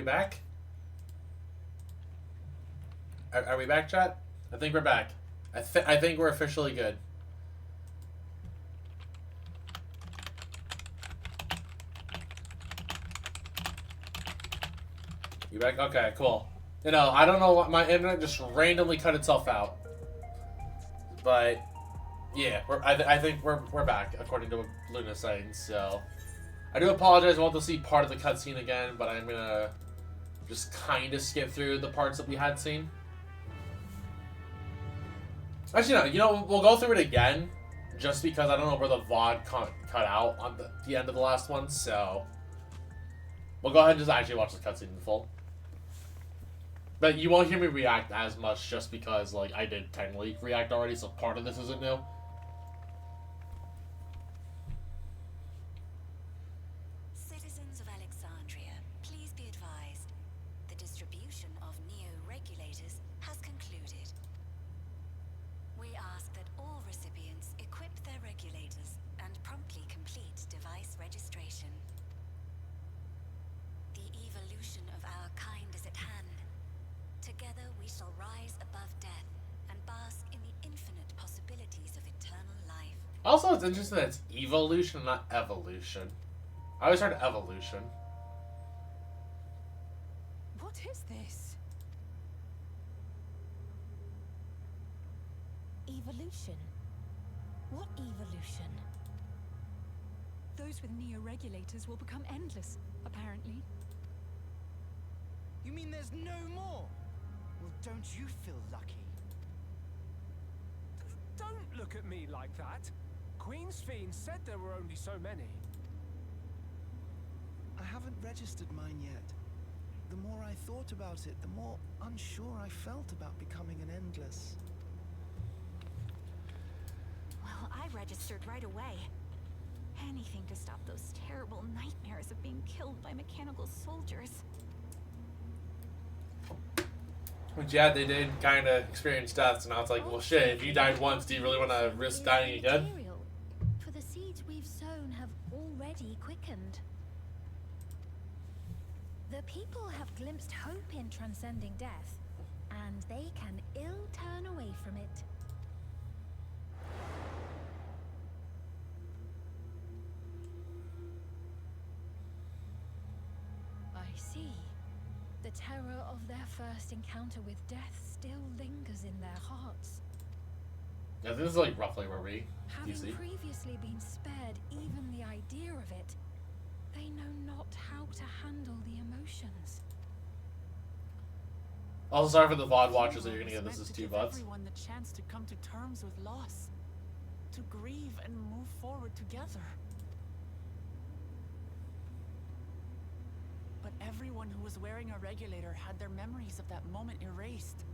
back? Are we back, chat? I think we're back. I think we're officially good. You back? Okay, cool. You know, I don't know what, my internet just randomly cut itself out. But yeah, I think we're back according to what Luna's saying. So I do apologize. I want to see part of the cutscene again, but I'm gonna just kind of skip through the parts that we had seen. Actually, no. You know, we'll go through it again, just because I don't know where the VOD cut out on the end of the last one. So we'll go ahead and just actually watch the cutscene in full. But you won't hear me react as much, just because like I did technically react already, so part of this isn't new. Citizens of Alexandria, please be advised. The distribution of neo-regulators has concluded. We ask that all recipients equip their regulators and promptly complete device registration. The evolution of our kind is at hand. Together we shall rise above death and bask in the infinite possibilities of eternal life. Also, it's interesting that it's evolution, not evolution. I always heard evolution. What is this? Evolution? What evolution? Those with neo-regulators will become endless, apparently. You mean there's no more? Well, don't you feel lucky? Don't look at me like that. Queen's Fiend said there were only so many. I haven't registered mine yet. The more I thought about it, the more unsure I felt about becoming an endless. Well, I registered right away. Anything to stop those terrible nightmares of being killed by mechanical soldiers. Which, yeah, they did kind of experience death, so now it's like, well, shit, if you died once, do you really want to risk dying again? For the seeds we've sown have already quickened. The people have glimpsed hope in transcending death, and they can ill turn away from it. I see. The terror of their first encounter with death still lingers in their hearts. Yeah, this is like roughly where we Having see. previously been spared even the idea of it, they know not how to handle the emotions. Also, sorry for the VOD watchers that you're gonna get this as 2 VODs. Everyone the chance to come to terms with loss, to grieve and move forward together. But everyone who was wearing a regulator had their memories of that moment erased.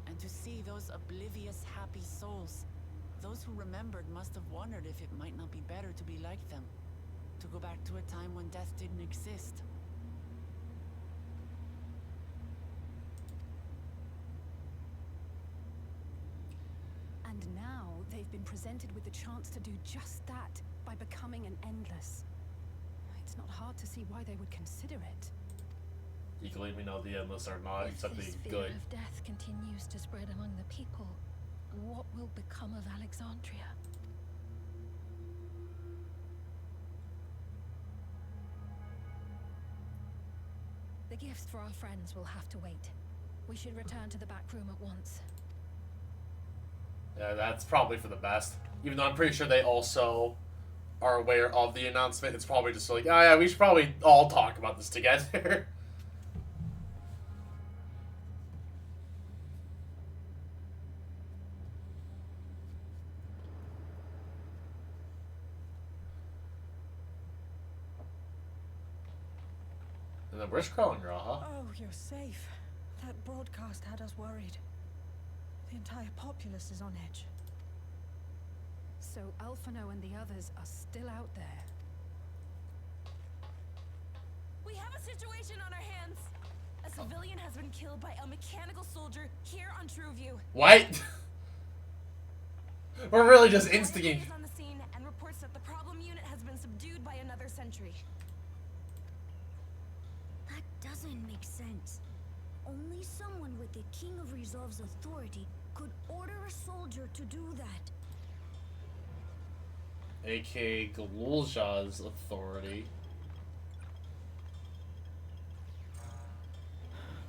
And to see those oblivious, happy souls, those who remembered must have wondered if it might not be better to be like them, to go back to a time when death didn't exist. And now they've been presented with the chance to do just that by becoming an endless. It's not hard to see why they would consider it. Equally, we know the endless are not If exactly this fear good. of death continues to spread among the people, what will become of Alexandria? The gifts for our friends will have to wait. We should return to the back room at once. Yeah, that's probably for the best. Even though I'm pretty sure they also are aware of the announcement, it's probably just like, oh yeah, we should probably all talk about this together. And then where's Crawling Girl, huh? Oh, you're safe. That broadcast had us worried. The entire populace is on edge. So Alphano and the others are still out there. We have a situation on our hands. A civilian has been killed by a mechanical soldier here on Trueview. What? We're really just instigating. On the scene and reports that the problem unit has been subdued by another sentry. doesn't make sense. Only someone with the King of Resolve's authority could order a soldier to do that. A.K.A. Galulja's authority.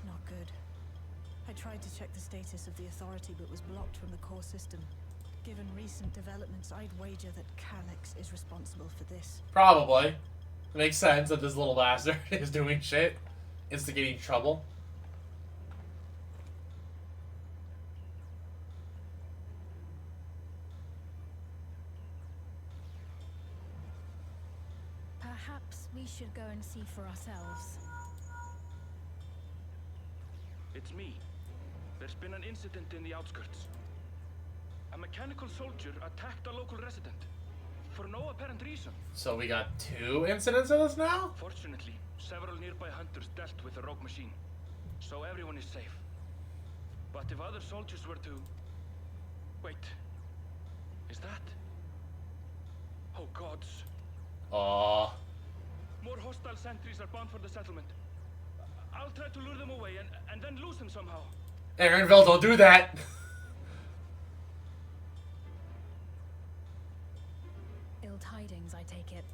Not good. I tried to check the status of the authority, but was blocked from the core system. Given recent developments, I'd wager that Calyx is responsible for this. Probably. It makes sense that this little bastard is doing shit. Instigating trouble. Perhaps we should go and see for ourselves. It's me. There's been an incident in the outskirts. A mechanical soldier attacked a local resident. For no apparent reason. So we got 2 incidents of this now? Fortunately, several nearby hunters dealt with the rogue machine. So everyone is safe. But if other soldiers were to... Wait. Is that... Oh gods. Aww. More hostile sentries are bound for the settlement. I'll try to lure them away and then lose them somehow. Aaronville, don't do that! Ill tidings, I take it.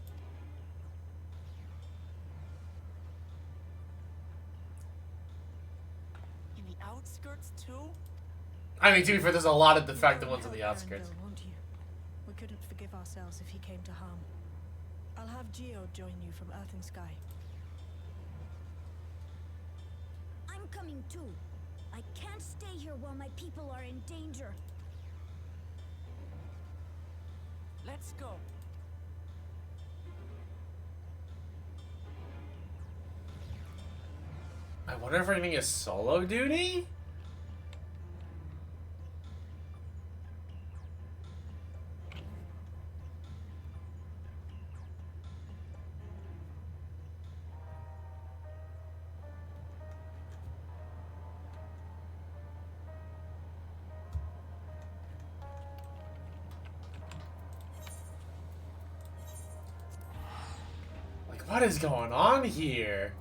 In the outskirts too? I mean, to be fair, there's a lot of defective ones in the outskirts. Aaronville, won't you? We couldn't forgive ourselves if he came to harm. I'll have Geo join you from Earth and Sky. I'm coming too. I can't stay here while my people are in danger. Let's go. I wonder if anything is solo duty? Like, what is going on here?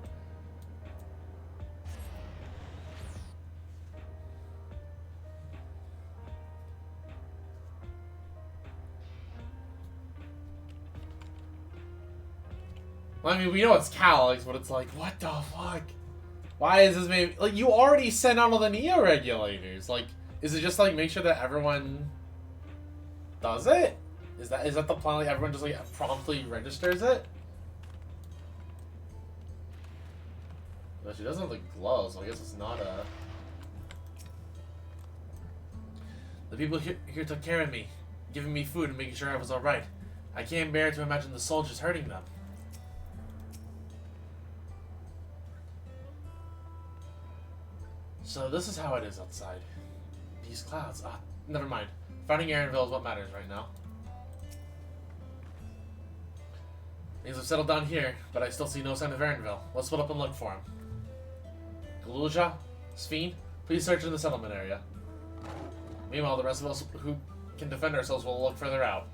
I mean, we know it's Calyx, but it's like, what the fuck? Why is this maybe... Like, you already sent out all the Neo regulators. Like, is it just, like, make sure that everyone does it? Is that the plan? Like, everyone just, like, promptly registers it? No, she doesn't have the gloves, so I guess it's not a... The people here took care of me, giving me food and making sure I was alright. I can't bear to imagine the soldiers hurting them. So this is how it is outside. These clouds. Ah, never mind. Finding Aaronville is what matters right now. Things have settled down here, but I still see no sign of Aaronville. Let's split up and look for him. Galulja, Sphene, please search in the settlement area. Meanwhile, the rest of us who can defend ourselves will look further out.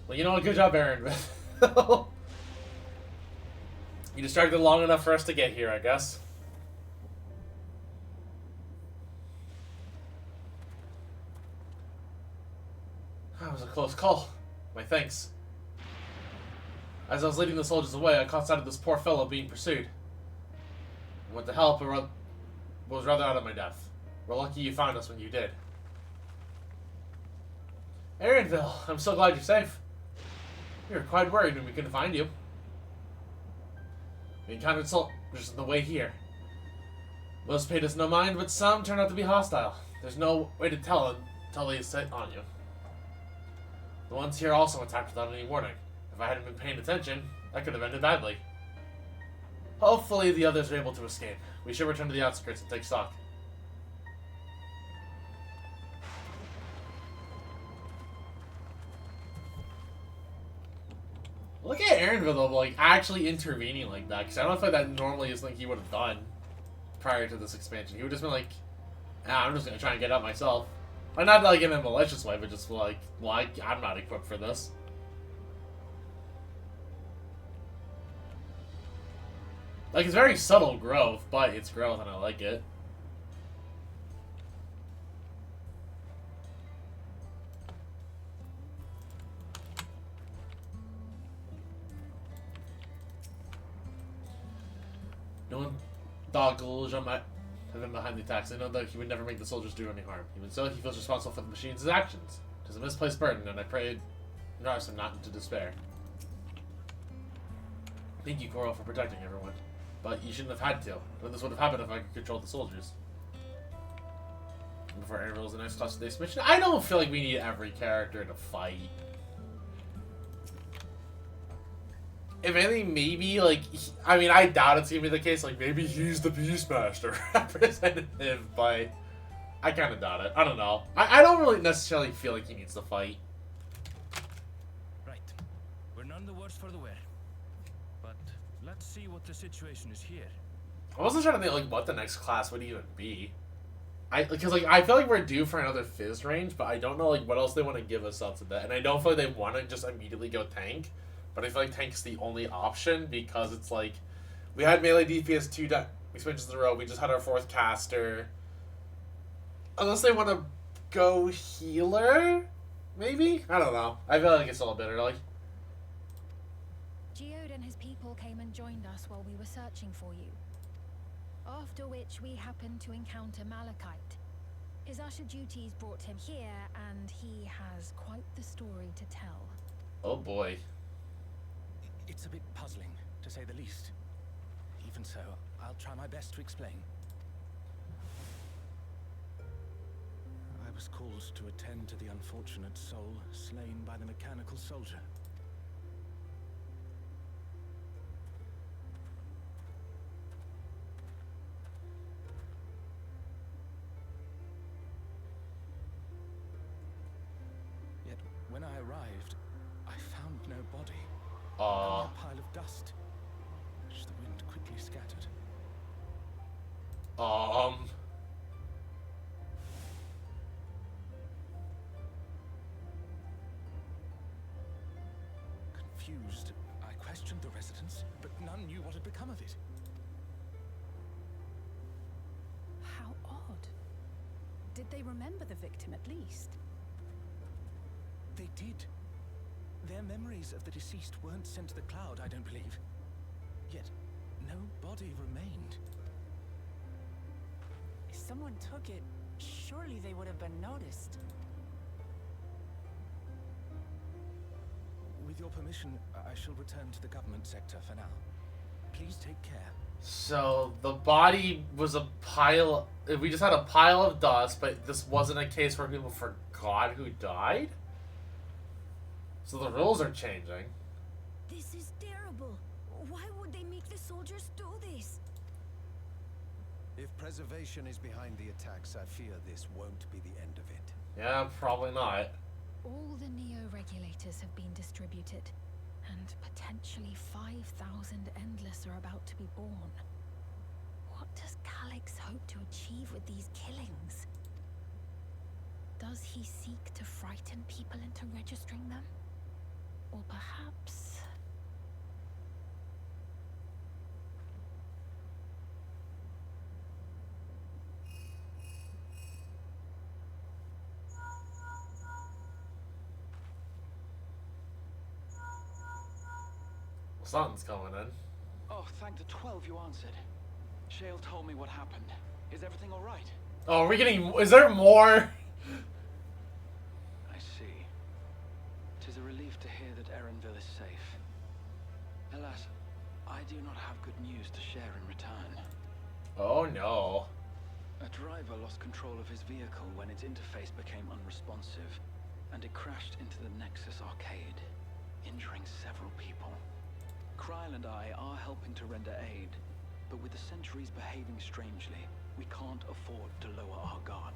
Well, you know what? Good job, Aaron. You distracted long enough for us to get here, I guess. That was a close call. My thanks. As I was leading the soldiers away, I caught sight of this poor fellow being pursued. I went to help, but was rather out of my depth. We're lucky you found us when you did. Aaronville, I'm so glad you're safe. We were quite worried when we couldn't find you. We encountered soldiers on the way here. Most paid us no mind, but some turned out to be hostile. There's no way to tell until they set on you. The ones here also attacked without any warning. If I hadn't been paying attention, that could have ended badly. Hopefully the others are able to escape. We should return to the outskirts and take stock. Look at Aaronville though, like actually intervening like that, because I don't feel like that normally is something he would have done prior to this expansion. He would just been like, I'm just gonna try and get out myself. Like, not like in a malicious way, but just like, well, I'm not equipped for this. Like, it's very subtle growth, but it's growth and I like it. No one doggles on my have been behind the attacks. I know that he would never make the soldiers do any harm. Even so, he feels responsible for the machine's actions. It is a misplaced burden, and I pray drives him not into despair. Thank you, Coral, for protecting everyone. But you shouldn't have had to. None of this would have happened if I could control the soldiers. And before Aaronville is the next class of this mission, I don't feel like we need every character to fight. If anything, maybe, like, I mean, I doubt it's gonna be the case, like, maybe he's the Beastmaster representative, but I kind of doubt it. I don't know. I don't really necessarily feel like he needs to fight. Right. We're none the worse for the wear. But let's see what the situation is here. I wasn't trying to think, like, what the next class would even be. Because, like, I feel like we're due for another Fizz range, but I don't know, like, what else they want to give us up to that. And I don't feel like they want to just immediately go tank. But I feel like tank is the only option because it's like we had melee DPS 2 expansions in a row. We just had our 4th caster. Unless they want to go healer, maybe? I don't know. I feel like it's all a bit early. Geode and his people came and joined us while we were searching for you. After which we happened to encounter Malachite. His usher duties brought him here, and he has quite the story to tell. Oh boy. It's a bit puzzling, to say the least. Even so, I'll try my best to explain. I was called to attend to the unfortunate soul slain by the mechanical soldier. Yet, when I arrived, I found no body. Only a pile of dust, which the wind quickly scattered. Confused, I questioned the residents, but none knew what had become of it. How odd. Did they remember the victim at least? They did. Their memories of the deceased weren't sent to the cloud, I don't believe. Yet, no body remained. If someone took it, surely they would have been noticed. With your permission, I shall return to the government sector for now. Please take care. So, the body was a pile... We just had a pile of dust, but this wasn't a case where people forgot who died? So the rules are changing. This is terrible. Why would they make the soldiers do this? If preservation is behind the attacks, I fear this won't be the end of it. Yeah, probably not. All the Neo-regulators have been distributed, and potentially 5,000 Endless are about to be born. What does Calyx hope to achieve with these killings? Does he seek to frighten people into registering them? Or perhaps... Sun's coming in. Oh, thank the 12 you answered. Shale told me what happened. Is everything all right? Oh, are we getting... Is there more? I see. 'Tis a relief to hear that Erenville is safe. Alas, I do not have good news to share in return. Oh no. A driver lost control of his vehicle when its interface became unresponsive, and it crashed into the Nexus arcade, injuring several people. Kryl and I are helping to render aid, but with the sentries behaving strangely, we can't afford to lower our guard.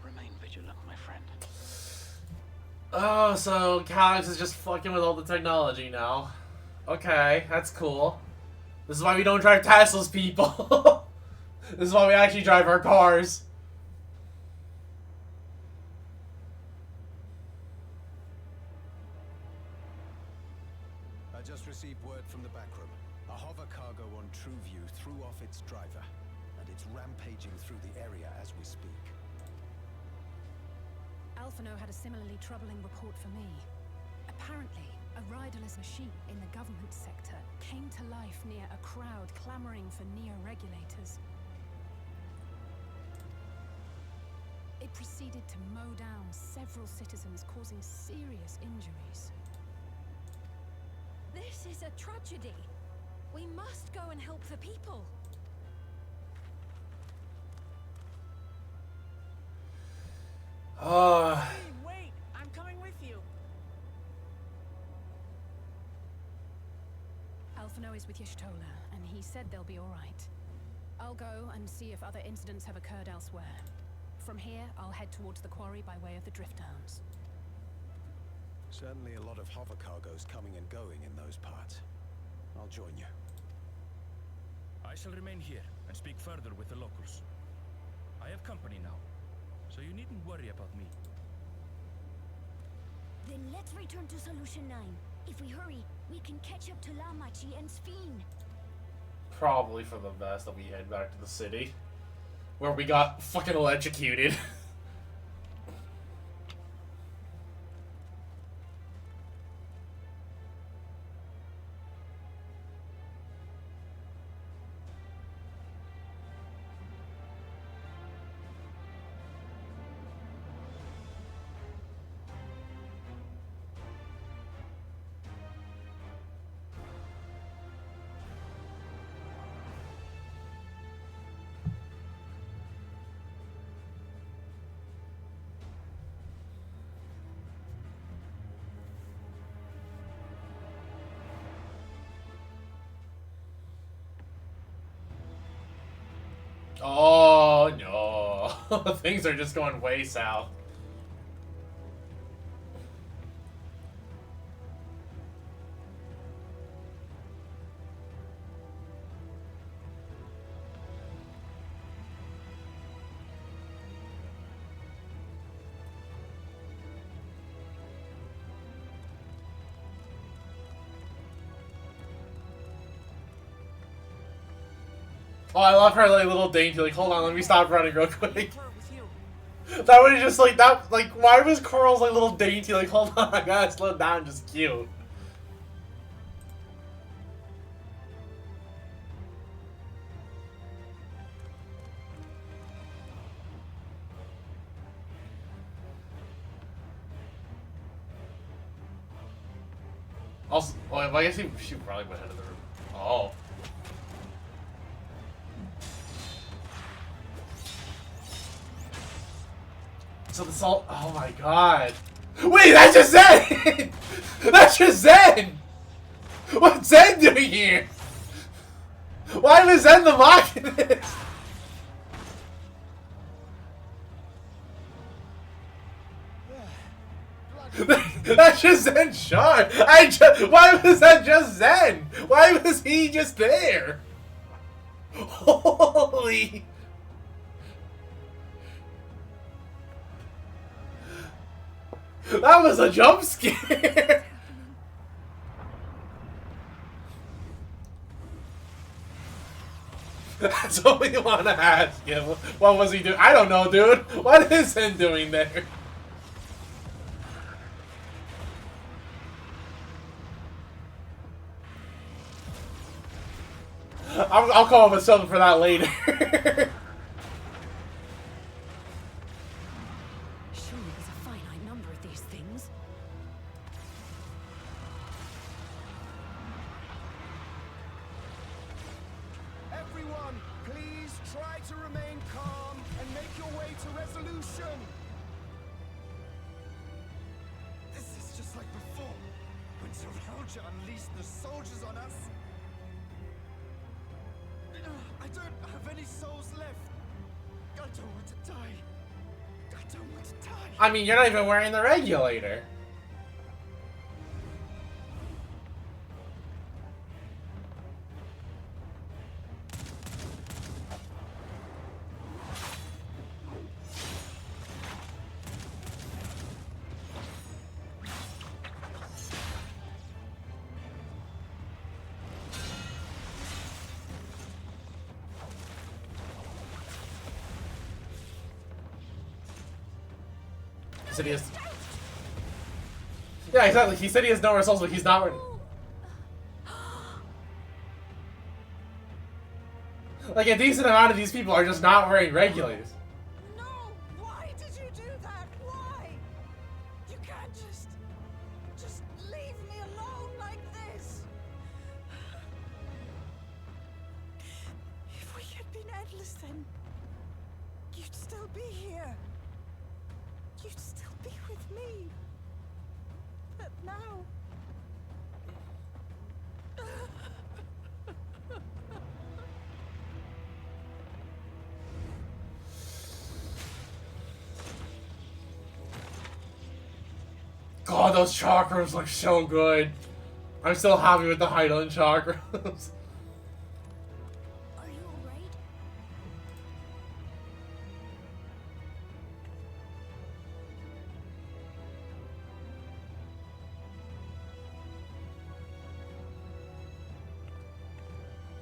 Remain vigilant, my friend. Oh, so Calyx is just fucking with all the technology now. Okay, that's cool. This is why we don't drive Teslas, people. This is why we actually drive our cars. I just received word from the back room. A hover cargo on TrueView threw off its driver, and it's rampaging through the area as we speak. Alphino had a similarly troubling report for me. Apparently, a riderless machine in the government sector came to life near a crowd clamoring for neo-regulators. It proceeded to mow down several citizens, causing serious injuries. This is a tragedy. We must go and help the people. Hey, wait! I'm coming with you. Alphino is with Y'shtola, and he said they'll be all right. I'll go and see if other incidents have occurred elsewhere. From here, I'll head towards the quarry by way of the Drift Downs. Certainly a lot of hover cargoes coming and going in those parts. I'll join you. I shall remain here and speak further with the locals. I have company now, so you needn't worry about me. Then let's return to Solution 9. If we hurry, we can catch up to Lamachi and Sphene. Probably for the best that we head back to the city, where we got fucking electrocuted. Oh no. Things are just going way south. Oh, I love her like little dainty. Like, hold on, let me stop running real quick. That would just like that. Like, why was Coral's like little dainty? Like, hold on, I gotta slow down. Just cute. Also, well, I guess she probably went ahead of the room. Oh. So this all. Oh my god. Wait, that's just Zen! That's just Zen! What's Zen doing here? Why was Zen the mock in this? That's just Zen shot. Why was that just Zen? Why was he just there? Holy. That was a jump scare. That's what we want to ask him. What was he doing? I don't know, dude. What is Zen doing there? I'll come up with something for that later. Surely there's a finite number of these things. Everyone, please try to remain calm and make your way to resolution. This is just like before, when Zeralja unleashed the soldiers on us. I don't have any souls left. I don't want to die. I don't want to die. I mean, you're not even wearing the regulator. He said he has... Yeah, exactly. He said he has no results, but he's not... Like, a decent amount of these people are just not wearing regulators. No! Why did you do that? Why? You can't just leave me alone like this. If we had been endless, then you'd still be here. You'd still be with me. But now... God, those chakras look so good. I'm still happy with the Hydaelyn chakras. Are you alright?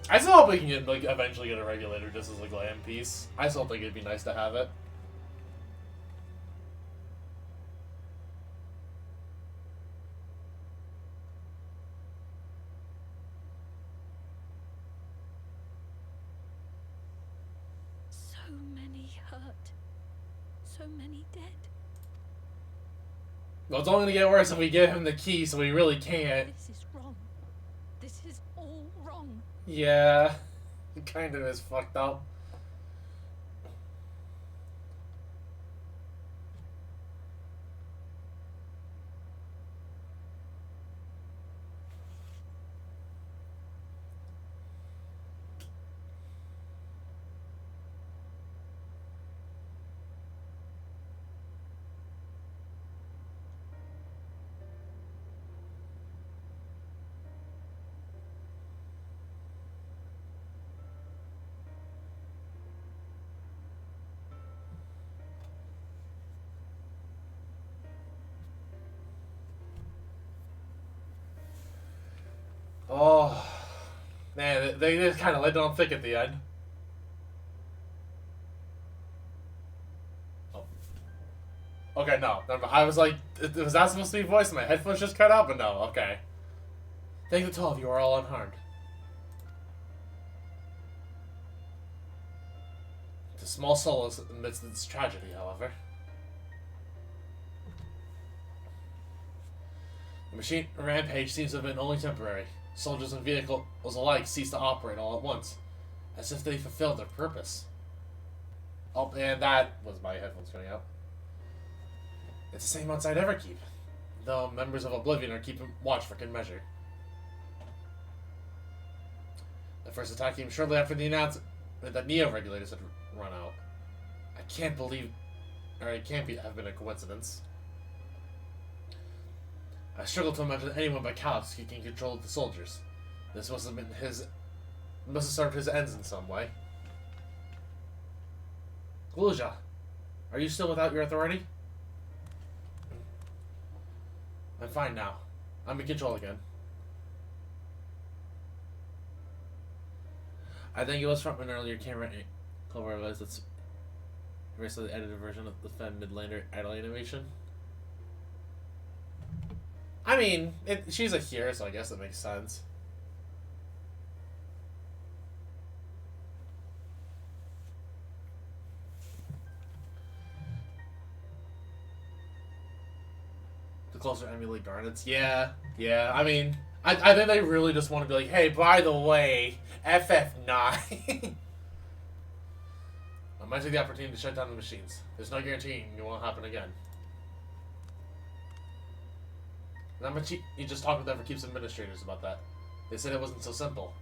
I still hope we can get, like, eventually get a regulator just as a glam piece. I still think it'd be nice to have it. So many hurt. So many dead. Well, it's only gonna get worse if we give him the key, so we really can't. This is wrong. This is all wrong. Yeah, it kind of is fucked up. Oh, man, they just kind of let down thick at the end. Oh. Okay, no. I was like, was that supposed to be voice? My headphones just cut out, but no, okay. Thank the 12, you are all unharmed. It's a small solace amidst this tragedy, however. The machine rampage seems to have been only temporary. Soldiers and vehicles alike ceased to operate all at once, as if they fulfilled their purpose. Oh, and that was my headphones going out. It's the same outside Everkeep, though members of Oblivion are keeping watch for good measure. The first attack came shortly after the announcement that Neo regulators had run out. I can't believe, or it can't have been a coincidence. I struggle to imagine anyone but Calix keeping control of the soldiers. This must have served his ends in some way. Gluja, are you still without your authority? I'm fine now. I'm in control again. I think it was from an earlier camera cover realized that's basically the edited version of the Fen Midlander idle animation. I mean, she's a hero, so I guess that makes sense. closer emulate Garnets. Yeah. I mean, I think they really just want to be like, hey, by the way, FF9. I might take the opportunity to shut down the machines. There's no guaranteeing it won't happen again. Not much you just talk with them for keeps administrators about that. They said it wasn't so simple.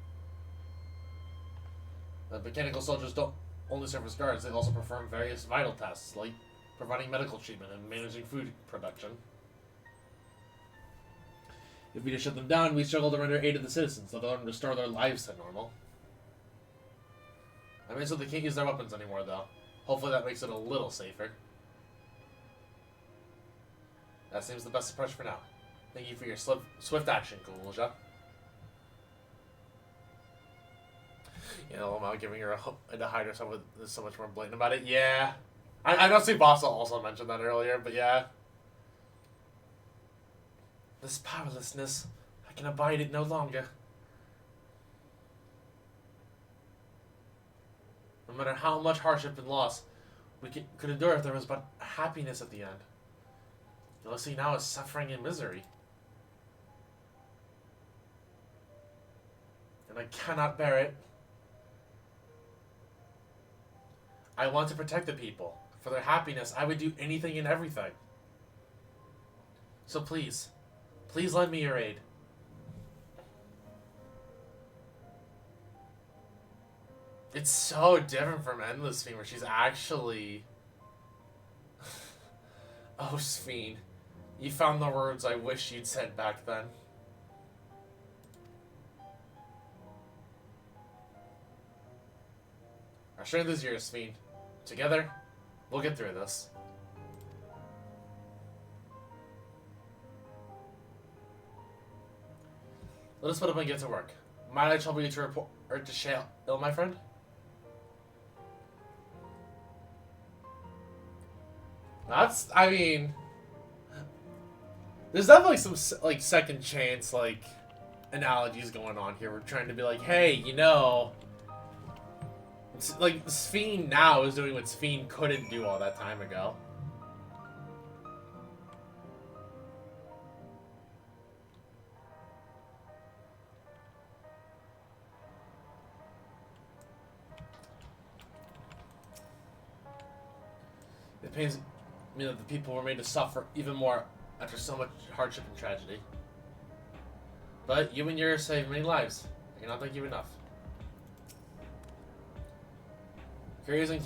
The mechanical soldiers don't only serve as guards, they also perform various vital tasks, like providing medical treatment and managing food production. If we just shut them down, we struggle to render aid to the citizens, let alone restore their lives to normal. I mean, so they can't use their weapons anymore, though. Hopefully that makes it a little safer. That seems the best approach for now. Thank you for your swift action, Kulja. You know, I'm not giving her a hide or someone is so much more blatant about it. Yeah. I know Tsubasa also mentioned that earlier, but yeah. This powerlessness, I can abide it no longer. No matter how much hardship and loss we could endure if there was but happiness at the end. All I see now is suffering and misery. And I cannot bear it. I want to protect the people. For their happiness, I would do anything and everything. So please lend me your aid. It's so different from Endless Fiend, where she's actually... Oh, Sphene. You found the words I wish you'd said back then. Our strength is yours, Sphene. Together, we'll get through this. Let us put up and get to work. Might I trouble you to report to Shale ill, my friend? That's, I mean, there's definitely some, like, second chance, like, analogies going on here. We're trying to be like, hey, you know, it's, like, Sphene now is doing what Sphene couldn't do all that time ago. It pains me that the people were made to suffer even more after so much hardship and tragedy. But you and yours saved many lives. I cannot thank you enough. Couriers and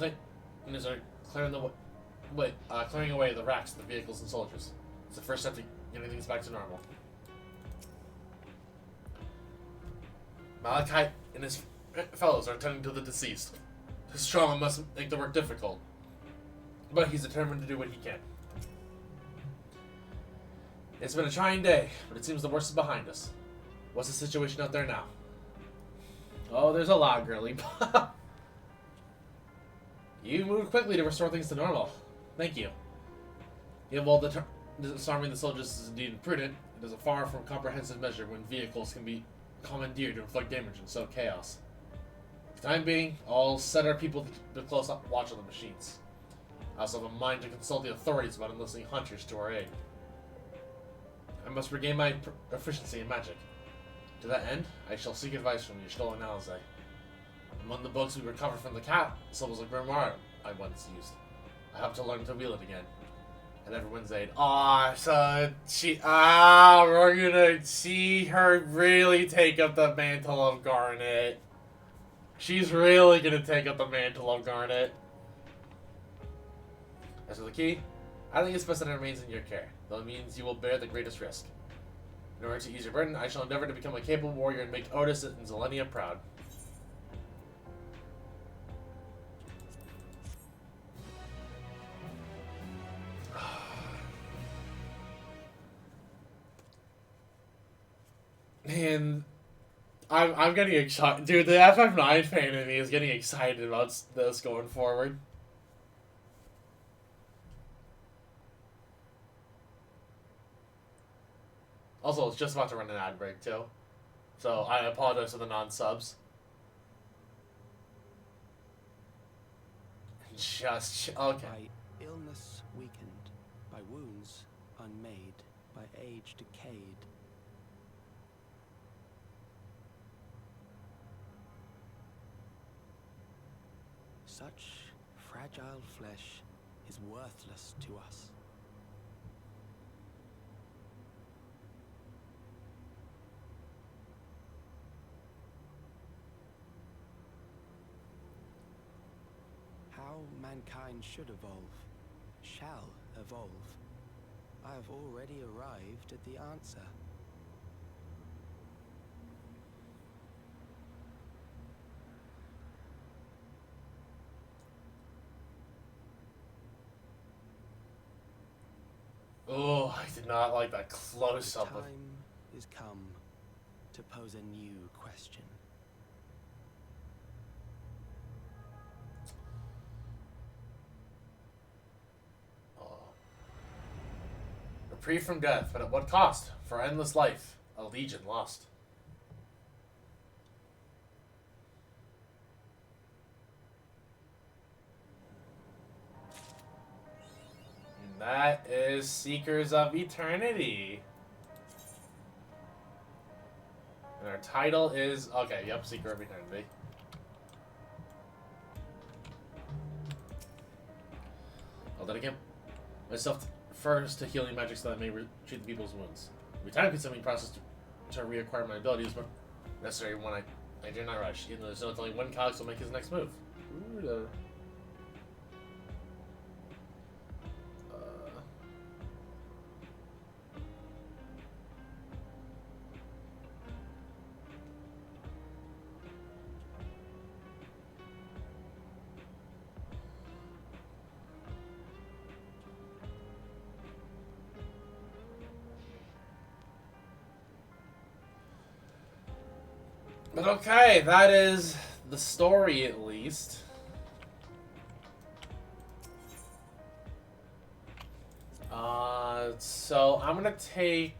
cleaners are clearing away the racks of the vehicles and soldiers. It's the first step to getting things back to normal. Malachi and his fellows are tending to the deceased. His trauma must make the work difficult. But he's determined to do what he can. It's been a trying day, but it seems the worst is behind us. What's the situation out there now? Oh, there's a lot, girly. You moved quickly to restore things to normal. Thank you. Yet while disarming the soldiers is indeed imprudent, it is a far from comprehensive measure when vehicles can be commandeered to inflict damage and sow chaos. For the time being, I'll set our people to close watch on the machines. I also have a mind to consult the authorities about enlisting hunters to our aid. I must regain my proficiency in magic. To that end, I shall seek advice from you, Stolen Alze. Among the books we recovered from the cat, symbols of grimoire I once used. I hope to learn to wield it again. And everyone's aid. Aw, so we're gonna see her really take up the mantle of Garnet. She's really gonna take up the mantle of Garnet. As for the key, I think it's best that it remains in your care, though it means you will bear the greatest risk. In order to ease your burden, I shall endeavor to become a capable warrior and make Otis and Zelenia proud. Man, I'm getting excited. Dude, the FF9 fan in me is getting excited about this going forward. Also, it's just about to run an ad break, too. So, I apologize for the non-subs. Okay. By illness weakened, by wounds unmade, by age decayed. Such fragile flesh is worthless to us. How mankind should evolve, shall evolve. I have already arrived at the answer. Oh, I did not like that close-up. The time is come to pose a new question. Reprieve from death, but at what cost? For endless life, a legion lost. And that is Seekers of Eternity. And our title is... Okay, yep, Seeker of Eternity. I'll dedicate myself first to healing magic so that I may treat the people's wounds. It will be a time-consuming process to reacquire my abilities, but necessary when I do not rush. Even though there's only one Cogs will make his next move. Ooh, But okay, that is the story at least. So I'm gonna take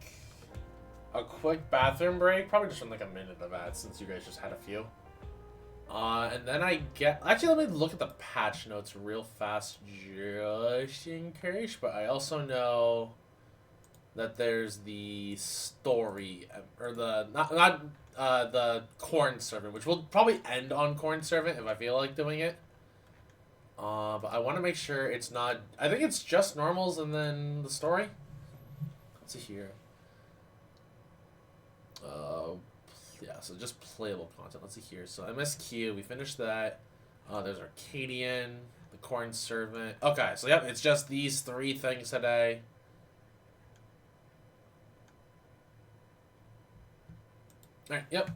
a quick bathroom break, probably just from like a minute of that, since you guys just had a few. And then actually let me look at the patch notes real fast, just in case. But I also know that there's the story, or the the Corn Servant, which will probably end on Corn Servant if I feel like doing it. But I want to make sure it's not... I think it's just normals and then the story. Let's see here. Yeah, so just playable content. Let's see here. So MSQ, we finished that. There's Arcadion, the Corn Servant. Okay, so yep, it's just these 3 things today. Alright, yep.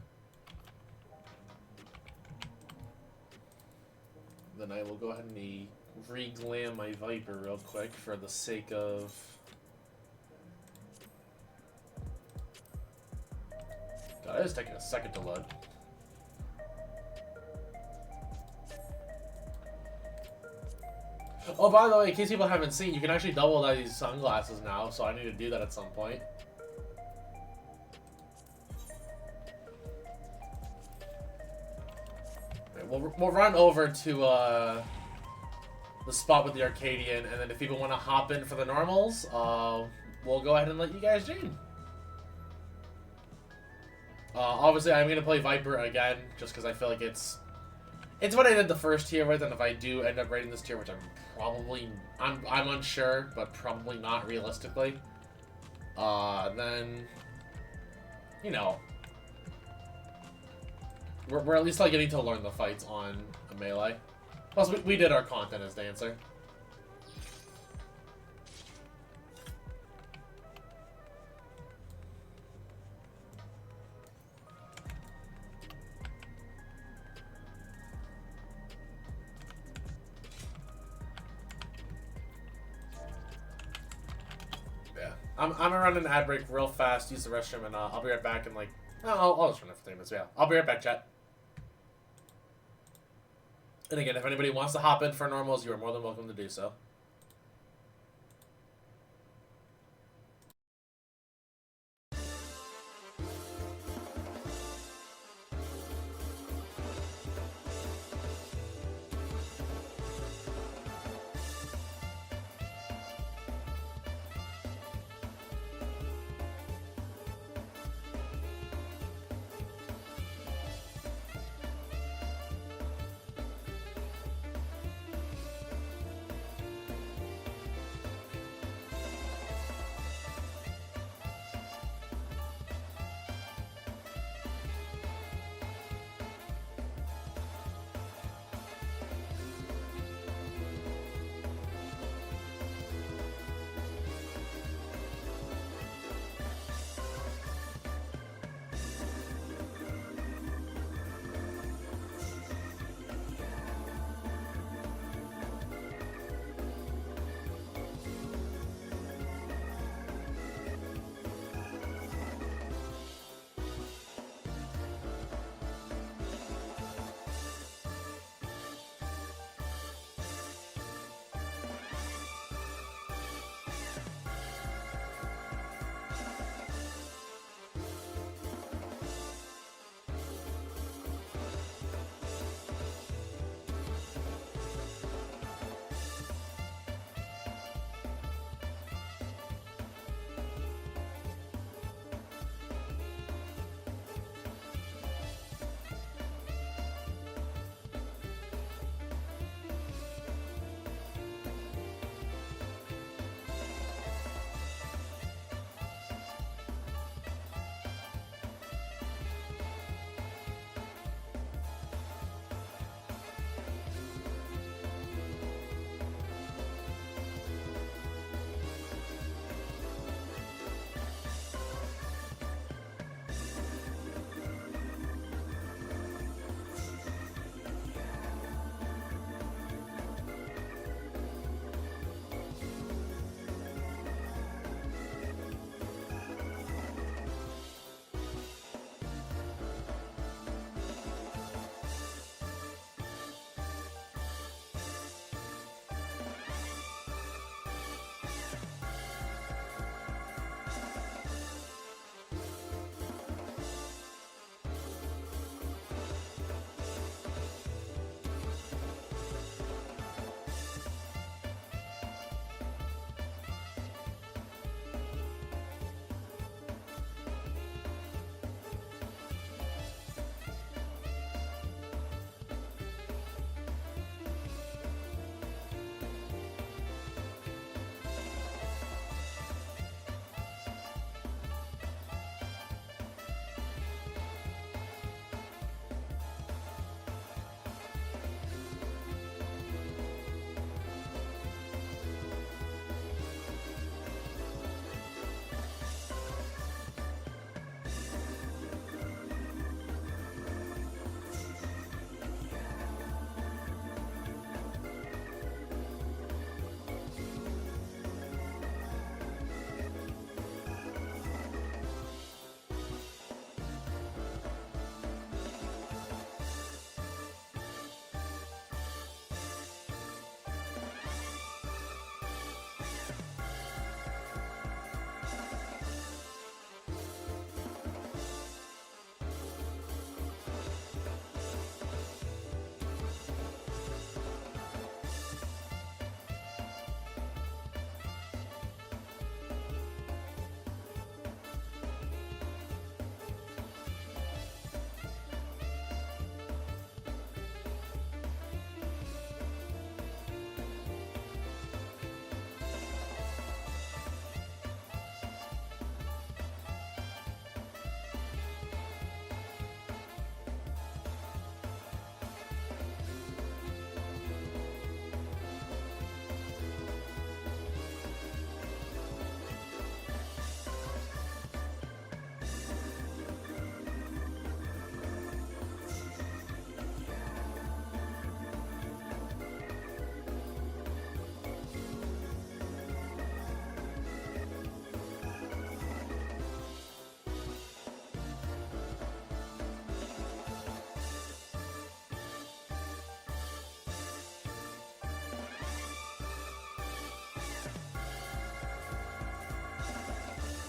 Then I will go ahead and re-glam my Viper real quick for the sake of... God, it is taking a second to load. Oh, by the way, in case people haven't seen, you can actually double these sunglasses now, so I need to do that at some point. We'll run over to the spot with the Arcadion, and then if people want to hop in for the normals, we'll go ahead and let you guys join. Obviously, I'm gonna play Viper again, just because I feel like it's what I did the first tier with, and if I do end up rating this tier, which I'm unsure, but probably not realistically, then you know. We're at least like getting to learn the fights on a melee. Plus, we did our content as Dancer. Yeah, I'm gonna run an ad break real fast, use the restroom, and I'll be right back in like... I'll just run it for 3 minutes, yeah. I'll be right back, chat. And again, if anybody wants to hop in for normals, you are more than welcome to do so.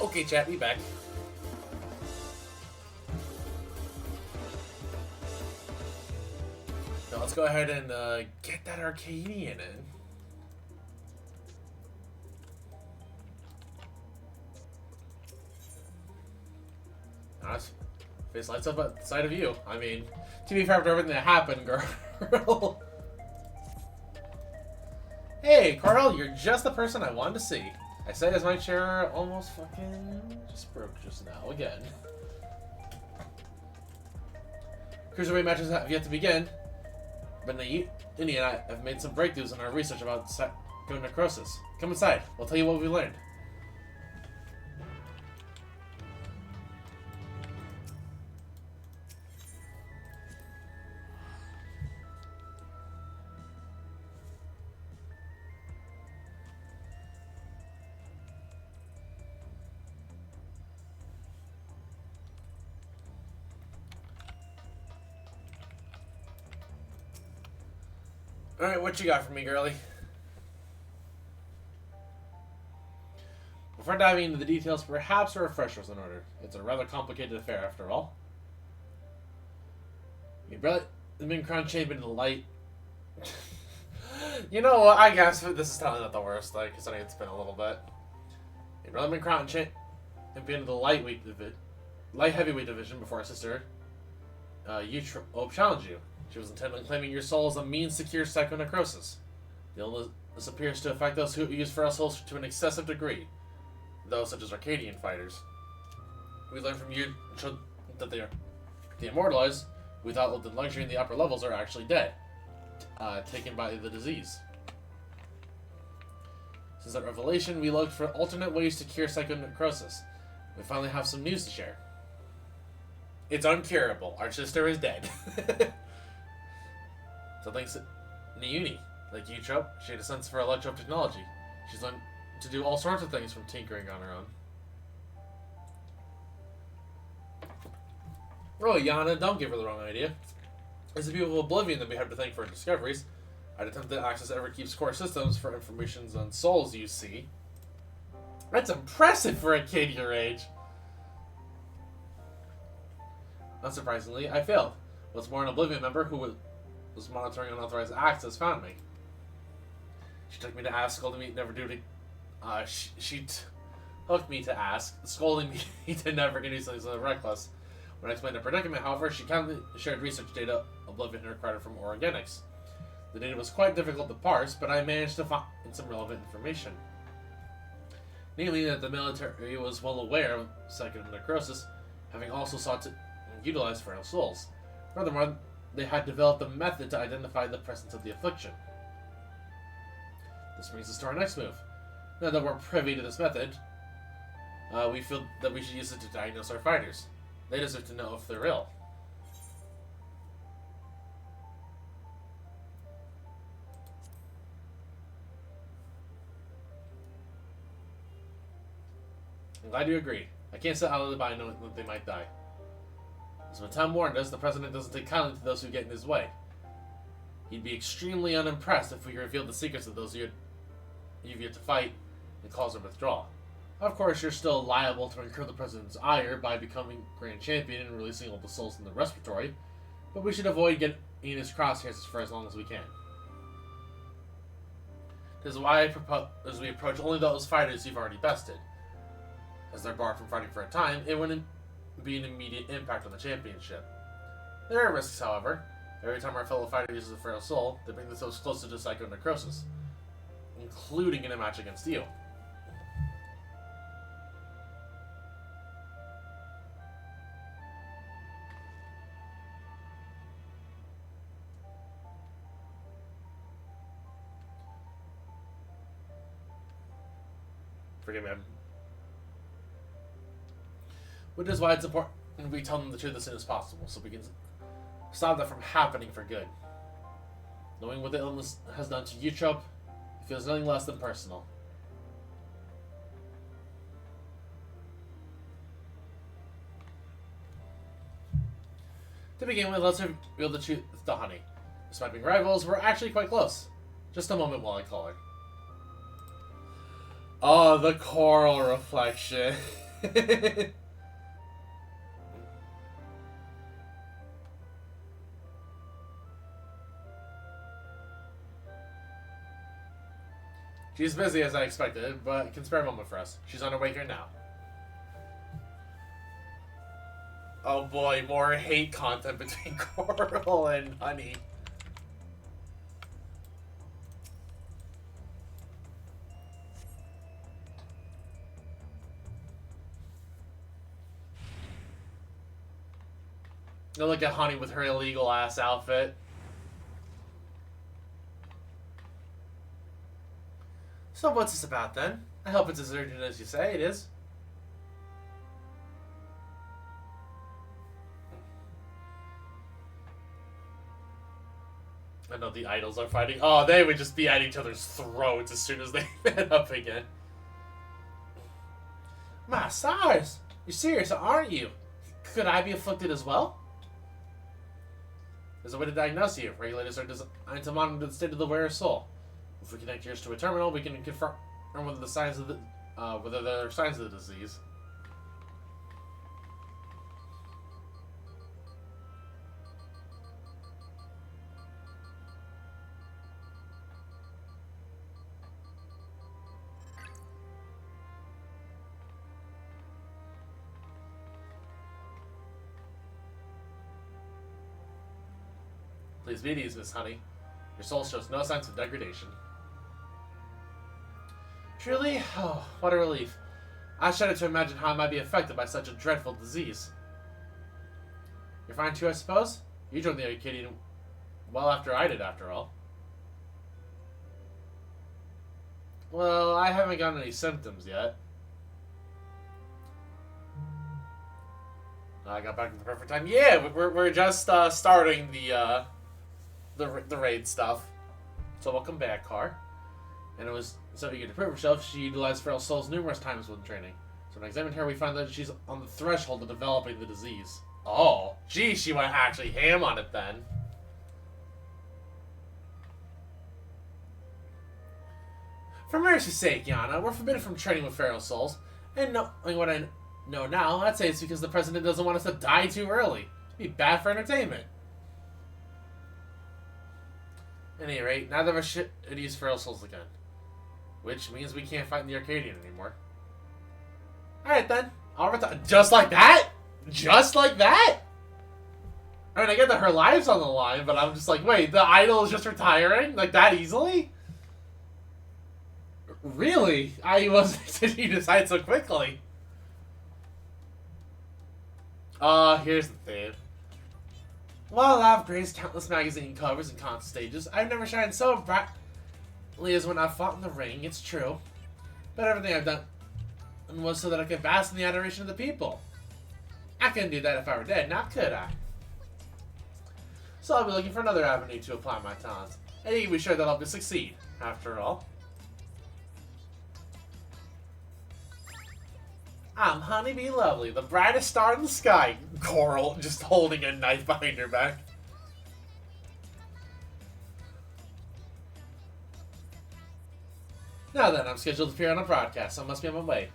Okay, chat, be back. Now let's go ahead and get that Arcadion in. Nice. Face lights up at the sight of you. I mean, to be fair, after everything that happened, girl. Hey, Carl, you're just the person I wanted to see. I said as my chair almost fucking just broke just now again. Cruiserweight matches have yet to begin, but Indy and I have made some breakthroughs in our research about psychonecrosis. Come inside. We'll tell you what we learned. Alright, what you got for me, girly? Before diving into the details, perhaps a refresher is in order. It's a rather complicated affair, after all. Your brother has been crowned champion in the light. You know what? I guess this is totally not the worst, like, considering it's been a little bit. Your brother has been crowned champion in the light heavyweight division before her sister, challenged you. She was intent on claiming your soul as a means to cure psychonecrosis. The illness appears to affect those who use feral souls to an excessive degree, those such as Arcadion fighters. We learned from you that the immortalized, we thought lived in luxury in the upper levels, are actually dead, taken by the disease. Since that revelation, we looked for alternate ways to cure psychonecrosis. We finally have some news to share. It's uncurable. Our sister is dead. So thanks to Niuni, like you, Trope, she had a sense for electro technology. She's learned to do all sorts of things from tinkering on her own. Oh, Yana, don't give her the wrong idea. It's the people of Oblivion that we have to thank for her discoveries. I'd attempt to access Everkeep's core systems for information on souls, you see. That's impressive for a kid your age. Unsurprisingly, I failed. What's more, an Oblivion member who was monitoring unauthorized access found me. She took me to ask, scolding me never do to... She hooked me to ask, scolding me to never do something so reckless. When I explained the predicament, however, she kindly shared research data Oblivion had acquired from Organics. The data was quite difficult to parse, but I managed to find some relevant information. Namely, that the military was well aware of psychonecrosis, having also sought to utilize feral souls. Furthermore, they had developed a method to identify the presence of the affliction. This brings us to our next move. Now that we're privy to this method, we feel that we should use it to diagnose our fighters. They deserve to know if they're ill. I'm glad you agree. I can't sit out of the by knowing that they might die. As Matam warned us, the President doesn't take kindly to those who get in his way. He'd be extremely unimpressed if we revealed the secrets of those you've yet to fight and cause their withdrawal. Of course, you're still liable to incur the President's ire by becoming Grand Champion and releasing all the souls in the respiratory, but we should avoid getting in his crosshairs for as long as we can. This is why I propose we approach only those fighters you've already bested. As they're barred from fighting for a time, it wouldn't be an immediate impact on the championship. There are risks, however. Every time our fellow fighter uses a feral soul, they bring themselves closer to psychonecrosis, including in a match against you. Forgive me. Which is why it's important we tell them the truth as soon as possible, so we can stop that from happening for good. Knowing what the illness has done to you, Trope, it feels nothing less than personal. To begin with, let's reveal the truth to Honey. Despite being rivals, we're actually quite close. Just a moment while I call her. Oh, the coral reflection. She's busy as I expected, but can spare a moment for us. She's on her way here now. Oh boy, more hate content between Coral and Honey. Now look at Honey with her illegal ass outfit. So what's this about then? I hope it's as urgent as you say it is. I know the idols are fighting. Oh, they would just be at each other's throats as soon as they met up again. My stars! You're serious, aren't you? Could I be afflicted as well? There's a way to diagnose you. Regulators are designed to monitor the state of the wearer's soul. If we connect yours to a terminal, we can confirm whether the signs of the whether there are signs of the disease. Please be at ease, Miss Honey. Your soul shows no signs of degradation. Truly? Oh, what a relief. I shudder to imagine how I might be affected by such a dreadful disease. You're fine too, I suppose? You joined the Arcadion well after I did, after all. Well, I haven't gotten any symptoms yet. I got back in the perfect time. Yeah, we're just starting the raid stuff. So welcome back, Car. And it was so eager to prove herself, she utilized feral souls numerous times when training. So when I examined her, we found that she's on the threshold of developing the disease. Oh, gee, she went actually ham on it then. For mercy's sake, Yana, we're forbidden from training with feral souls. And knowing what I know now, I'd say it's because the president doesn't want us to die too early. It'd be bad for entertainment. At any rate, neither of us should use feral souls again. Which means we can't fight in the Arcadion anymore. Alright then. I'll retire. Just like that? Just like that? I mean, I get that her life's on the line, but I'm just like, wait, the idol is just retiring? Like that easily? Really? I wasn't expecting you to decide so quickly. Here's the thing. While I've graced countless magazine covers and concert stages, I've never shined so brightly as when I fought in the ring, it's true. But everything I've done was so that I could bask in the adoration of the people. I couldn't do that if I were dead, now could I? So I'll be looking for another avenue to apply my talents. And you can be sure that I'll succeed, after all. I'm Honeybee Lovely, the brightest star in the sky. Coral, just holding a knife behind her back. Now then, I'm scheduled to appear on a broadcast, so I must be on my way.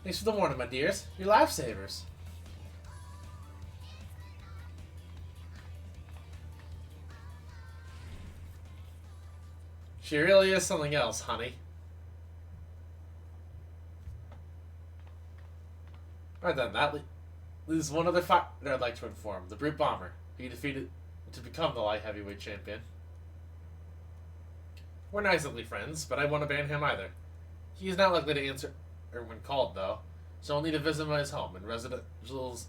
Thanks for the warning, my dears. You're lifesavers. She really is something else, honey. Right then, that leaves one other fighter I'd like to inform. The Brute Bomber. He defeated to become the light heavyweight champion. We're nicely friends, but I won't abandon him either. He is not likely to answer when called, though, so I'll need to visit him at his home in residential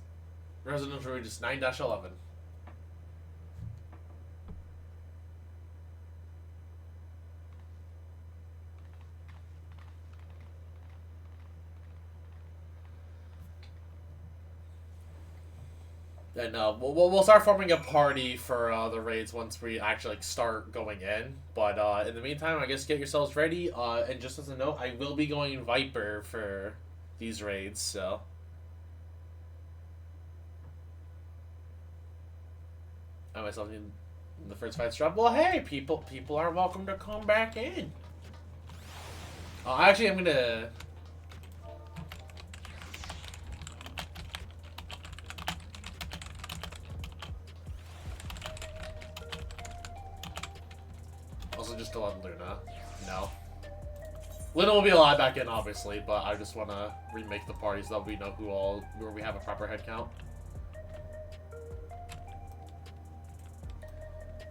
Regis 9-11. And we'll start forming a party for the raids once we actually start going in. But in the meantime, I guess get yourselves ready. And just as a note, I will be going Viper for these raids. So I myself in the first fight's drop. Well, hey, people are welcome to come back in. Actually, I'm gonna. just to let Luna know. Luna will be allowed back in, obviously, but I just want to remake the party so that we know where we have a proper head count.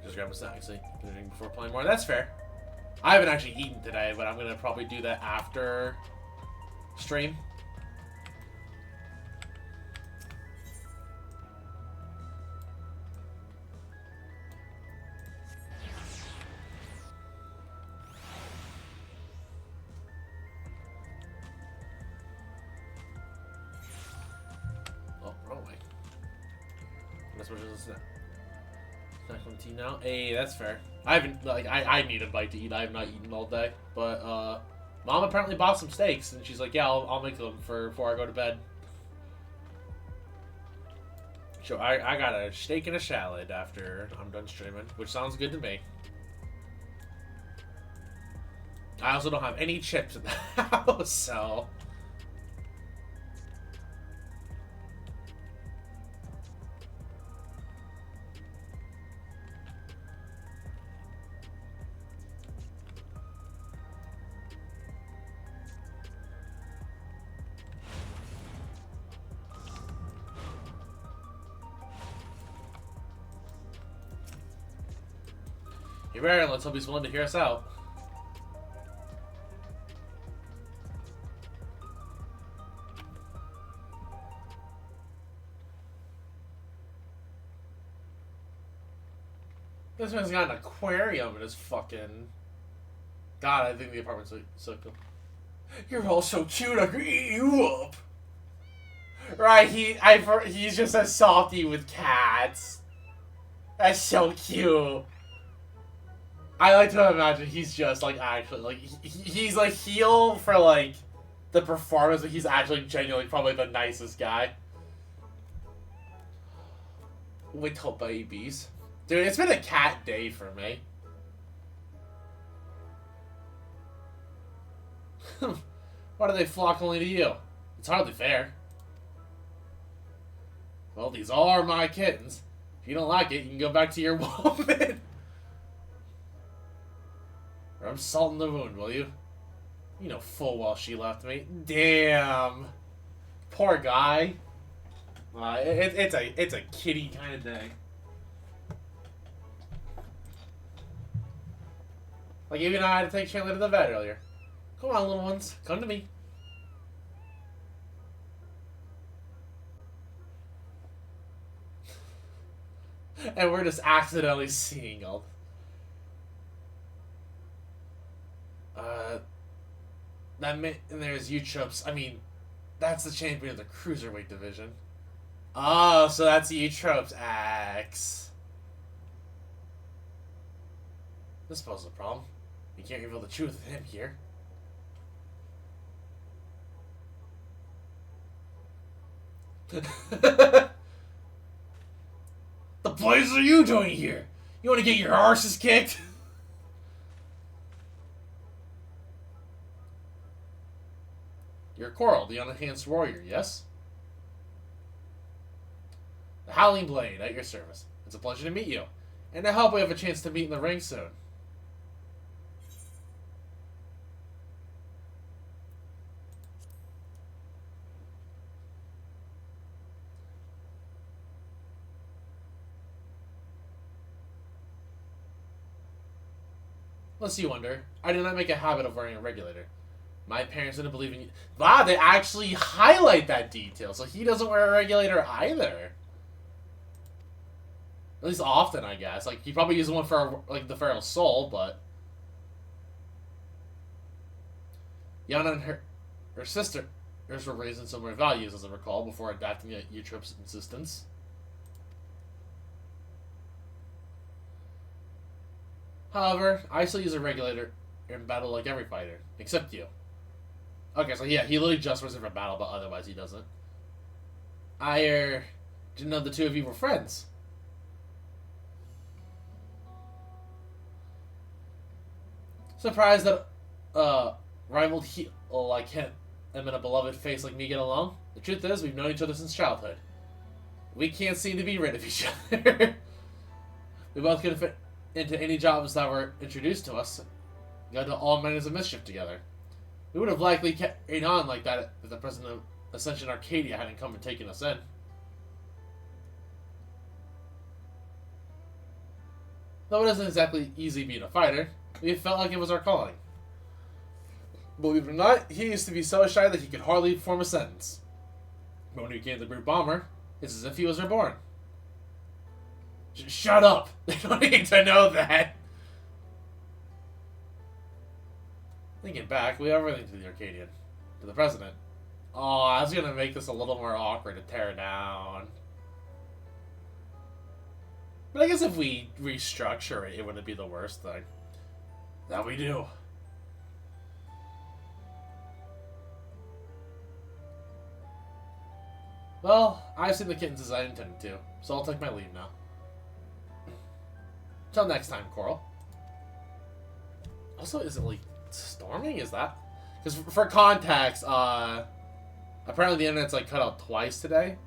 Just grab a snack, see, before playing more. That's fair. I haven't actually eaten today, but I'm gonna probably do that after stream. Oh, wrong way. That's what it is now. Snack from tea now. Hey, that's fair. I haven't, like, I need a bite to eat. I have not eaten all day. But, Mom apparently bought some steaks, and she's like, yeah, I'll make them before I go to bed. So I got a steak and a salad after I'm done streaming, which sounds good to me. I also don't have any chips in the house, so... Hey, Baron, let's hope he's willing to hear us out. This man's got an aquarium in his fucking... God, I think the apartment's so cool. You're all so cute, I could eat you up. Right, he's just a softy with cats. That's so cute. I like to imagine he's just, like, actually, like, he's, like, heel for, like, the performance, but he's actually genuinely probably the nicest guy. Little babies. Dude, it's been a cat day for me. Why do they flock only to you? It's hardly fair. Well, these are my kittens. If you don't like it, you can go back to your woman. Or I'm salting the wound, will you? You know full well she left me. Damn. Poor guy. It's a kitty kind of day. Like, even I had to take Chandler to the vet earlier. Come on, little ones. Come to me. And we're just accidentally seeing all... and there's U-Tropes. I mean, that's the champion of the Cruiserweight division. Oh, so that's U-Tropes X. This poses a problem. You can't reveal the truth of him here. The blazes are you doing here? You want to get your arses kicked? You're Coral, the unenhanced warrior, yes? The Howling Blade, at your service. It's a pleasure to meet you. And I hope we have a chance to meet in the ring soon. Lest you wonder, I do not make a habit of wearing a regulator. My parents didn't believe in you. Wow, they actually highlight that detail. So he doesn't wear a regulator either. At least often, I guess. Like, he probably uses one for, like, the Pharaoh's Soul, but... Yana and her sister were raised in similar values, as I recall, before adapting to U-Trip's insistence. However, I still use a regulator in battle like every fighter, except you. Okay, so yeah, he literally just wears it for battle, but otherwise he doesn't. I, didn't know the two of you were friends. Surprised that, rivaled heel like him and a beloved face like me get along? The truth is, we've known each other since childhood. We can't seem to be rid of each other. We both could into any jobs that were introduced to us, got into all manners of mischief together. We would have likely carried on like that if the president of Ascension Arcadia hadn't come and taken us in. Though it isn't exactly easy being a fighter, we felt like it was our calling. Believe it or not, he used to be so shy that he could hardly form a sentence. But when he became the group bomber, it's as if he was reborn. Shut up! They don't need to know that! Thinking back, we owe everything to the Arcadion. To the president. Oh, that's gonna make this a little more awkward to tear down. But I guess if we restructure it, it wouldn't be the worst thing. That we do. Well, I've seen the kittens as I intended to, so I'll take my leave now. Till next time, Coral. Also, is it like storming? Is that? Because for context, apparently the internet's like cut out twice today.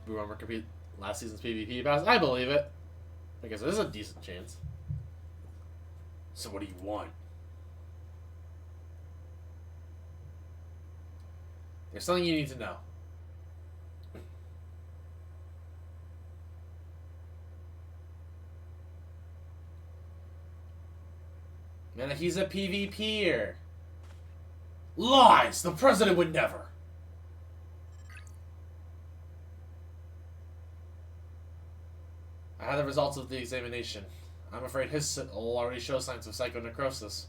We remember compete last season's PvP pass. I believe it. I guess there's a decent chance. So what do you want? There's something you need to know. Man, he's a PvPer. Lies! The president would never. I had the results of the examination. I'm afraid his will already show signs of psychonecrosis.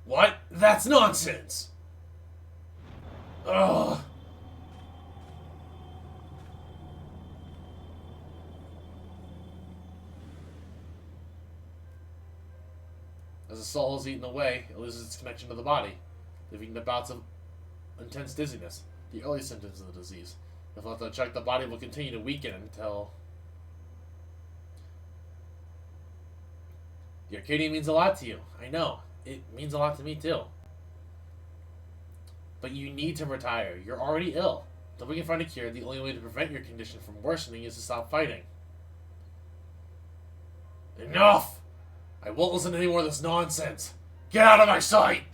What? That's nonsense! Ugh. As the soul is eaten away, it loses its connection to the body, leaving the bouts of intense dizziness, the early symptoms of the disease. If left unchecked, the body will continue to weaken until... The Arcadion means a lot to you. I know. It means a lot to me, too. But you need to retire. You're already ill. Until we can find a cure, the only way to prevent your condition from worsening is to stop fighting. Enough! I won't listen to any more of this nonsense. Get out of my sight!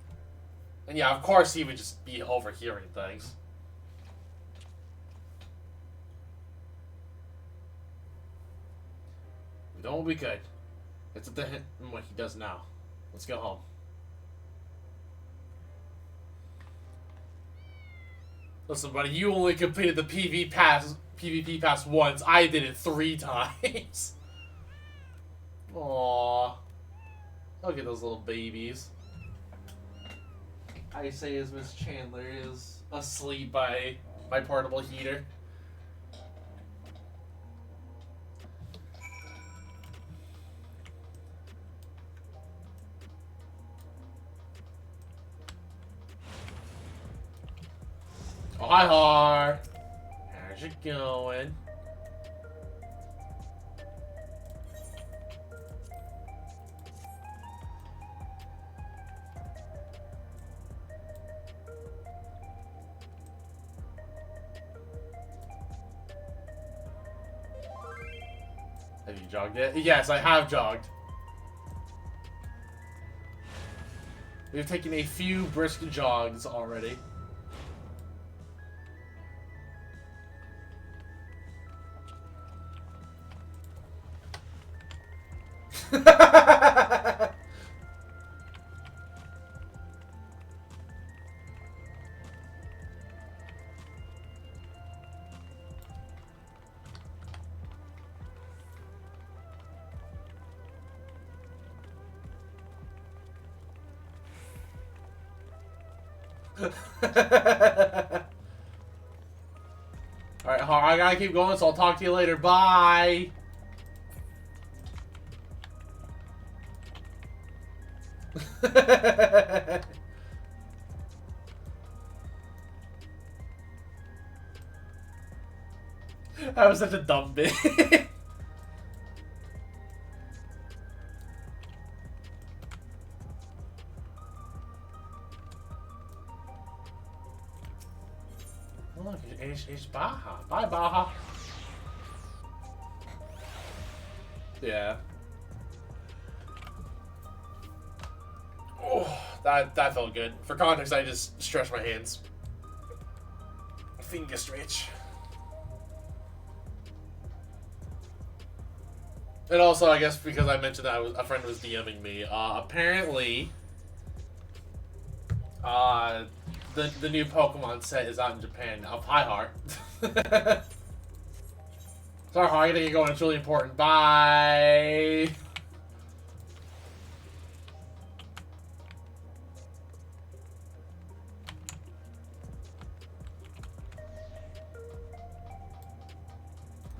And yeah, of course he would just be overhearing things. We done what we could. It's up to him what he does now. Let's go home. Listen, buddy, you only completed the PvP pass once. I did it 3 times. Aww. Look at those little babies. I say as Miss Chandler is asleep by my portable heater. Oh, hi, Har. How's it going? Have you jogged yet? Yes, I have jogged. We've taken a few brisk jogs already. Alright, I gotta keep going, so I'll talk to you later. Bye! That was such a dumb bit. Look, it's Baja. Bye, Baja. Yeah. Oh, that felt good. For context, I just stretched my hands. Finger stretch. And also, I guess because I mentioned that a friend was DMing me. Apparently, the new Pokemon set is out in Japan. Hi, Heart. Sorry, Heart. I gotta get going. It's really important. Bye.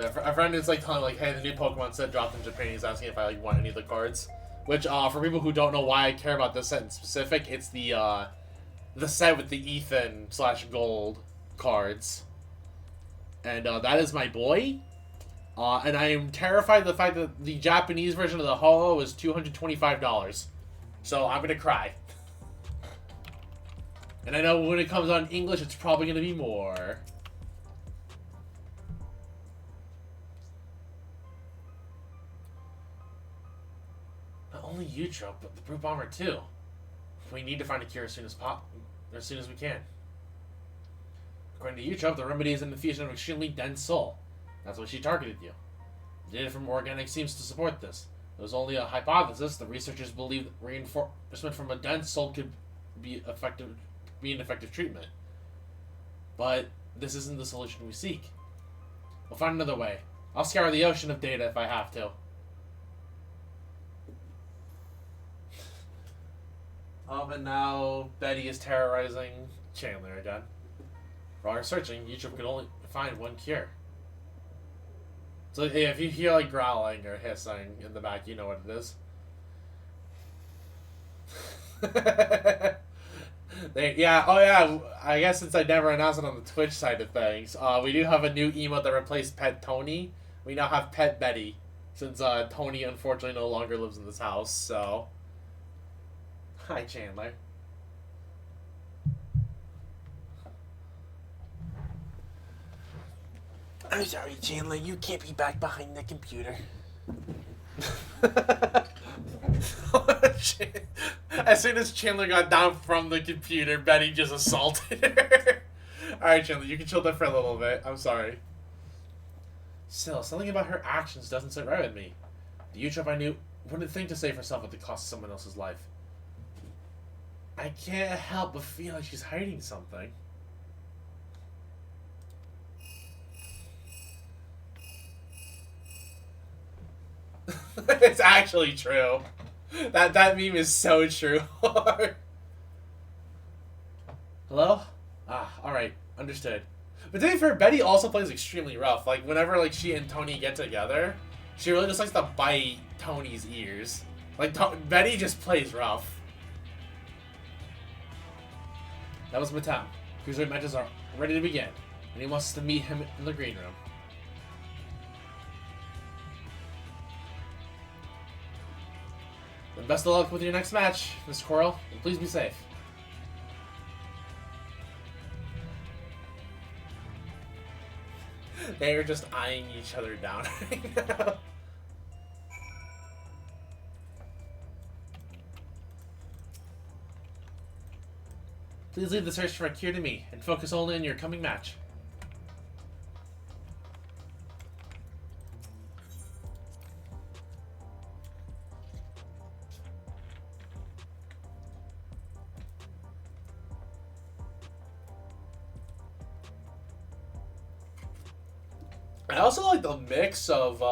A friend is like telling like, hey, the new Pokemon set dropped in Japan. He's asking if I like want any of the cards. Which, for people who don't know why I care about this set in specific, it's the set with the Ethan/Gold cards, and that is my boy. And I am terrified of the fact that the Japanese version of the Holo is $225. So I'm gonna cry. And I know when it comes on English, it's probably gonna be more. Not only Utro, but the Brute Bomber too. We need to find a cure as soon as we can. According to Utro, the remedy is an infusion of extremely dense soul. That's why she targeted you. The data from organic seems to support this. It was only a hypothesis. The researchers believe that reinforcement from a dense soul could be an effective treatment. But this isn't the solution we seek. We'll find another way. I'll scour the ocean of data if I have to. And now Betty is terrorizing Chandler again. While we're searching, Utro could only find one cure. So yeah, if you hear like growling or hissing in the back, you know what it is. I guess since I never announced it on the Twitch side of things, we do have a new emote that replaced Pet Tony. We now have Pet Betty, since Tony unfortunately no longer lives in this house, so... Hi, Chandler. I'm sorry, Chandler. You can't be back behind the computer. As soon as Chandler got down from the computer, Betty just assaulted her. Alright, Chandler, you can chill there for a little bit. I'm sorry. Still, something about her actions doesn't sit right with me. The Utro I knew wouldn't think to save herself at the cost of someone else's life. I can't help but feel like she's hiding something. It's actually true. That meme is so true. Hello? Alright. Understood. But to be fair, Betty also plays extremely rough. Like, whenever like she and Tony get together, she really just likes to bite Tony's ears. Like, Betty just plays rough. That was Matam. Cruiser matches are ready to begin, and he wants us to meet him in the green room. Then best of luck with your next match, Miss Coral, and please be safe. They are just eyeing each other down right now. Please leave the search for a cure to me, and focus only on your coming match. I also like the mix of,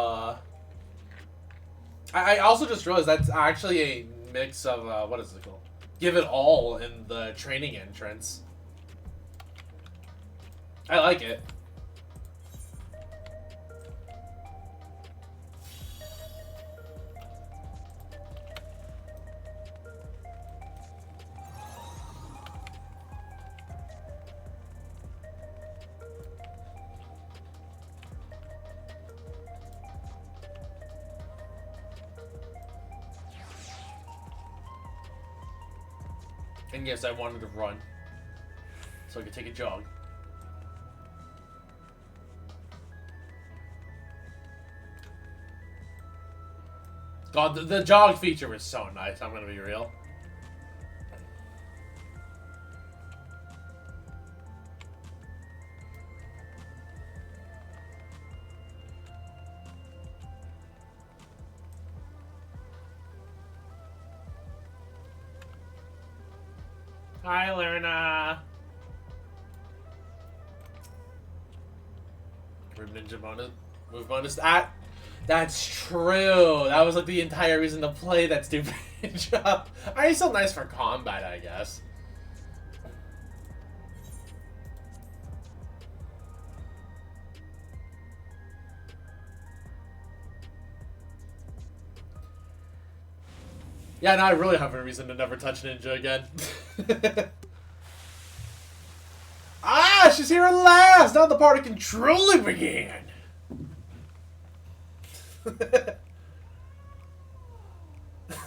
I also just realized that's actually a mix of, what is it called? Give it all in the training entrance. I like it. And yes, I wanted to run, so I could take a jog. God, the jog feature was so nice, I'm gonna be real. Hi, Lerna. Grim Ninja bonus, move bonus. That's true. That was like the entire reason to play that stupid job. Alright, still nice for combat, I guess. Yeah, now I really have a reason to never touch Ninja again. Ah, she's here at last! Now the party can truly begin!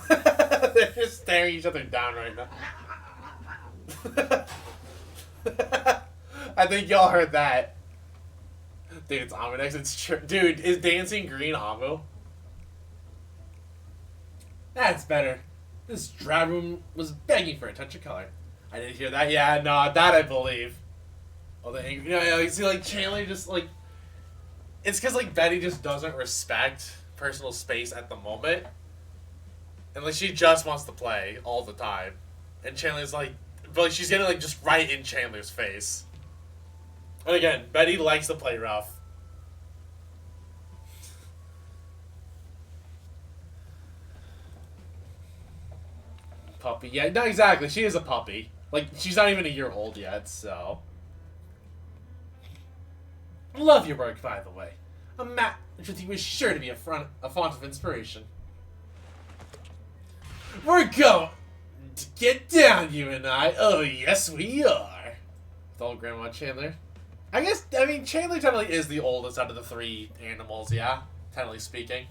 They're just staring each other down right now. I think y'all heard that. Dude, it's Ominex. It's true. Dude, is Dancing Green Amu? That's better. This drab room was begging for a touch of color. I didn't hear that. Yeah, no, that I believe. Oh, the angry. You know, you see, like, Chandler just, like... It's because, like, Betty just doesn't respect personal space at the moment. And, like, she just wants to play all the time. And Chandler's, like... But, like, she's getting, like, just right in Chandler's face. And again, Betty likes to play rough. Puppy. Yeah, no, exactly. She is a puppy. Like, she's not even a year old yet, so... Love your work, by the way. A match with you is sure to be a font of inspiration. We're going to get down, you and I. Oh, yes, we are. With old Grandma Chandler. I mean, Chandler technically is the oldest out of the three animals, yeah? Technically speaking.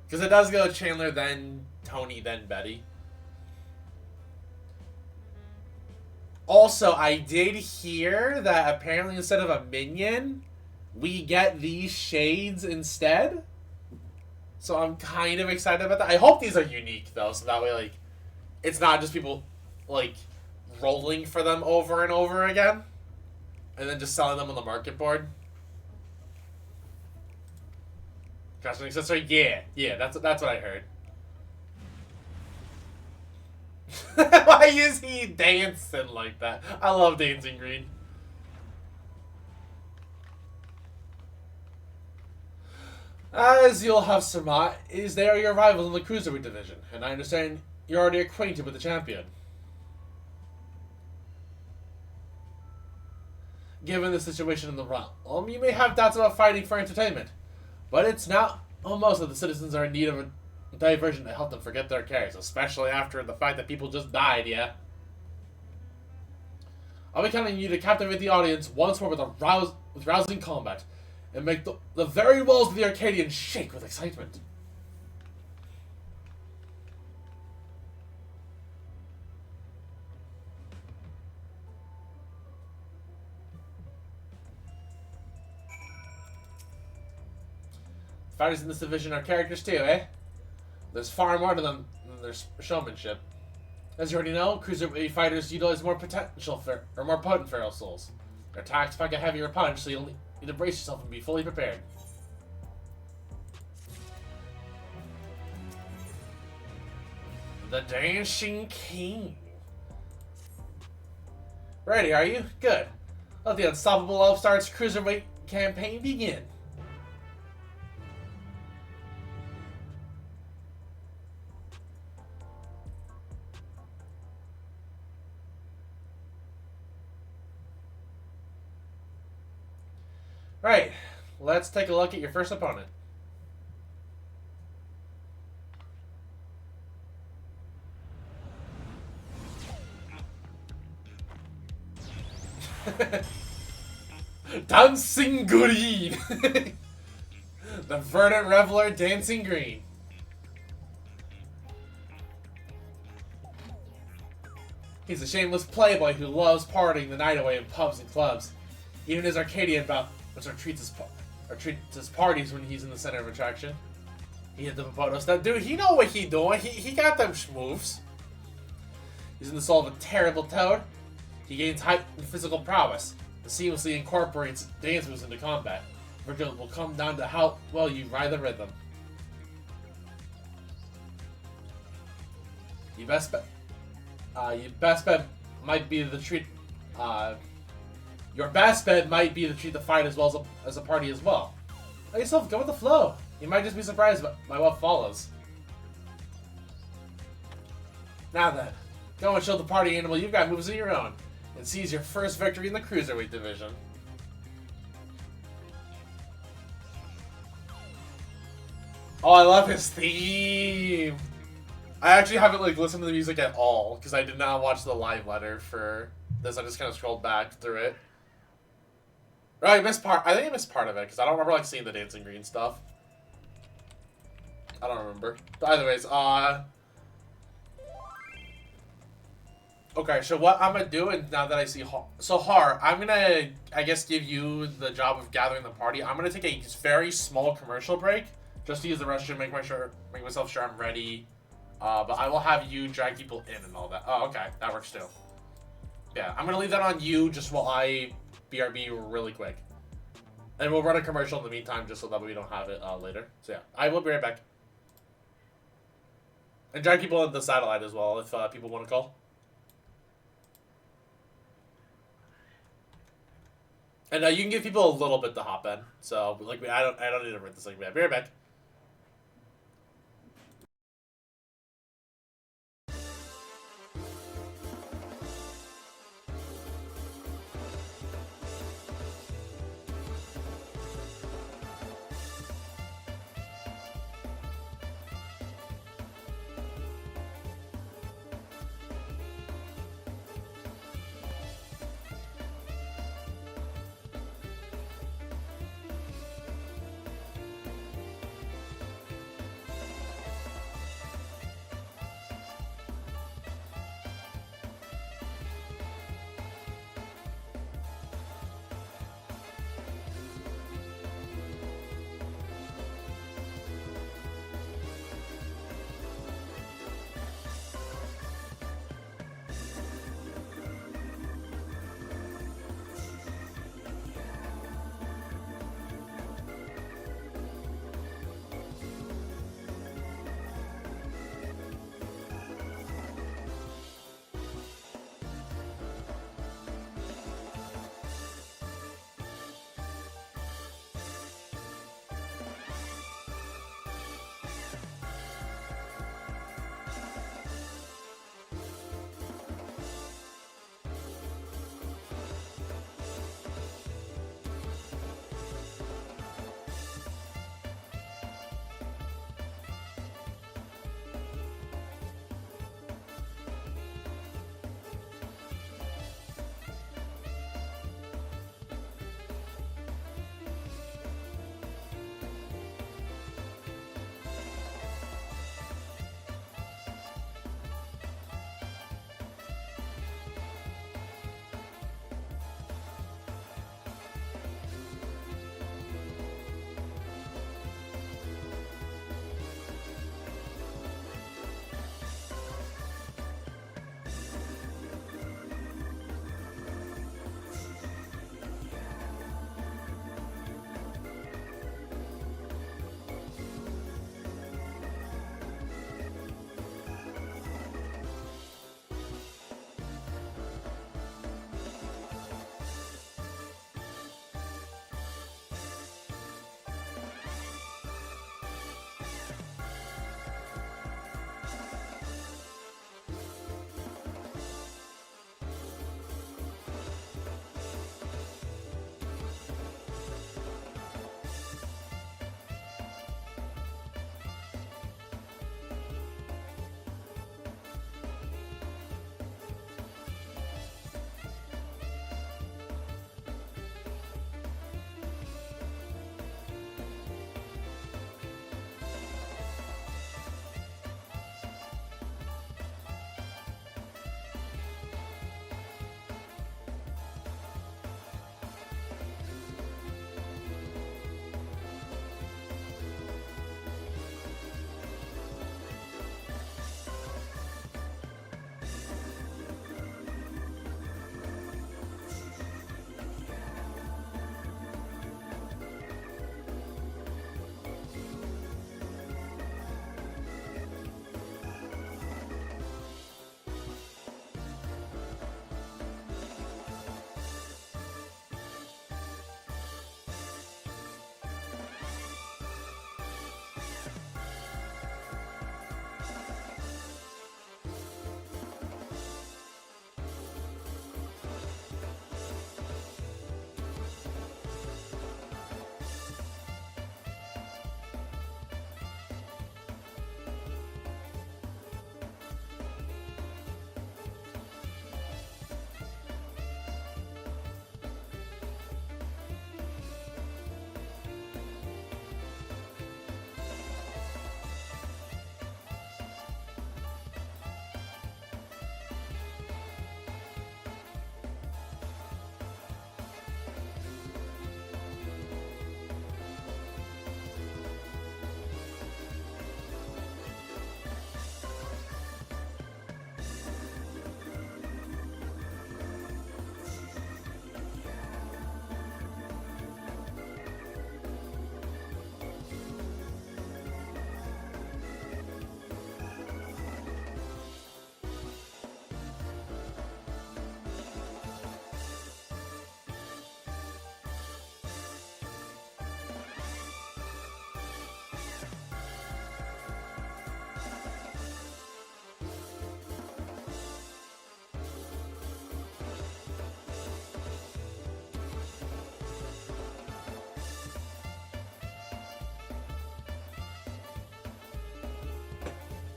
Because it does go Chandler, then Tony, then Betty. Also, I did hear that apparently instead of a minion, we get these shades instead. So I'm kind of excited about that. I hope these are unique, though, so that way, like, it's not just people, like, rolling for them over and over again. And then just selling them on the market board. Costume accessory? Yeah, that's what I heard. Why is he dancing like that? I love Dancing Green. As you'll have surmised, they are your rivals in the Cruiserweight division, and I understand you're already acquainted with the champion. Given the situation in the realm, you may have doubts about fighting for entertainment, but it's now almost that the citizens are in need of a diversion to help them forget their cares, especially after the fact that people just died, yeah? I'll be counting you to captivate the audience once more with rousing combat, and make the very walls of the Arcadion shake with excitement. Fighters in this division are characters too, eh? There's far more to them than their showmanship. As you already know, cruiserweight fighters utilize more more potent feral souls. Their attacks pack a heavier punch, so you'll need to brace yourself and be fully prepared. The Dancing King. Ready, are you? Good. Let the Unstoppable Upstarts Cruiserweight campaign begin. Right, let's take a look at your first opponent. Dancing Green! The verdant reveler Dancing Green. He's a shameless playboy who loves partying the night away in pubs and clubs. Even his Arcadion bout, which treats his parties when he's in the center of attraction. He hit the Papotos. Now, dude, he know what he doing. He got them moves. Using the soul of a terrible toad, he gains heightened physical prowess and seamlessly incorporates dance moves into combat. Virgil will come down to how well you ride the rhythm. Your best bet might be to treat. Your best bet might be to treat the fight as well as a party as well. Let yourself go with the flow. You might just be surprised by what follows. Now then, go and show the party animal you've got moves of your own, and seize your first victory in the Cruiserweight division. Oh, I love his theme! I actually haven't listened to the music at all, because I did not watch the live letter for this. I just kind of scrolled back through it. Right, I missed part. I think I missed part of it, because I don't remember seeing the dancing green stuff. I don't remember. But anyways, okay, so what I'm gonna do, and now that I see Har, I'm gonna, I guess, give you the job of gathering the party. I'm gonna take a very small commercial break, just to use the restroom, make myself sure I'm ready. But I will have you drag people in and all that. Oh, okay, that works too. Yeah, I'm gonna leave that on you just while I BRB really quick. And we'll run a commercial in the meantime just so that we don't have it later. So yeah, I will be right back. And drag people in the satellite as well if people want to call. And you can give people a little bit to hop in. So I don't need to rent this thing. I'll be right back.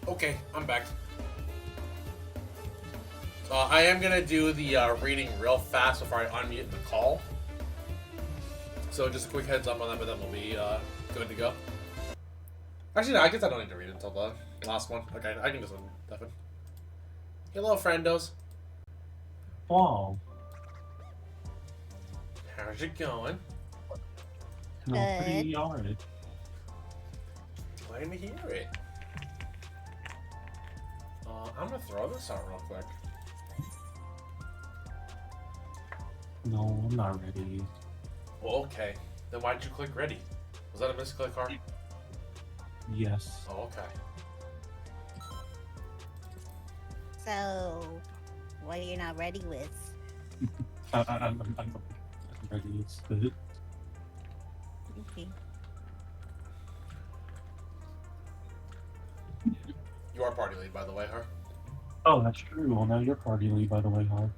Okay, I'm back. So I am gonna do the reading real fast before I unmute the call. So just a quick heads up on that, but then we'll be good to go. Actually, no, I guess I don't need to read until the last one. Okay, I can just definitely. Hello, friendos. Wow. How's it going? No, pretty alright. Glad to hear it. I'm gonna throw this out real quick. No, I'm not ready. Well, okay. Then why'd you click ready? Was that a misclick, Har? Yes. Oh, okay. So, what are you not ready with? I'm ready. It's good. Okay. You are party lead, by the way, Har. Oh, that's true. Well, now you're party lead, by the way, Har.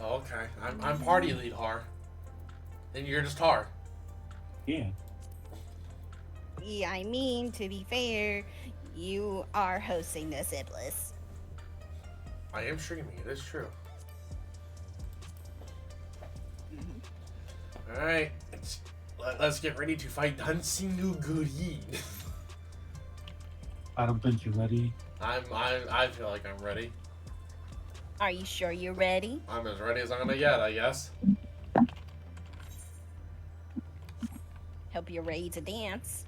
Oh, okay. I'm party lead, Har. Then you're just Har. Yeah. Yeah, I mean, to be fair, you are hosting this Iblis. I am streaming. It is true. All right. Let's get ready to fight Dancing Green. I don't think you're ready. I feel like I'm ready. Are you sure you're ready? I'm as ready as I'm gonna get, I guess. Hope you're ready to dance.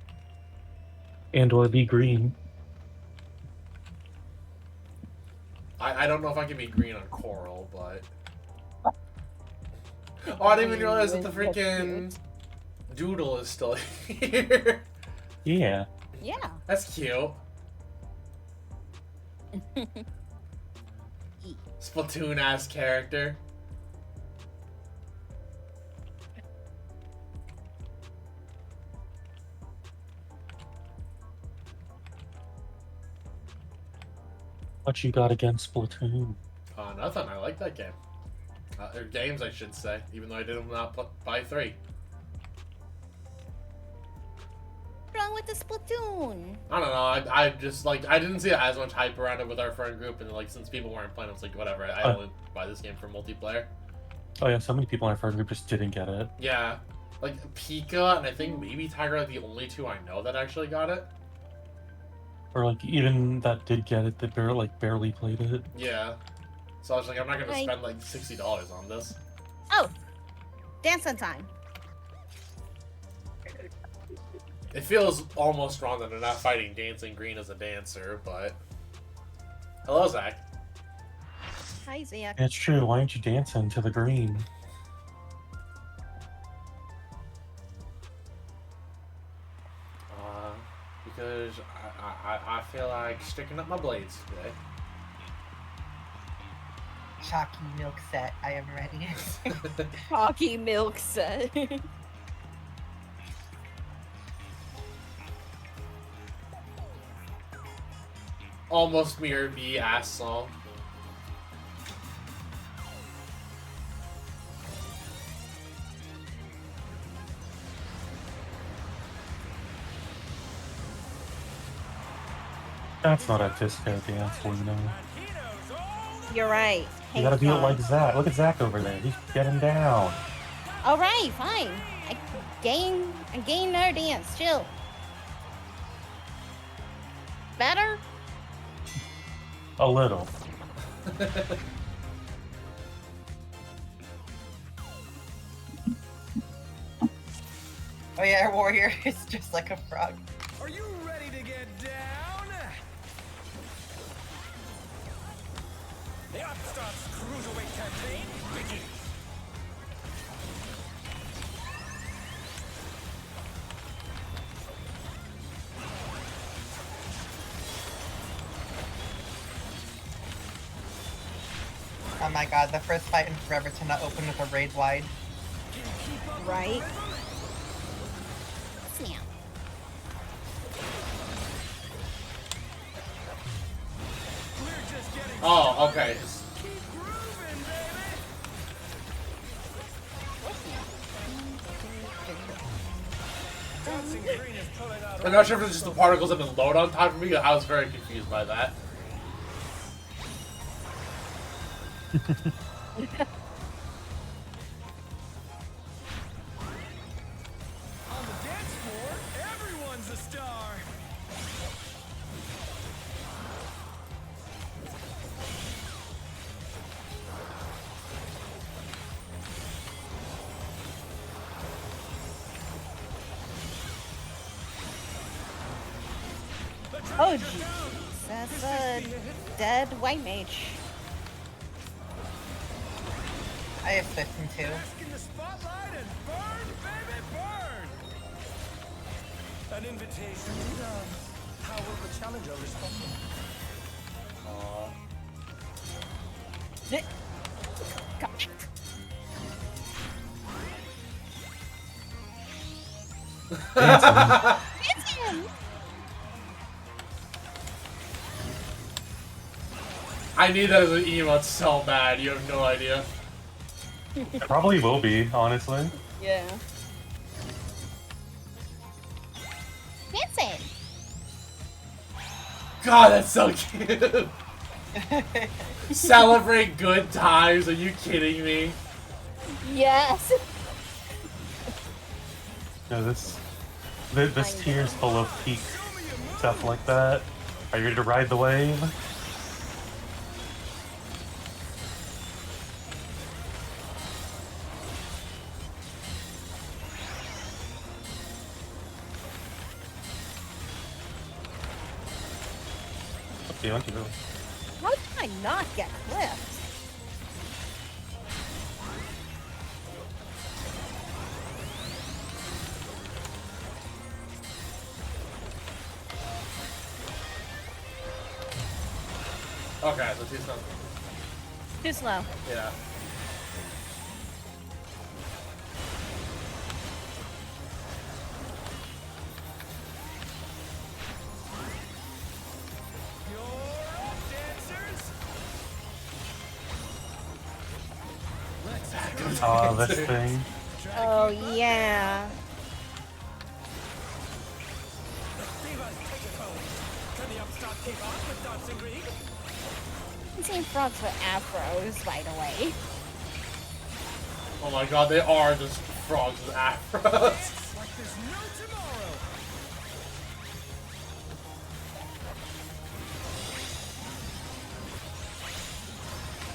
And or be green. I don't know if I can be green on Coral, but... Oh, I didn't even realize that the freaking Doodle is still here. Yeah. Yeah. That's cute. Splatoon-ass character. What you got against Splatoon? Nothing. I like that game. Or games, I should say, even though I did not buy 3. What's wrong with the Splatoon? I don't know. I just like I didn't see as much hype around it with our friend group, and like since people weren't playing, I was like, whatever. I only buy this game for multiplayer. Oh yeah, so many people in our friend group just didn't get it. Yeah, like Pika and I think maybe Tiger are the only 2 I know that actually got it. Or like even that did get it, that barely played it. Yeah. So I was like, I'm not gonna spend like $60 on this. Oh, dancing time. It feels almost wrong that they're not fighting Dancing Green as a dancer, but... Hello, Zach. Hi, Zach. It's true, why aren't you dancing to the green? Because I feel like sticking up my blades today. Chalky milk set, I am ready. Chalky milk set. Almost mirror me ass song. That's not a disco dance, you know. You're right. You gotta do it like Zach. Look at Zach over there. He's getting down. All right, fine. I gain their dance. Chill. Better? A little. Oh yeah, our warrior is just like a frog. Are you ready to get down? The Upstart's Cruiserweight campaign begins. Oh my god, the first fight in forever to not open with a raid wide. Right? Snap. Oh, okay. I'm not sure if it's just the particles that have been loaded on top of me. I was very confused by that. On the dance floor, everyone's a star. Oh, jeez. That's a dead white mage. I have 52. Bask in the spotlight and burn, baby, burn! An invitation to dance. How will the challenger respond? Gosh. It's him! I need that as an emote so bad. You have no idea. It probably will be, honestly. Yeah. Dancing! God, that's so cute. Celebrate good times. Are you kidding me? Yes. No, this tier's full of peak stuff like that. Are you ready to ride the wave? Okay, thank you. How did I not get clipped? Okay, so too slow. Too slow. Yeah. Oh, this thing. Oh, yeah. I'm seeing frogs with afros, by the way. Oh my god, they are just frogs with afros. Like there's no tomorrow.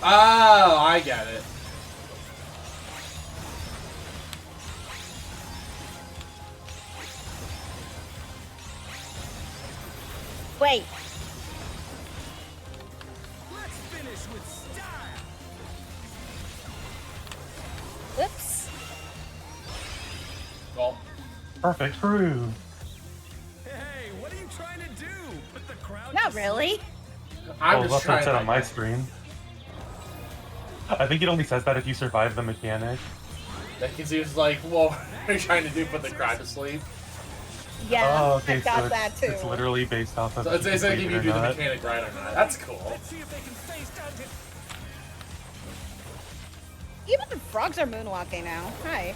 Oh, I get it. Wait. Let's finish with style. Whoops. Oh. Perfect crew. Hey, what are you trying to do? Put the crowd Not really. I'm Well, just that's what it trying said to on my screen. I think it only says that if you survive the mechanic. That can seem like, what are you trying to do? Put the crowd to sleep? Yeah, Oh, okay, I got so that too. it's literally based off of. So it's like if you do the not. mechanic right or not. That's cool. Let's see if they can stay standing. Even the frogs are moonwalking now. Hi.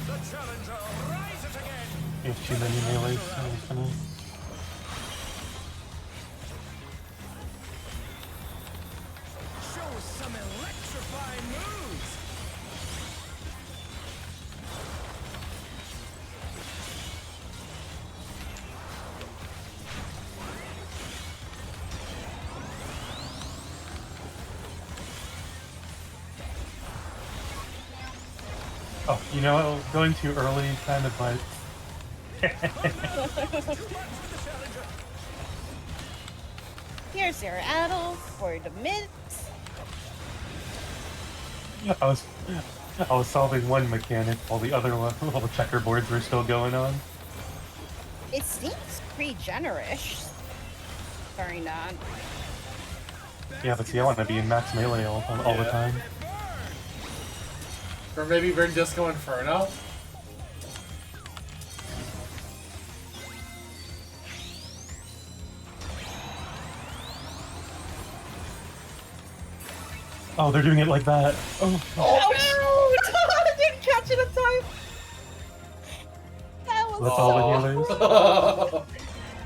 The challenger rises again. You have too many melees. So I'm just gonna... Show us some electrifying moves. Oh, you know, going too early kind of like. Here's your addle for the mints. I was solving one mechanic while the other one, while the checkerboards were still going on. It seems pretty generous during that. Yeah, but see, I want to be in max melee all the time. Or maybe bring Disco Inferno? Oh, they're doing it like that. Oh, Oh no! I didn't catch it in time. That was That's all the healers.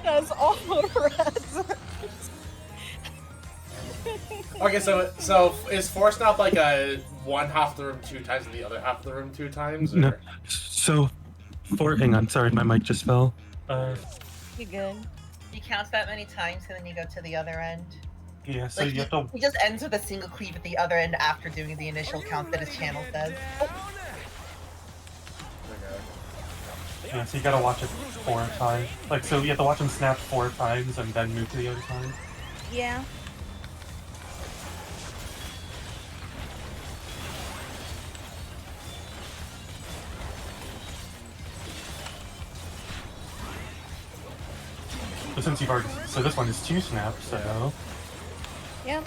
That's all the Okay, so is Force Snap like a one half the room 2 times and the other half of the room 2 times? Or? No. So, hang on, sorry, my mic just fell. You good? He counts that many times and then you go to the other end. Yeah, so Like, you have to. he just ends with a single cleave at the other end after doing the initial count that his channel says. Yeah, so you gotta watch it 4 times. Like, so you have to watch him snap 4 times and then move to the other side. Yeah. But since you've already, so this one is 2 snaps, so. Yep.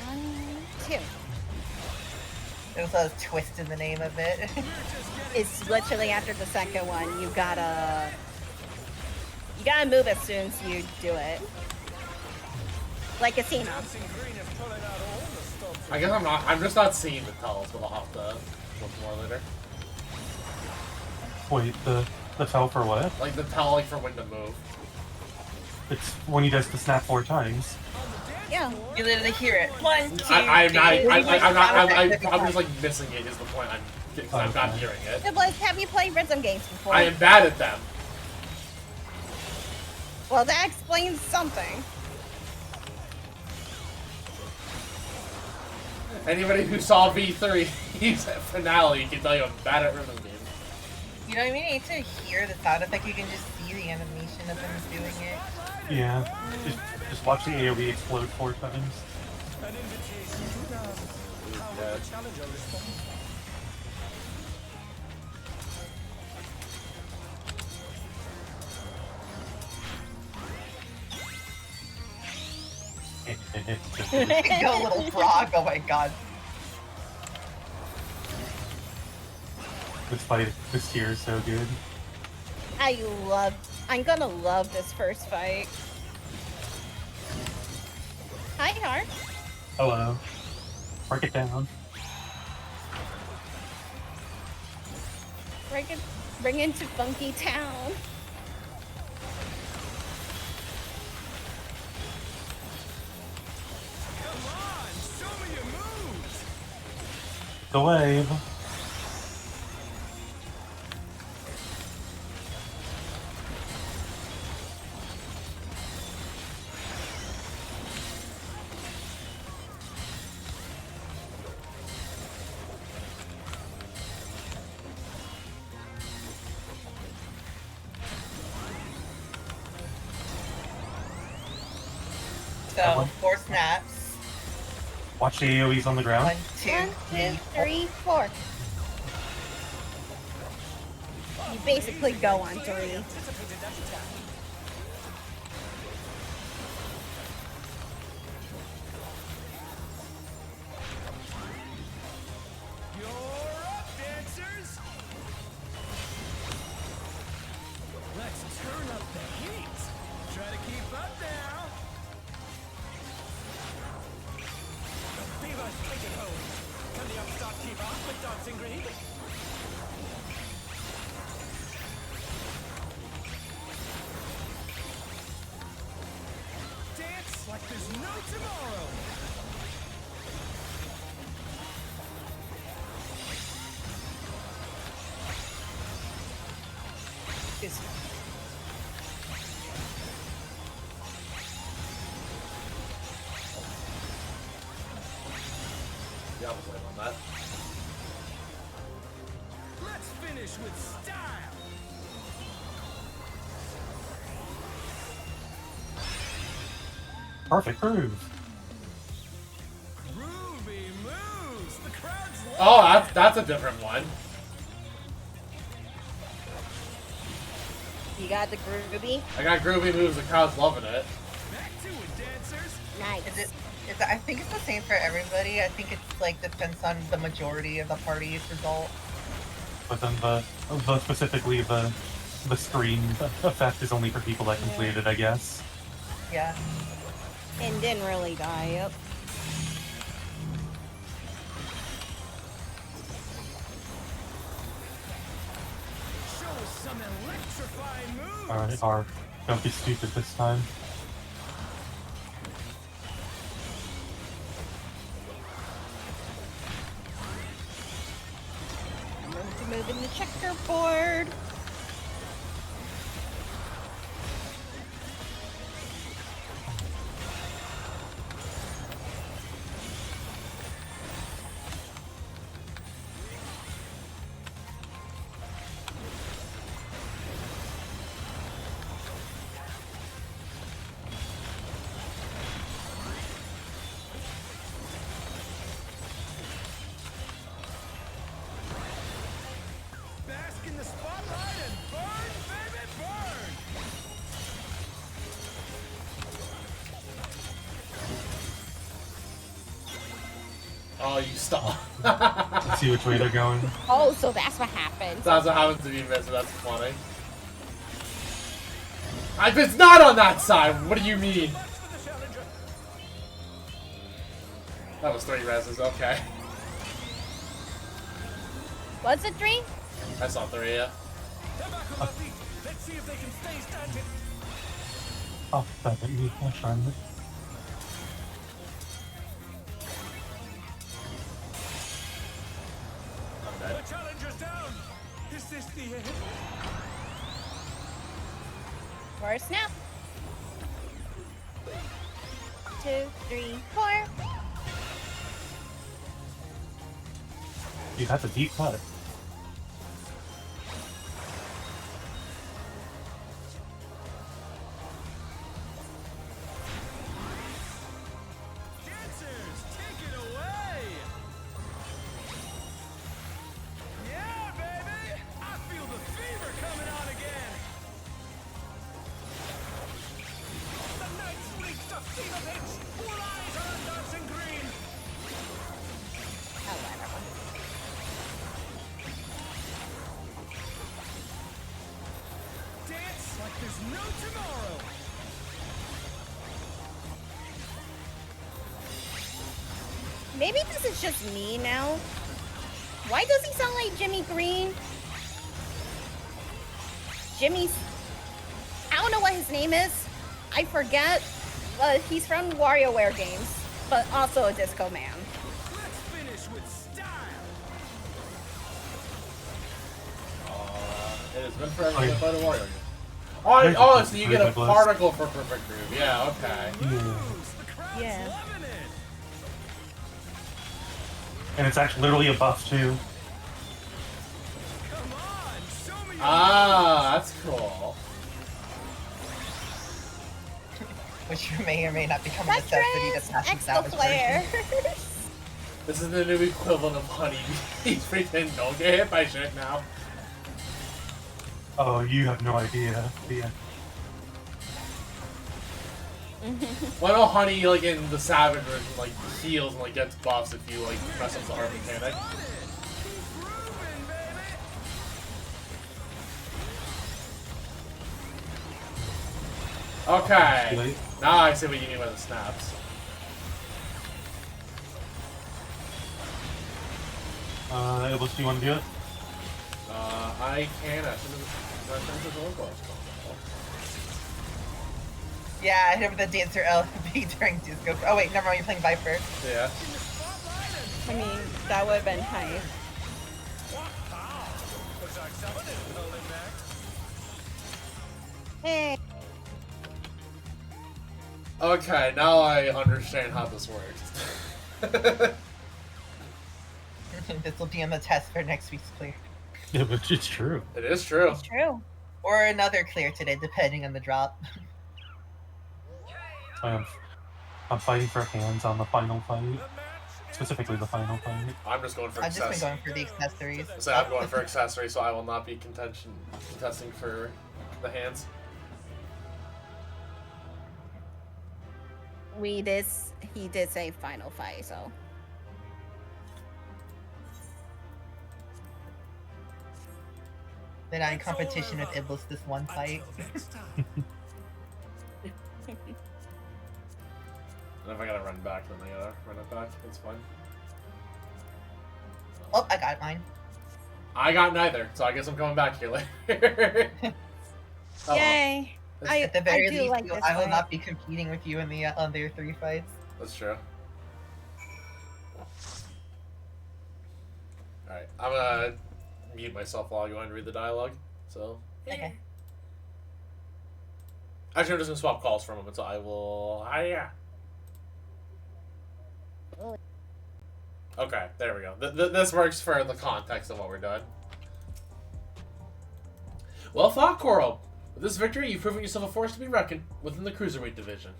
1, 2. There's a twist in the name of it. It's literally after the second one. You gotta move as soon as you do it. Like casino. I guess I'm just not seeing the tells, but I'll have to look more later. Wait, the tell for what? Like the tell, like for when to move. It's when he does the snap 4 times. Yeah. You literally hear it. 1, 2, I'm 3. just like missing it is the point. I'm not hearing it. Iblis, have you played rhythm games before? I am bad at them. Well, that explains something. Anybody who saw V3's finale can tell you I'm bad at rhythm games. You don't even need to hear the sound effect, you can just see the animation of him doing it. Yeah. Just watch the AoE explode 4 times. An invitation to dance. How will the challenger respond? Go little frog, oh my god. This tier is so good. I'm gonna love this first fight. Hi, Heart. Hello. Break it down. Bring into Funky Town. Come on, show me your moves. The wave. So, 4 snaps. Watch the AoEs on the ground. 1, 2, 3, 4. You basically go on 3. You're up, dancers. Let's turn up the heat. Try to keep up now. Beaver's taking home. Can the upstart keep up with Dancing Green? Dance like there's no tomorrow. Yeah, I was waiting on that. Let's finish with style. Perfect groove. Groovy moves. The crowd's Oh, that's a different one. You got the groovy? I got groovy moves. The crowd's loving it. back to it, dancers. Nice. I think it's the same for everybody. I think it's like depends on the majority of the party's result. But then specifically the screen effect is only for people that completed it, I guess. Yeah. And didn't really die. Yep. Alright, R. Don't be stupid this time. I'm going to move in the checkerboard. Bask in the spotlight and burn, baby, burn! Oh, you stop. See which way they're going. Oh, so that's what happened. That's what happens to me, Vince, that's funny. If it's not on that side, what do you mean? That was 3 reses, okay. Was it 3? I saw 3, yeah. Let's see if they can stay standing. Oh, that didn't be flash on it. The challenger's down. Is this the end? For a snap. 2, 3, 4. You got the deep cut. Dancers, take it away! Yeah, baby! I feel the fever coming on again! The night's reached a fever pitch! All eyes are on dancing green! Dance like there's no tomorrow! Maybe this is just me now. Why does he sound like Jimmy Green? Jimmy's... I don't know what his name is. I forget. He's from WarioWare games, but also a disco man. Let's finish with style! It has been forever to play the Wario game. Oh, so you get a particle for Perfect Groove. Yeah, okay. Yeah. And it's actually literally a buff too. Ah, that's cool. Which may or may not become a necessity to pass the savage version. This is the new equivalent of Honey. He's freaking don't get hit by shit now. Oh, you have no idea. Yeah. Well, no, Honey, like in the Savage version, like heals and like gets buffs if you like mess up the hard mechanic. Okay, now I see what you mean by the snaps. Iblis, do you want to do it? I can. I should have. Yeah, I hit him with the Dancer LB during Disco. Oh wait, never mind, you're playing Viper. Yeah. I mean, that would have been hype. Hey. Okay, now I understand how this works. This will be on the test for next week's clear. Yeah, but it's true. It is true. It's true. Or another clear today, depending on the drop. I'm fighting for hands on the final fight. Specifically the final fight. I'm just going for I've just accessories. been going for the accessories. So I'm going for accessories, so I will not be contesting for the hands. He did say final fight, so. Then I'm in competition with Iblis this one fight. And if I gotta run back, then I gotta run it back. It's fine. Oh, I got mine. I got neither, so I guess I'm coming back here later. Oh, Yay! At the very do least, like this I will fight. not be competing with you in the other 3 fights. That's true. Alright, I'm gonna mute myself while I go and read the dialogue. So. Okay. Actually, I'm just gonna swap calls for a moment, so I will. Hiya! Okay, there we go. This works for the context of what we're doing. Well fought, Coral! With this victory, you've proven yourself a force to be reckoned within the Cruiserweight division.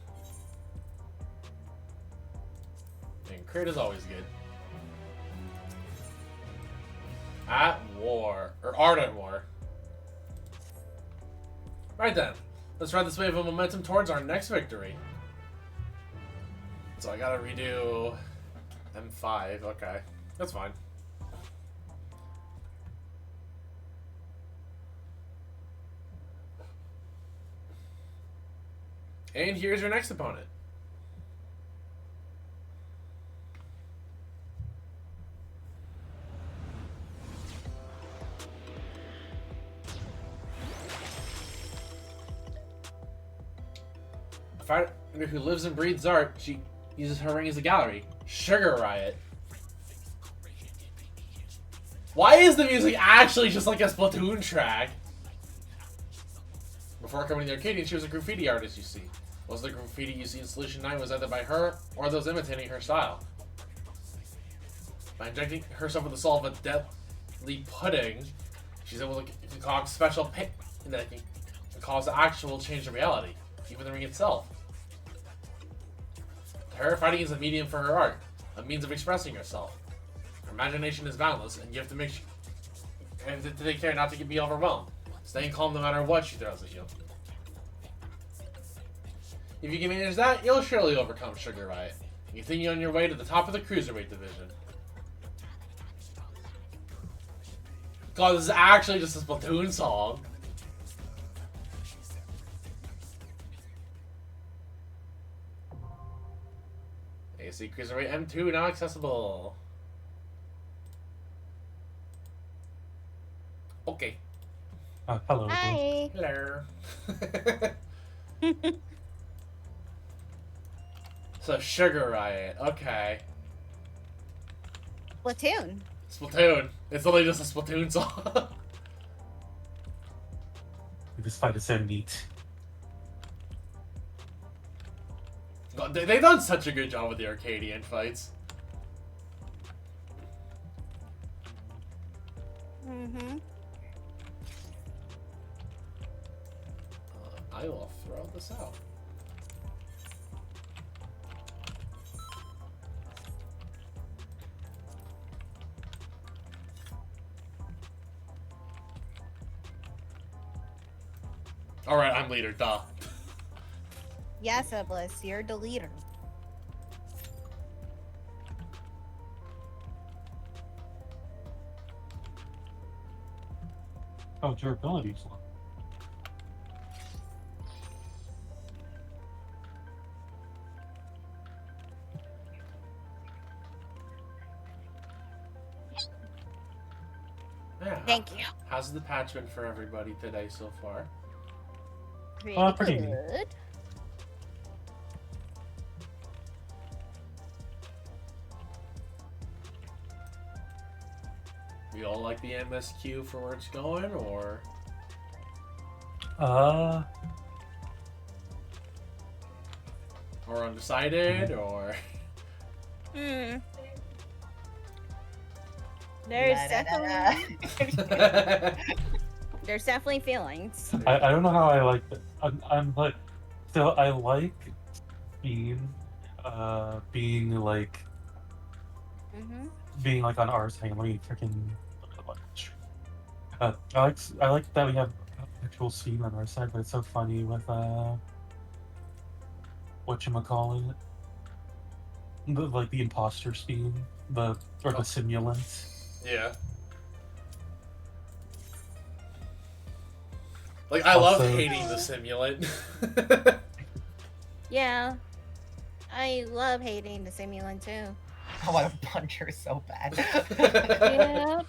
And crit is always good. At war. Or ardent war. Right then. Let's ride this wave of momentum towards our next victory. So I gotta redo M5. Okay. That's fine. And here's your next opponent. A fighter who lives and breathes art, she uses her ring as a gallery. Sugar Riot. Why is the music actually just like a Splatoon track? Before coming to the Arcadion, she was a graffiti artist, you see. Most of the graffiti you see in Solution 9 was either by her or those imitating her style. By injecting herself with the salt of a deadly pudding, she's able to concoct special paint that can cause actual change in reality, even the ring itself. To her, fighting is a medium for her art, a means of expressing herself. Her imagination is boundless, and you have to to take care not to be overwhelmed, staying calm no matter what she throws at you. If you can manage that, you'll surely overcome Sugar Riot and continue on your way to the top of the Cruiserweight division. God, this is actually just a Splatoon song. AC Cruiserweight M2 now accessible. Okay. Hello. Hi. Hello. So, Sugar Riot. Okay. Splatoon. Splatoon. It's only just a Splatoon song. This fight is so neat. God, they've done such a good job with the Arcadion fights. Mm-hmm. I will throw this out. Alright, I'm leader, duh. Yes, Iblis, you're the leader. Oh, durability's low. Yeah. Thank you. How's the patch been for everybody today so far? Pretty neat. good. We all like the MSQ for where it's going, or? Or undecided, or? Hmm. There's definitely there's definitely feelings. I don't know how I like it. I'm like, so I like being like being like on our side. Let me freaking look at the bunch. I like that we have actual Steam on our side, but it's so funny with whatchamacallit, like the imposter Steam, the simulant. Yeah. Like, I love hating the simulant. Yeah. I love hating the simulant too. I want to punch her so bad. Yeah.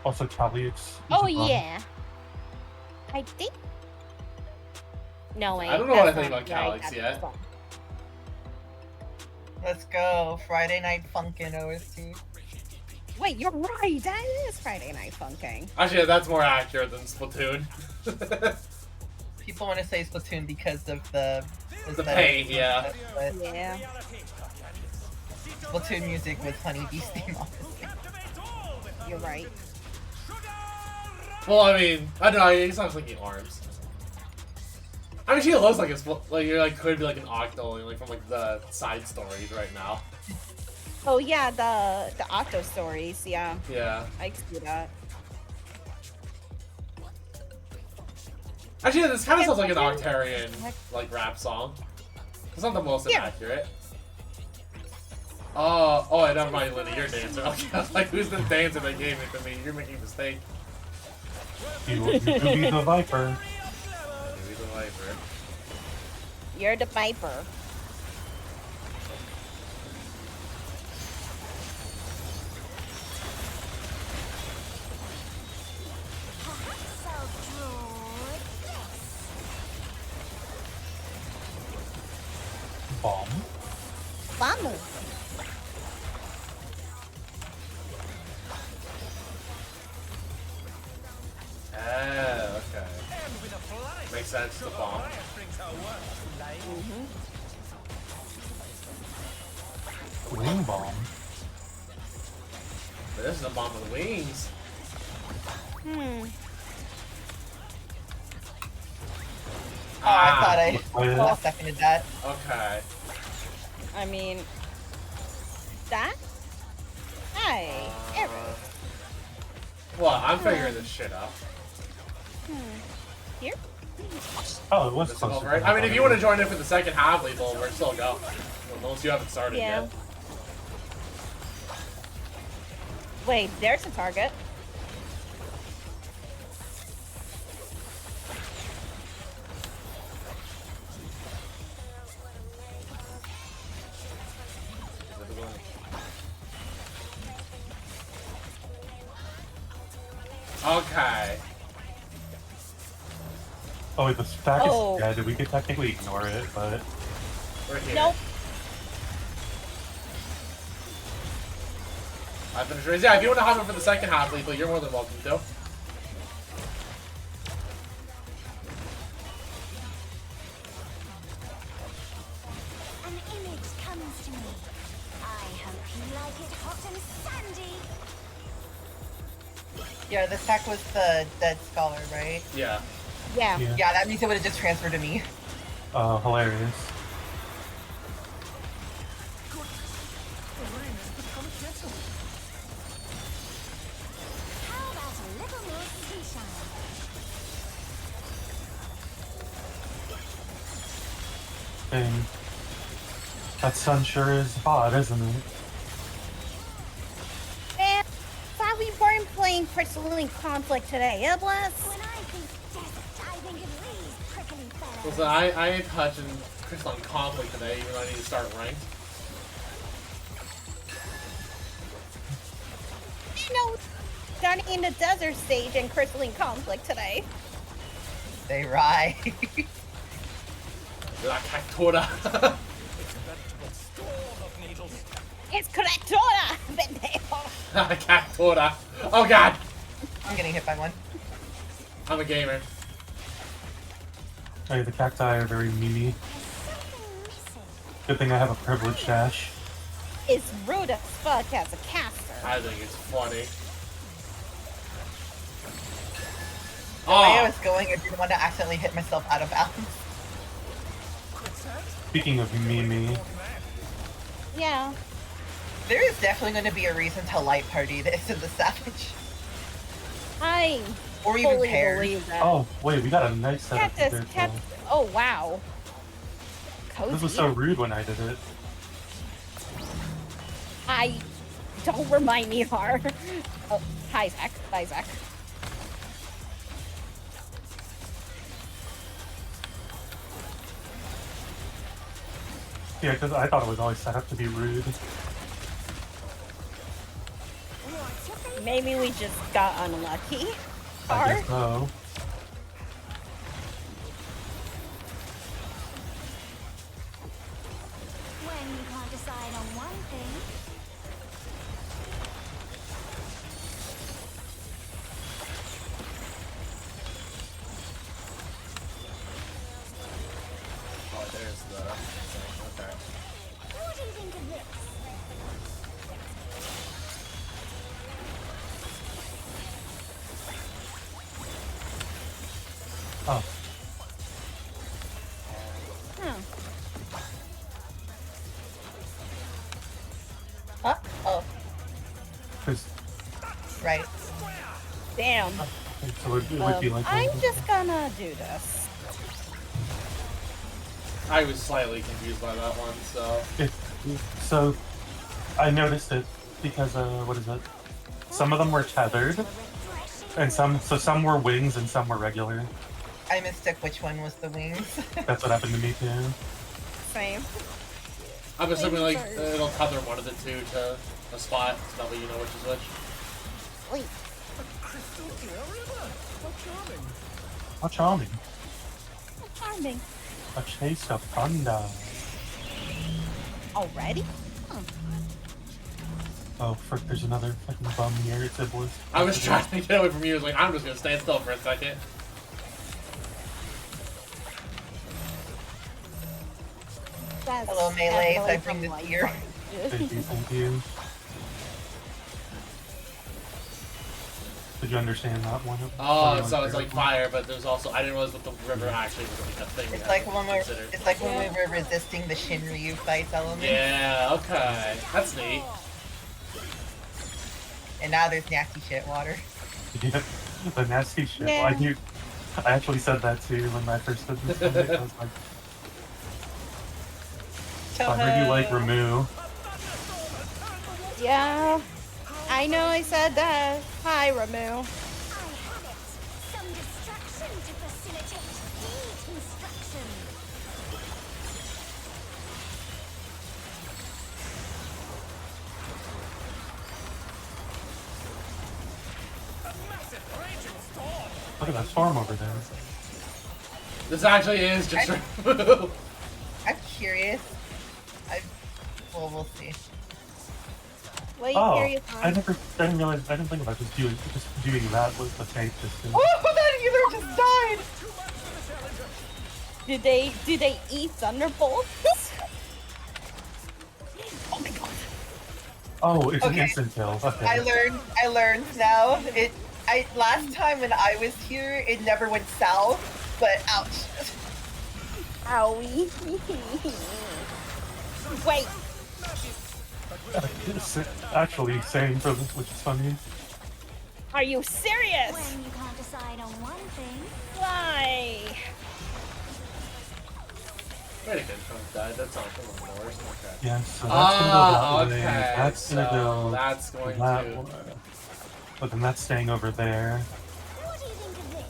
Also, Calyx. Oh yeah. I think. No, wait. I don't know what I that's think not about right, Calyx that's yet. fun. Let's go. Friday Night Funkin' OST. Wait, you're right. That is Friday Night Funkin'. Actually, that's more accurate than Splatoon. People want to say Splatoon because of the paint, yeah. But Yeah. Splatoon music was Honeybee's theme, obviously. You're right. Well, I mean, I don't know. He's not thinking arms. I mean, she looks like it's like you're like could be like an Octo, like from like the side stories right now. Oh yeah, the Octo stories. Yeah. Yeah. I can see that. Actually, this kind of sounds like an Arcadion like rap song. It's not the most inaccurate. Oh, never mind, Lindy, you're a dancer. Okay, I was like, who's the dancer that gave it to me? You're making a mistake. You could be the Viper. Maybe the Viper. You're the Viper. Bomb. Vamos. Oh, okay. Makes sense, the bomb. Wing bomb. But this is a bomb with wings. Oh, I thought I seconded that. Okay. I mean, that? Hi, Eric. Well, I'm figuring this shit out. Here? Oh, it was This closer. over it. I mean, if you want to join in for the second half, Lethal, we're still going. Unless you haven't started Yeah. yet. Wait, there's a target. Okay. Oh wait, the stack Oh. is dead. We could technically ignore it, but We're here. Nope. I finished raising. Yeah, if you want to hop in for the second half, Lethal, you're more than welcome to. An image comes to me. I hope you like it hot and sandy. Yeah, the stack was the Dead Scholar, right? Yeah. Yeah. Yeah, that means it would have just transferred to me. hilarious. How about a little more sunshine? And that sun sure is hot, isn't it? Man, thought we weren't playing Crystalline Conflict today, Iblis. When I think death diving in these prickly fellows. Listen, I ain't touching Crystalline Conflict today, even though I need to start ranked. You know, starting in the desert stage in Crystalline Conflict today. They right. La Cactora. It's Correctora, pendejo. La Cactora. Oh god! I'm getting hit by one. I'm a gamer. Hey, the cacti are very memey. Good thing I have a privilege dash. It's rude as fuck as a caster. I think it's funny. The way I was going, I didn't want to accidentally hit myself out of bounds. Speaking of meme, Yeah. There is definitely going to be a reason to light party this in the Savage. I Or even fully paired. believe that. oh wait, we got a nice setup. Cactus, there, cactus. Oh wow. Cozy. This was so rude when I did it. I don't remind me, Har. Oh, hi Zach. Bye Zach. Yeah, because I thought it was always set up to be rude. What's your Maybe we just got unlucky. I guess so. When you can't decide on one thing. Oh, there's the thing. Okay. What do you think of this? Oh. Huh? Oh. Cause, Right. Damn. so it would be like. I'm just gonna do this. I was slightly confused by that one, so. So, I noticed it because what is it? Some of them were tethered, and some were wings and some were regular. I mistook which one was the wings. That's what happened to me too. Same. I'm assuming like it'll tether one of the two to a spot, so that way you know which is which. Wait. Crystal clear river. How How charming. charming. Charming. A chase of thunder. Already? Oh, frick, there's another fucking bum here. It's Iblis. I was trying to get away from you. I was like, I'm just gonna stand still for a second. That's Hello, Melees. definitely I bring from this here. Thank you, thank you. Did you understand that one? Oh, so it's like fire, but there's also I didn't realize what the river actually was like a thing. It's like when we were resisting the Shinryu fights element. Yeah, okay. That's neat. And now there's nasty shit water. Yeah, the nasty shit. Yeah. Well, I actually said that too when I first did this. I was like, I heard you like Ramu. Yeah. I know I said that. Hi, Ramu. Some distraction to facilitate deconstruction. Look at that storm over there. This actually is just. I'm curious. Well, we'll see. What Oh, are you I didn't realize. I didn't think about just doing that with the tank system. Oh, that either just died. Do they eat thunderbolts? Oh my god. Oh, it's Okay. an instant kill. Okay. I learned now. Last time when I was here, it never went south, but ouch. Owie. Wait. Actually, same for this, which is funny. Are you serious? When you can't decide on one thing. Why? Wait a minute, Trump died. That's not the one doors. Okay. Yeah, so that's gonna go that way. Okay. That's gonna so go that's going that to. way. But then that's staying over there. What do you think of this?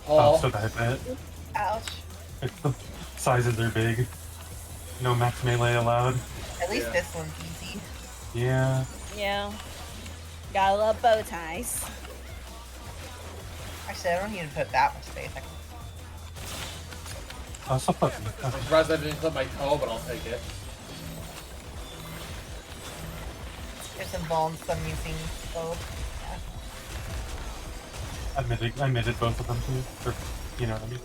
Oh, so bad bit. Ouch. The sizes are big. No max melee allowed. At least this one's easy. Yeah. Yeah. Gotta love bow ties. Actually, I don't need to put that much space. Oh, so fuck me. I'm surprised I didn't clip my toe, but I'll take it. There's some bones, some using both. I admitted both of them too. Or, you know what I mean?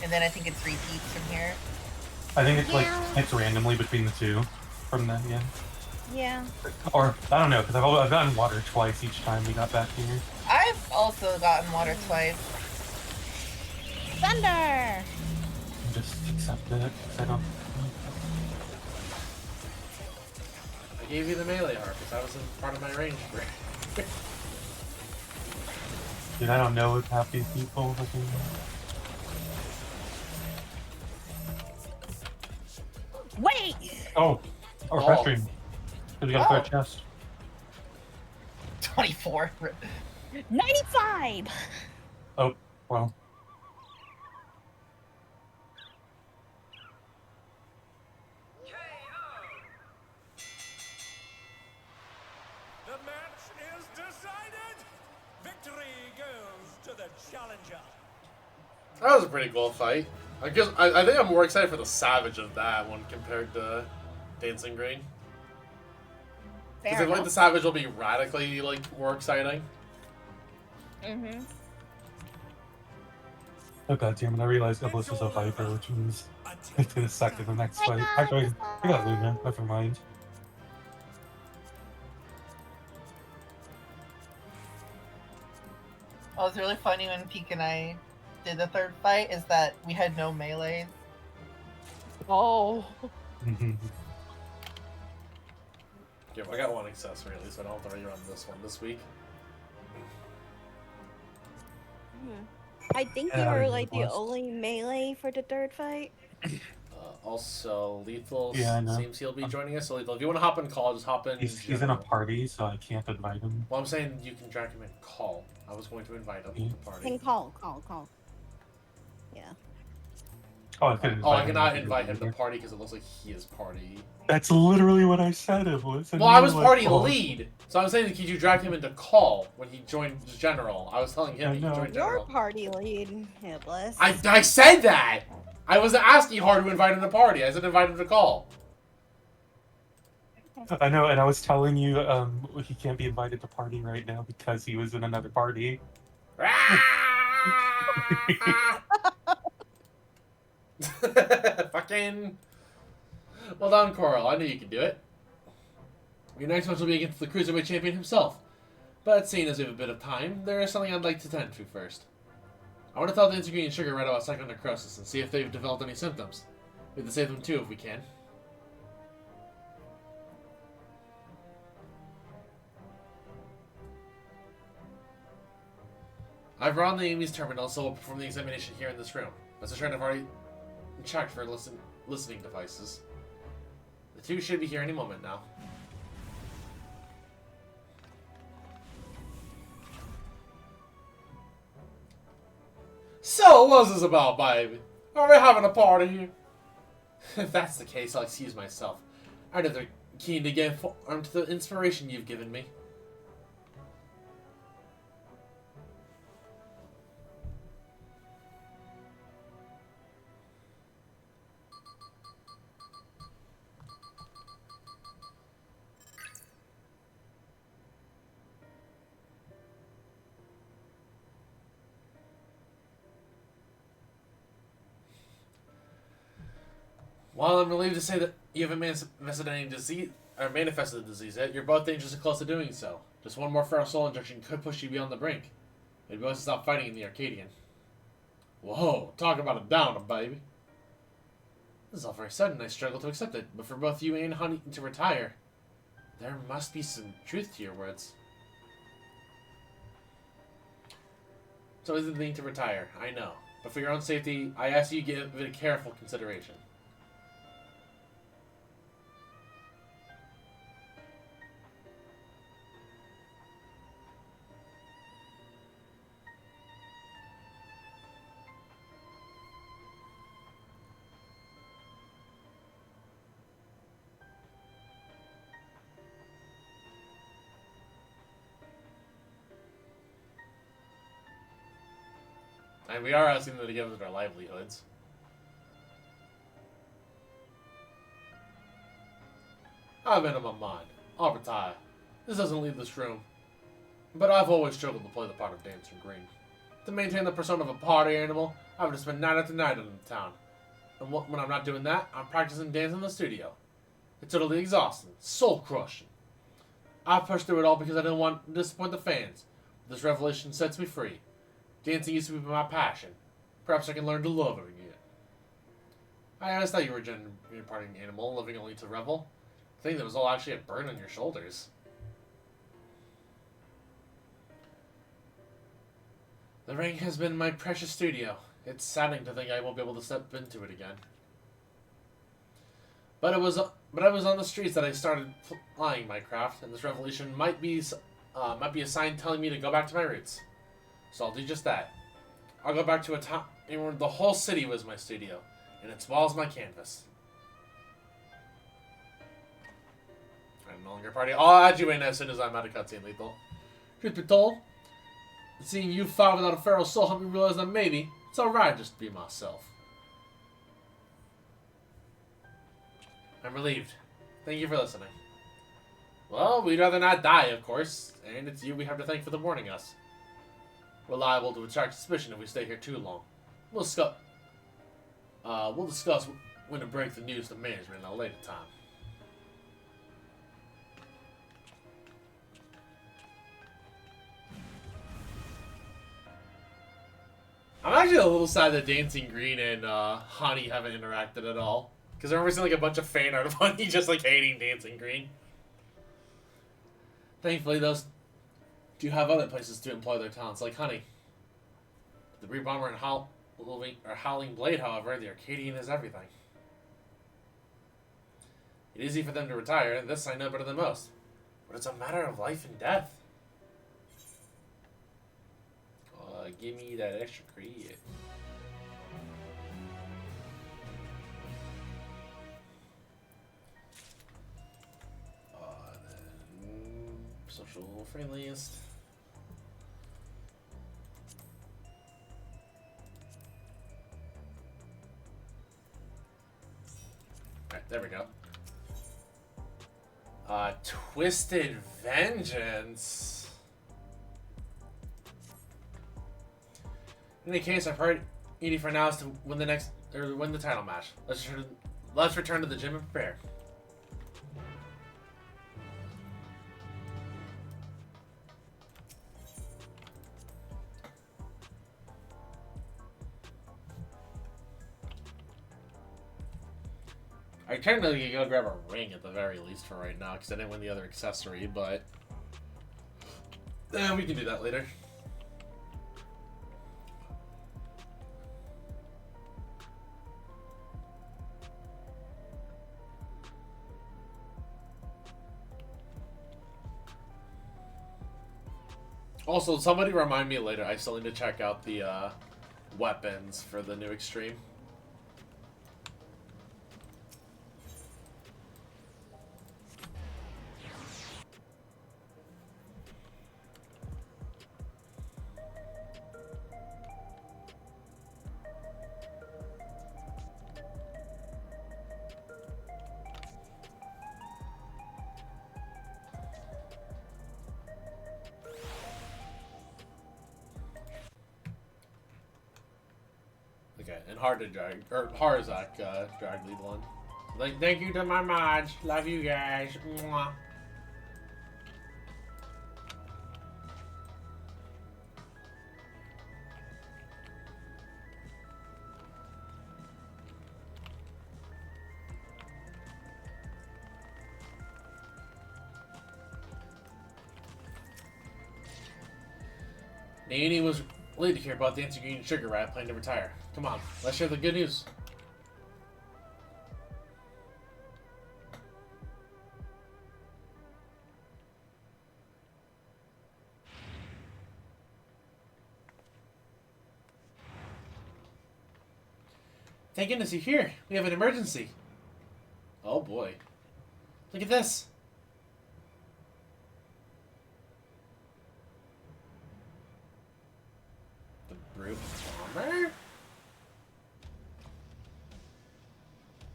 And then I think it's repeats from here. I think it's like it's randomly between the two from the end. Yeah. Or I don't know, because I've gotten water twice each time we got back here. I've also gotten water twice. Thunder! Just accept it. 'Cause I don't. I gave you the melee arc because that was in part of my range. Dude, I don't know if half these people fucking. Wait! Oh, refreshing. Because we got a third chest. 24. 95! Oh, well. challenger. That was a pretty cool fight. I guess I think I'm more excited for the Savage of that one compared to Dancing Green. Because I feel like the Savage will be radically like more exciting. Mm-hmm. Oh god damn it, I realized Iblis is a Viper, which means it's gonna suck in the next fight. Actually, I got Luna, never mind. What was really funny when Peek and I did the third fight is that we had no melees. Oh. Yeah, I got one accessory at least, so I don't have to rerun this one this week. I think you were like the only melee for the third fight. Also, Lethal Yeah, I know. seems he'll be joining us. So Lethal, if you want to hop in call, just hop in. He's in a party, so I can't invite him. Well, I'm saying you can drag him in call. I was going to invite him to the party. Can call. Yeah. Oh, I couldn't. I cannot invite him to party because it looks like he is party. That's literally what I said. Iblis. Well, I was party lead, so I'm saying that you drag him into call when he joined general. I was telling him he joined You're general. party lead, Iblis. I said that. I wasn't asking hard to invite him to party. I said invite him to call. I know, and I was telling you he can't be invited to party right now because he was in another party. Fucking. Well done, Coral. I knew you could do it. Your next match will be against the Cruiserweight Champion himself. But seeing as we have a bit of time, there is something I'd like to tend to first. I want to tell Dancing Green and Sugar right about psychonecrosis and see if they've developed any symptoms. We have to save them too if we can. I've run the Amy's terminal, so we'll perform the examination here in this room. As a friend, I've already checked for listening devices. The two should be here any moment now. So, what's this about, baby? Are we having a party here? If that's the case, I'll excuse myself. I'm rather keen to get armed to the inspiration you've given me. While I'm relieved to say that you haven't manifested any disease or manifested the disease yet, you're both dangerously close to doing so. Just one more feral soul injection could push you beyond the brink. Maybe once to stop fighting in the Arcadion. Whoa, talk about a downer, baby. This is all very sudden. I struggle to accept it, but for both you and Honey to retire, there must be some truth to your words. So is the thing to retire, I know. But for your own safety, I ask you to give it a careful consideration. And we are asking them to give us their livelihoods. I've been in my mind. I'll retire. This doesn't leave this room. But I've always struggled to play the part of Dancing Green. To maintain the persona of a party animal, I've just spent night after night in the town. And when I'm not doing that, I'm practicing dance in the studio. It's totally exhausting, soul-crushing. I pushed through it all because I didn't want to disappoint the fans. This revelation sets me free. Dancing used to be my passion. Perhaps I can learn to love it again. I always thought you were a party animal, living only to revel. I think that was all actually a burden on your shoulders. The ring has been my precious studio. It's saddening to think I won't be able to step into it again. But I was on the streets that I started flying my craft, and this revelation might be a sign telling me to go back to my roots. So I'll do just that. I'll go back to a time where the whole city was my studio, and its walls my canvas. I'm no longer party. I'll add you in as soon as I'm out of cutscene, Lethal. Truth be told, Seeing you five without a feral soul helped me realize that maybe it's alright just to be myself. I'm relieved. Thank you for listening. Well, we'd rather not die, of course, and it's you we have to thank for warning us. We're liable to attract suspicion if we stay here too long. We'll discuss when to break the news to management at a later time. I'm actually a little sad that Dancing Green and Honey haven't interacted at all. Because I remember seeing like a bunch of fan art of Honey just like hating Dancing Green. Thankfully, those do have other places to employ their talents, like Honey. The Brute Bomber and Howling Blade, however, the Arcadion is everything. It is easy for them to retire, and this I know better than most. But it's a matter of life and death. Give me that extra credit. Then social friendliest. Alright, there we go. Twisted Vengeance. In any case, our priority for now is to win the title match. Let's return to the gym and prepare. I technically gotta grab a ring at the very least for right now because I didn't win the other accessory, but we can do that later. Also, somebody remind me later, I still need to check out the weapons for the new Extreme. Okay, and Harzak drag lead one. Like, thank you to my mods. Love you guys. Mwah. Naomi was relieved to hear about Dancing Green and Sugar Rat planning to retire. Come on, let's share the good news. Thank goodness you're here. We have an emergency. Oh boy. Look at this. The Brute Bomber?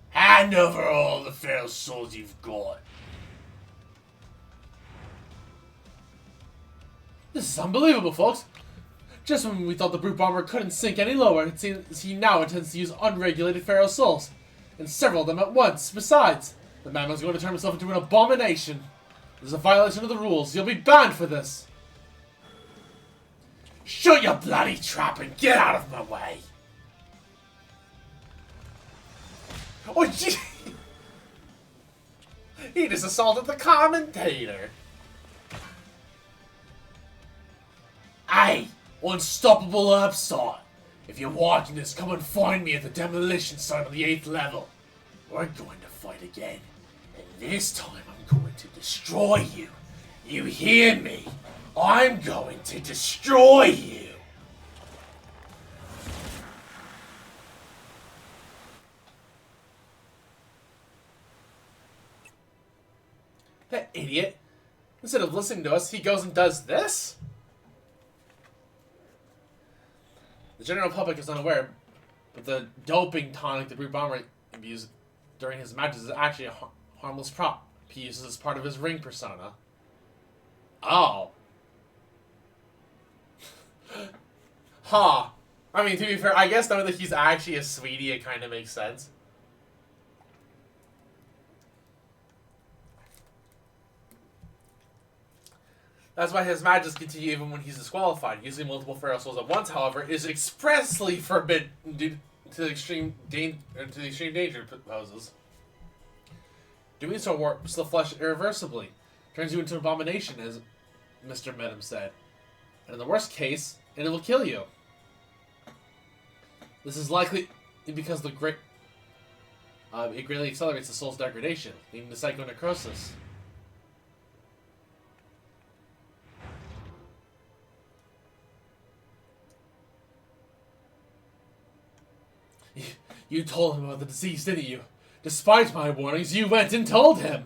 Hand over all the feral souls you've got. This is unbelievable, folks. Just when we thought the Brute Bomber couldn't sink any lower, it seems he now intends to use unregulated feral souls. And several of them at once. Besides, the mammoth's going to turn himself into an abomination. This is a violation of the rules. You'll be banned for this. Shut your bloody trap and get out of my way. Oh, gee. He just assaulted the commentator. Hey, unstoppable upstart. If you're watching this, come and find me at the demolition site on the 8th level. We're going to fight again. And this time I'm going to destroy you. You hear me? I'm going to destroy you. That idiot. Instead of listening to us, he goes and does this? The general public is unaware, but the doping tonic the Brute Bomber abused during his matches is actually a harmless prop he uses as part of his ring persona. Oh. Huh. I mean, to be fair, I guess knowing that he's actually a sweetie, it kind of makes sense. That's why his matches continue even when he's disqualified. Using multiple feral souls at once, however, is expressly forbidden due to the extreme danger it poses. Doing so warps the flesh irreversibly, turns you into an abomination, as Mr. Medham said. And in the worst case, it will kill you. This is likely because it greatly accelerates the soul's degradation, leading to psychonecrosis. You told him about the disease, didn't you? Despite my warnings, you went and told him!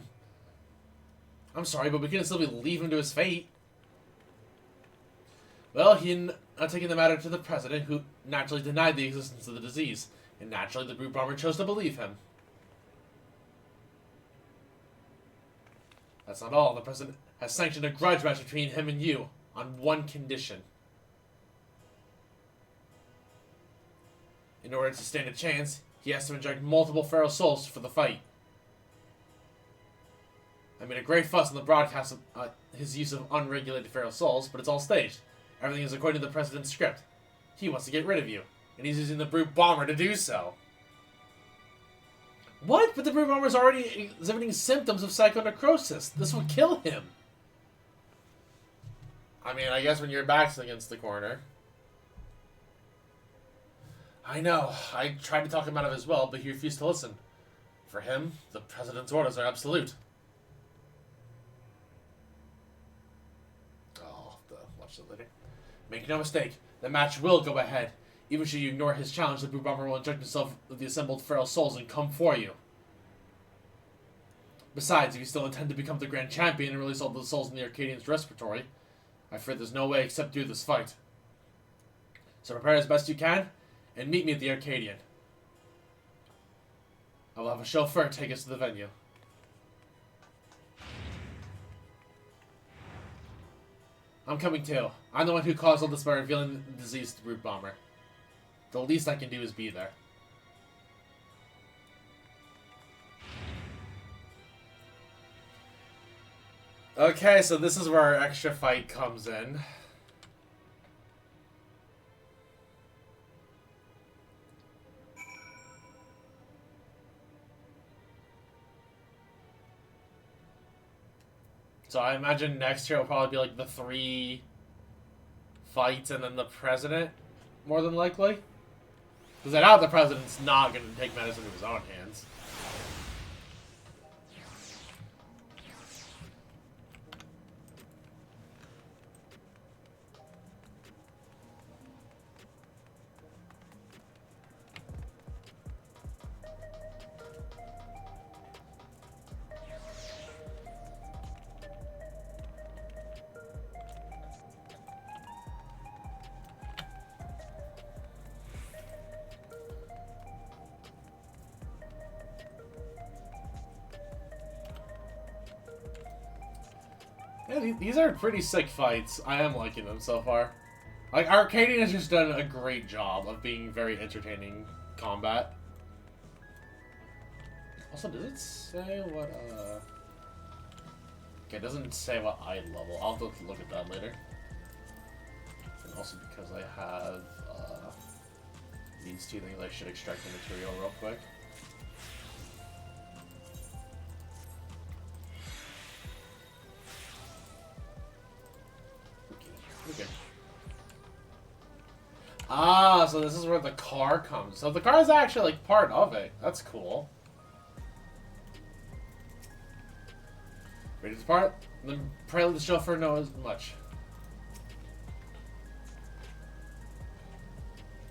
I'm sorry, but we can still leave him to his fate. Well, he not taking the matter to the president, who naturally denied the existence of the disease, and naturally the Brute Bomber chose to believe him. That's not all. The president has sanctioned a grudge match between him and you, on one condition. In order to stand a chance, he has to inject multiple feral souls for the fight. I made a great fuss on the broadcast of his use of unregulated feral souls, but it's all staged. Everything is according to the president's script. He wants to get rid of you, and he's using the Brute Bomber to do so. What? But the Brute Bomber is already exhibiting symptoms of psychonecrosis. This will kill him. I mean, I guess when your back's against the corner. I know. I tried to talk him out of it as well, but he refused to listen. For him, the president's orders are absolute. Oh, watch it later. Make no mistake, the match will go ahead. Even should you ignore his challenge, the Brute Bomber will inject himself with the assembled feral souls and come for you. Besides, if you still intend to become the grand champion and release all the souls in the Arcadian's respiratory, I fear there's no way except through this fight. So prepare as best you can, and meet me at the Arcadion. I will have a chauffeur take us to the venue. I'm coming too. I'm the one who caused all this by revealing the disease to the Brute Bomber. The least I can do is be there. Okay, so this is where our extra fight comes in. So I imagine next year will probably be like the 3 fights and then the president, more than likely. Because I doubt the president's not going to take matters into his own hands. Yeah, these are pretty sick fights. I am liking them so far. Like, Arcadion has just done a great job of being very entertaining combat. Also, does it say what, Okay, it doesn't say what eye level. I'll have to look at that later. And also because I have, these 2 things, I should extract the material real quick. Okay. Ah, so this is where the car comes. So the car is actually like part of it. That's cool. Ready to depart? Then pray let the chauffeur know as much.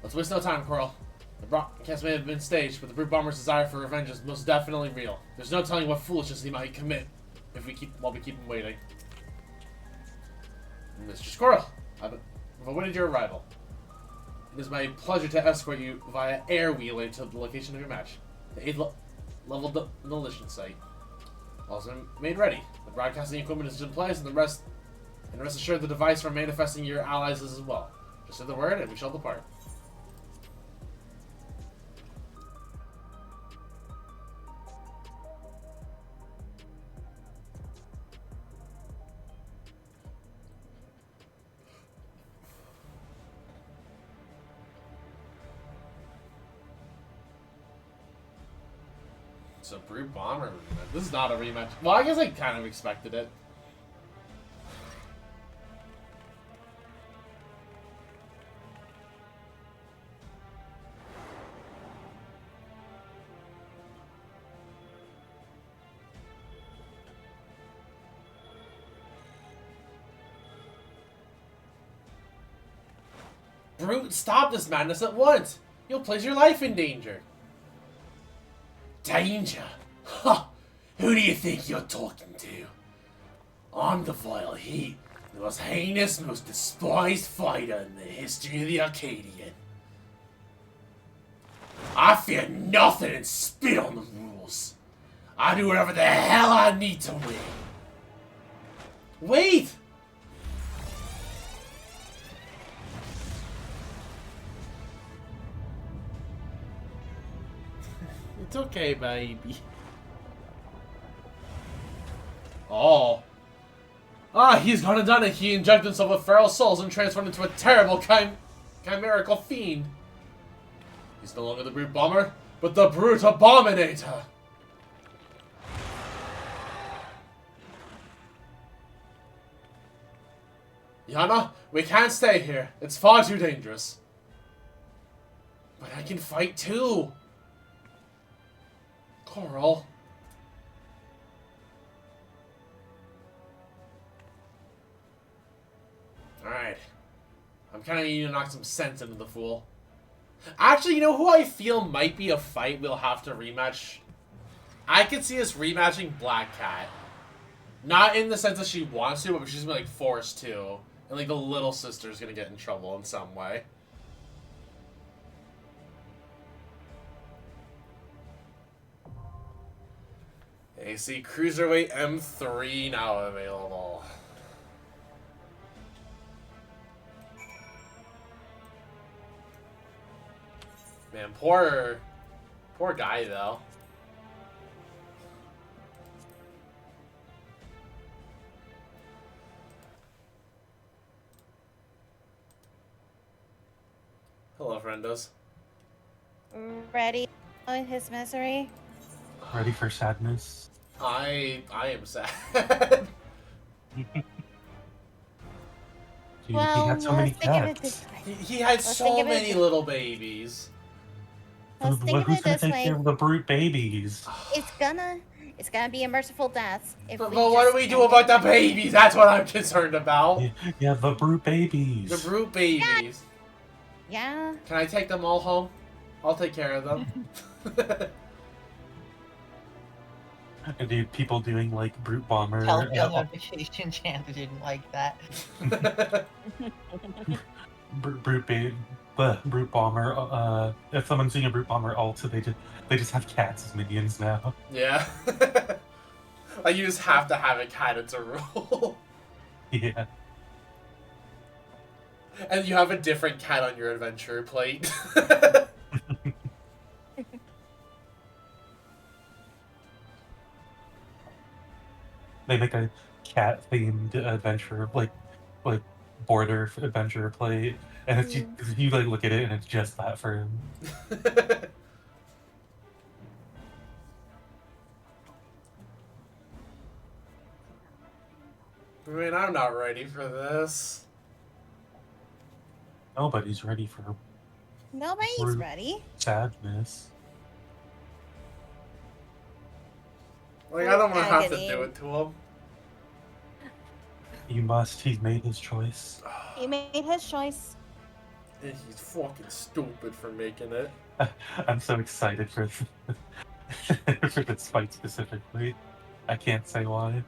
Let's waste no time, Coral. The broadcast may have been staged, but the Brute Bomber's desire for revenge is most definitely real. There's no telling what foolishness he might commit while we keep him waiting. Mr. Squirrel, I've awaited your arrival. It is my pleasure to escort you via air wheeler to the location of your match. The 8th level demolition site. Also made ready. The broadcasting equipment is in place, and rest assured the device for manifesting your allies is as well. Just say the word, and we shall depart. It's a Brute Bomber rematch. This is not a rematch. Well, I guess I kind of expected it. Brute, stop this madness at once! You'll place your life in danger. Danger? Ha! Who do you think you're talking to? I'm the Vile Heat, the most heinous, most despised fighter in the history of the Arcadion. I fear nothing and spit on the rules. I do whatever the hell I need to win. Wait! It's okay, baby. Oh. Ah, he's gone and done it. He injected himself with feral souls and transformed into a terrible chimerical fiend. He's no longer the Brute Bomber, but the Brute Abominator. Yana, we can't stay here. It's far too dangerous. But I can fight too. Coral. Alright. I'm kind of needing to knock some sense into the fool. Actually, you know who I feel might be a fight we'll have to rematch? I could see us rematching Black Cat. Not in the sense that she wants to, but she's gonna be, like, forced to. And, like, the little sister's gonna get in trouble in some way. AC Cruiserweight M3 now available. Man, poor guy though. Hello, friendos. Ready with his misery? Ready for sadness? I am sad. Dude, Well, he had so many let's think of it cats. this way. He had so many little babies. Let's think of Who's it gonna this take way. care of the brute babies? It's gonna be a merciful death. If But we what do just we do about the babies? That's what I'm concerned about. Yeah, the brute babies. The brute babies. Yeah. Can I take them all home? I'll take care of them. Dude, people doing like brute bomber. Telltale notification channel didn't like that. Brute bomber. If someone's doing a brute bomber ult, they just have cats as minions now. Yeah. Like you just have to have a cat. It's a rule. Yeah. And you have a different cat on your adventure plate. They make a cat-themed adventure, like border adventure plate, and it's you like look at it and it's just that for him. I mean, I'm not ready for this. Nobody's ready for Nobody's brute ready. sadness. Like, I don't want to have to Agony. do it to him. You must. He's made his choice. He made his choice. And he's fucking stupid for making it. I'm so excited for for this fight specifically. I can't say why.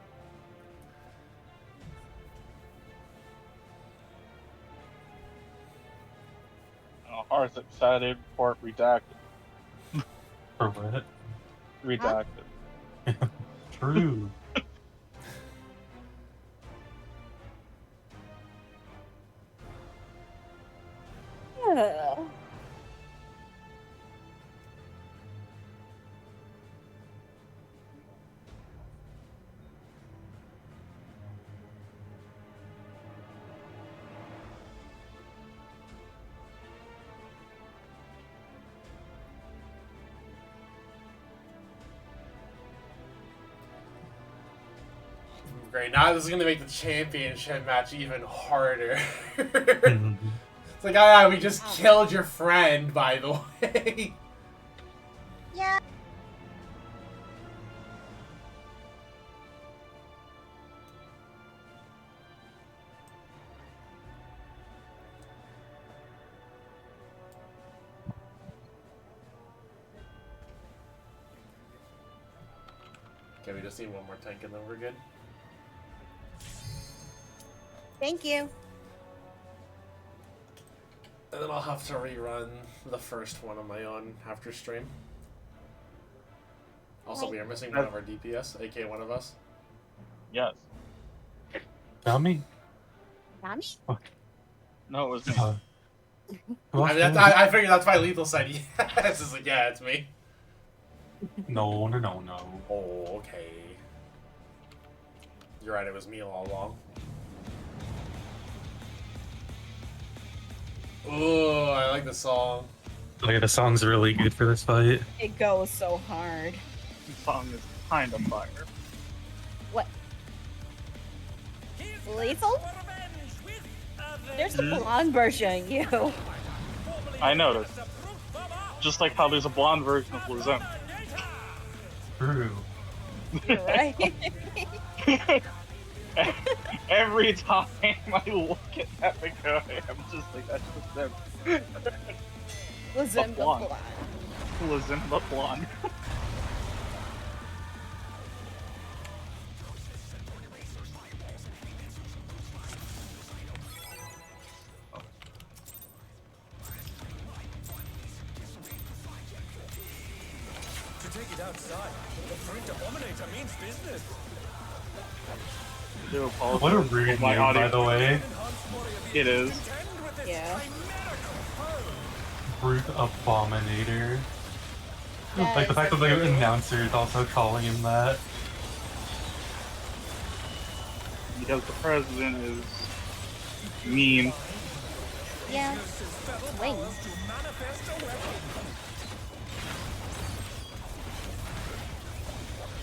Ours excited report redacted. For what? Redacted. True. Great. Now this is gonna make the championship match even harder. It's like, ah, we just killed your friend, by the way. Yeah. Okay, we just need one more tank and then we're good. Thank you. And then I'll have to rerun the first one on my own after stream. Also, we are missing one of our DPS, aka one of us. Yes. Dummy? Nami? No, it was me. I mean, I figured that's why Lethal said yes. It's like, yeah, it's me. No. Oh, okay. You're right, it was me all along. Ooh, I like the song. Like, the song's really good for this fight. It goes so hard. The song is kind of fire. What? Lethal? There's a blonde version, you. I noticed. Just like how there's a blonde version of Luzem. True. You're right. Every time I look at that guy, I'm just like, that's just them. Luzem the blonde. Luzem the blonde. To take it outside, the Print Abominator means business. What a rude name, by the way. It is. Yeah. Brute Abominator. Yes. Like the fact that the announcer is also calling him that. Because the president is mean. Yeah. Wings.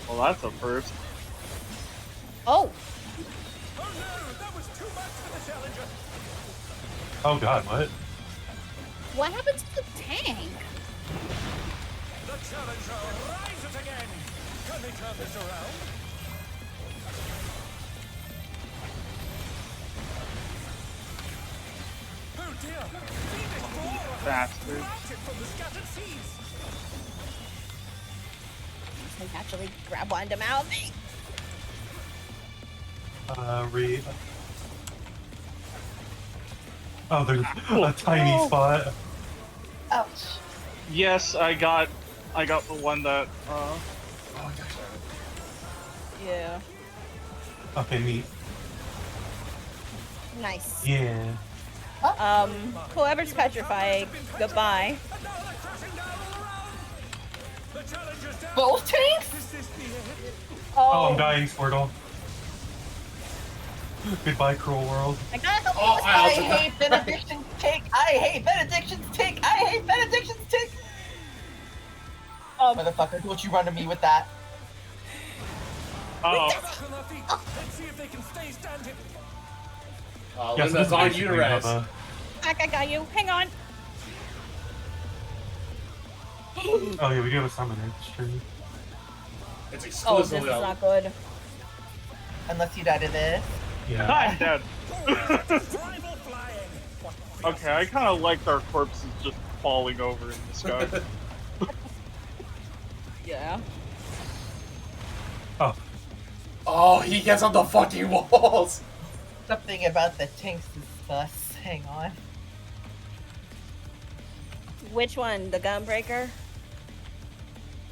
Well, that's a first. Oh. Oh god, what? What happened to the tank? The challenger rises again. Can they turn this around? Oh dear! Bastard. From the scattered seas. I actually grab one to mouth me. Oh, there's a tiny spot. Ouch. Yes, I got the one that, Oh, gosh. Yeah. Okay, neat. Nice. Yeah. Whoever's petrified, goodbye. Both tanks? Oh, I'm dying, Squirtle. Goodbye, cruel world. I gotta help Oh, I hate benediction's take. I hate benediction's take. I hate benediction's take. Motherfucker, don't you run to me with that. oh. Let's see if they can stay standing. Yes, Linda's on you to rest. Back, I got you. Hang on. Oh yeah, we do have a summoner. It's true. It's Oh, this is exclusively on. not good. Unless you die to this. Yeah. I'm dead. Okay, I kind of liked our corpses just falling over in the sky. Yeah. Oh. Oh, he gets on the fucking walls. Something about the tanks is sus. Hang on. Which one? The gunbreaker?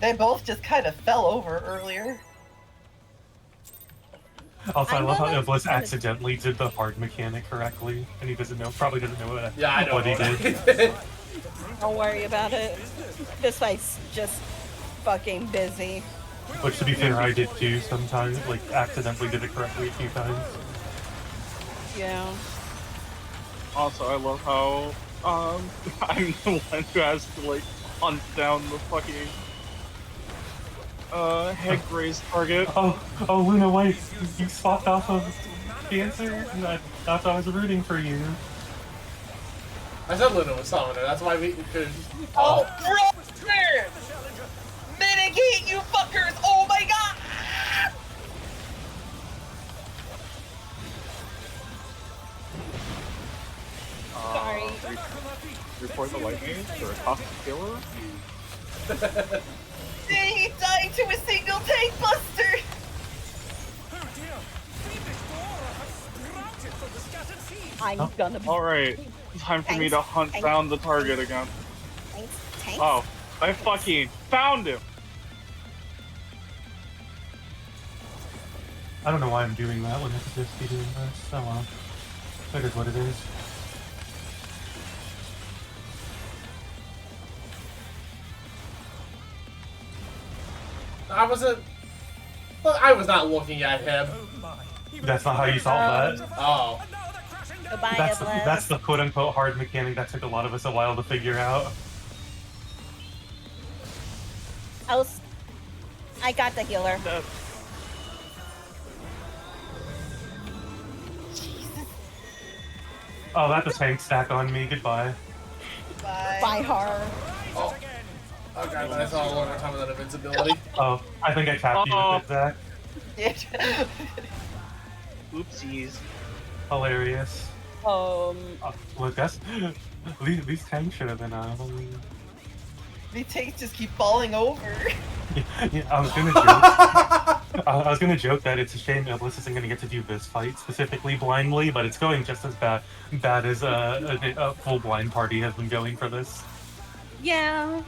They both just kind of fell over earlier. Also, I love how know Iblis accidentally did the hard mechanic correctly, and he probably doesn't know what, Yeah, I know what he what did. Don't worry about it. This fight's just fucking busy. Which, to be fair, I did too sometimes, like, accidentally did it correctly a few times. Yeah. Also, I love how I'm the one who has to like hunt down the fucking head graze target. Oh, Luna, wait, you swapped off of Dancer? I thought I was rooting for you. I said Luna was summoner, that's why we could... Oh, brother! Mitigate, you fuckers! Oh my god! Sorry. Report the lightning or a toxic killer? He died to a single tank buster! I'm gonna be... Alright, time for me to hunt down the target again. Tanks? Oh, I fucking found him! I don't know why I'm doing that when I could just be doing this. Oh well. It is what it is. I was not looking at him. That's not how you solve that. Oh. Goodbye, That's the quote-unquote hard mechanic that took a lot of us a while to figure out. I got the healer. Oh, that's a tank stack on me. Goodbye. Bye, horror. Oh. Okay, but I saw one more time of that invincibility. Oh, I think I tapped you with it, Zach. Oopsies. Hilarious. Look, these tanks should have been These tanks just keep falling over. Yeah, I was gonna joke. I was gonna joke that it's a shame Iblis isn't gonna get to do this fight specifically blindly, but it's going just as bad as a full blind party has been going for this. Yeah.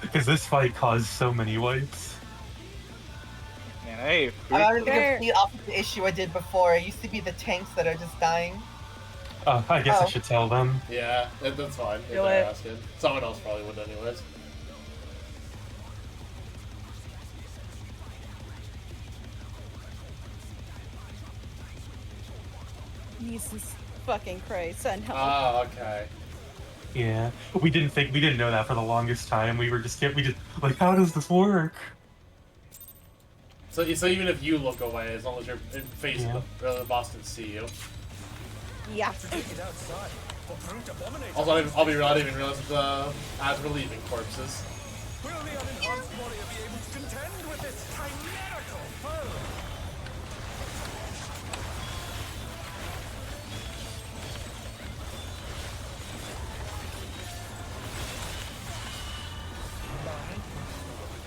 Because this fight caused so many wipes. Man, hey, I'm having the complete opposite issue I did before. It used to be the tanks that are just dying. I guess I should tell them. Yeah, that's fine. If Do they're it. asking. Someone else probably would anyways. Jesus fucking Christ, send help. Oh, okay. Yeah, we didn't know that for the longest time. We just like, how does this work? So even if you look away, as long as you're facing the boss can see you. Yeah. Also, I'll be real, I didn't even realize as we're leaving corpses. Will the unenhanced warrior be able to contend with this chimerical foe?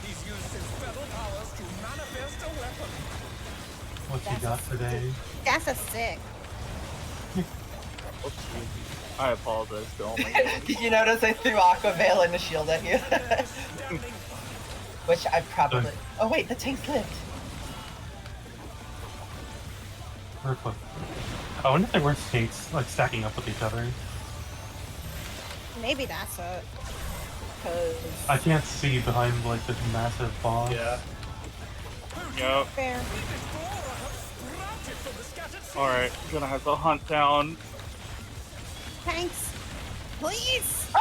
He's used his feather powers to manifest a weapon. What you got today? That's a sick. I apologize to all my viewers. Did you notice I threw Aqua Veil and a shield at you? Which I probably... Oh wait, the tanks lived. Perfect. I wonder if there were tanks like stacking up with each other. Maybe that's it. Cause... I can't see behind like this massive boss. Yeah. Yep. Fair. Alright, gonna have to hunt down. Tanks. Please.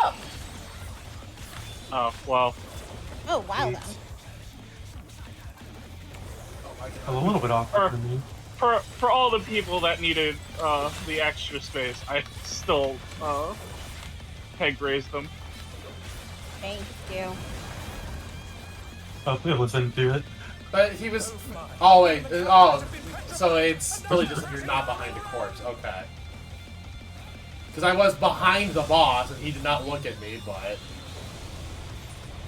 Oh, well. Oh, wow. Then. A little bit awkward for me. For all the people that needed the extra space, I still peg raised them. Thank you. Oh, it wasn't do it. But he was... Oh, wait. Oh, so it's really just if you're not behind a corpse. Okay. Because I was behind the boss, and he did not look at me, but...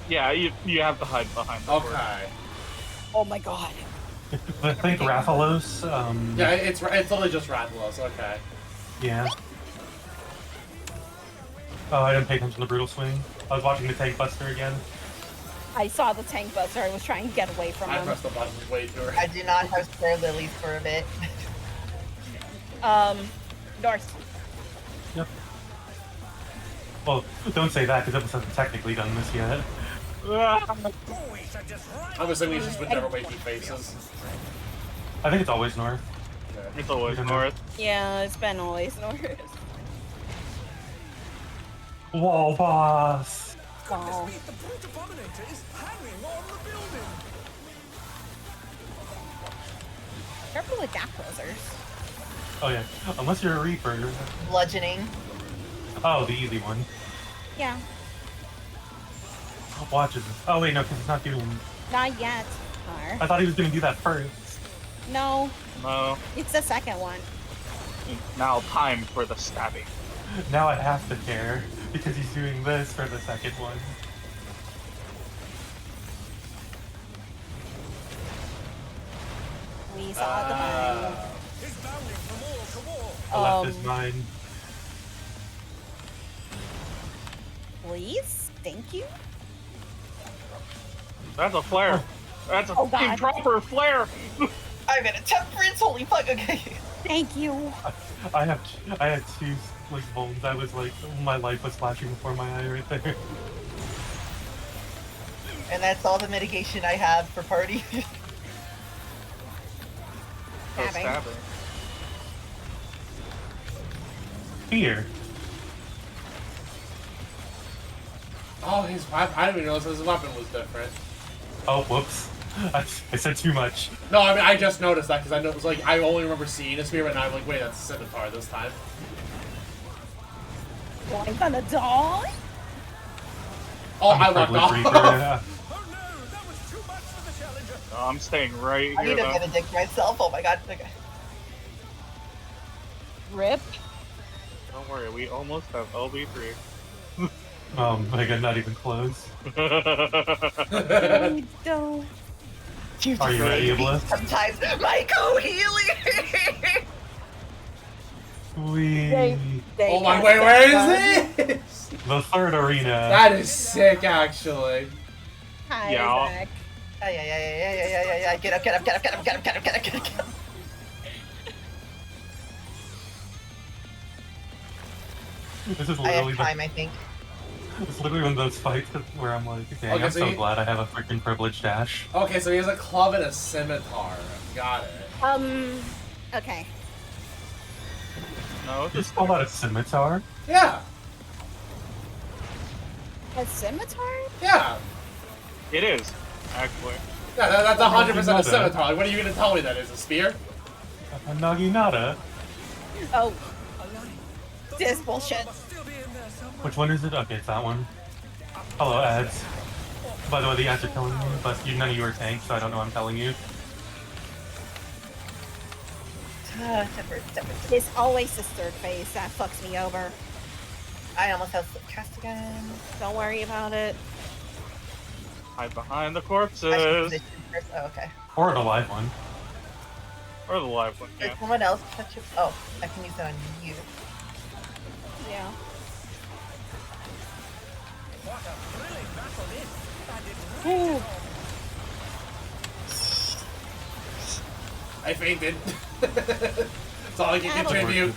Yeah, you have to hide behind the corpse. Okay. Oh my god. I think Rathalos, Yeah, it's literally just Rathalos, okay. Yeah. Oh, I didn't pay attention to the brutal swing. I was watching the tank buster again. I saw the tank buster. I was trying to get away from I him. pressed the button way too early. I do not have spare lilies for a bit. North. Yep. Well, don't say that, because Iblis hasn't technically done this yet. I'm assuming he's just whichever way he faces. I think it's always north. It's always north. Yeah, it's been always north. Wall boss! Oh. The brute abominator is hanging on the building. Careful with gap closers. Oh yeah, unless you're a Reaper. Bludgeoning. Oh, the easy one. Yeah. Watch it. Oh wait, no, because it's not doing... Not yet. Or... I thought he was going to do that first. No. No. It's the second one. Now time for the stabbing. Now I have to care, because he's doing this for the second one. We saw the burn. The left is mine. Please? Thank you? That's a flare. That's a Oh, God. improper flare. I'm in a temperance, holy fuck, okay. Thank you. I had two like bones. I was like, my life was flashing before my eye right there. And that's all the mitigation I have for party. Stabbing. Fear. Oh, his weapon. I didn't even notice his weapon was different. Oh, whoops. I said too much. No, I mean, I just noticed that because I know it was like, I only remember seeing a spear, and I'm like, wait, that's a scimitar this time. Well, I'm gonna die? Oh, I locked off. Yeah. Oh, I'm staying right I here. need to though. benedict myself, oh my god. Okay. Rip. Don't worry, we almost have LB3. Oh my god, not even close. Don't. Are you ready, Iblis? Sometimes my co-healing! Oh my, wait, where is this? The third arena. That is sick, actually. Hi, Yeah. Zach. Yeah. Get up. This is I literally have time, I think. It's literally one of those fights where I'm like, dang, Okay, I'm so so you- glad I have a freaking privileged dash. Okay, so he has a club and a scimitar. Got it. Okay. No, You just call that a scimitar? Yeah. A scimitar? Yeah. it is, actually. Yeah, that's 100% a Naginata. scimitar. Like, what are you gonna tell me that is? A spear? A Naginata. Oh. This bullshit. Which one is it? Okay, it's that one. Hello, ads. By the way, the ads are killing me, but none of you are tanks, so I don't know I'm telling you. It's always the third phase that fucks me over. I almost have cast again. Don't worry about it. Hide behind the I should corpses. position first. Oh, okay. Or the live one. Or the live one, Did yeah. someone else touch it? Oh, I can use it on you. Yeah. Ooh. I fainted. That's all I can contribute.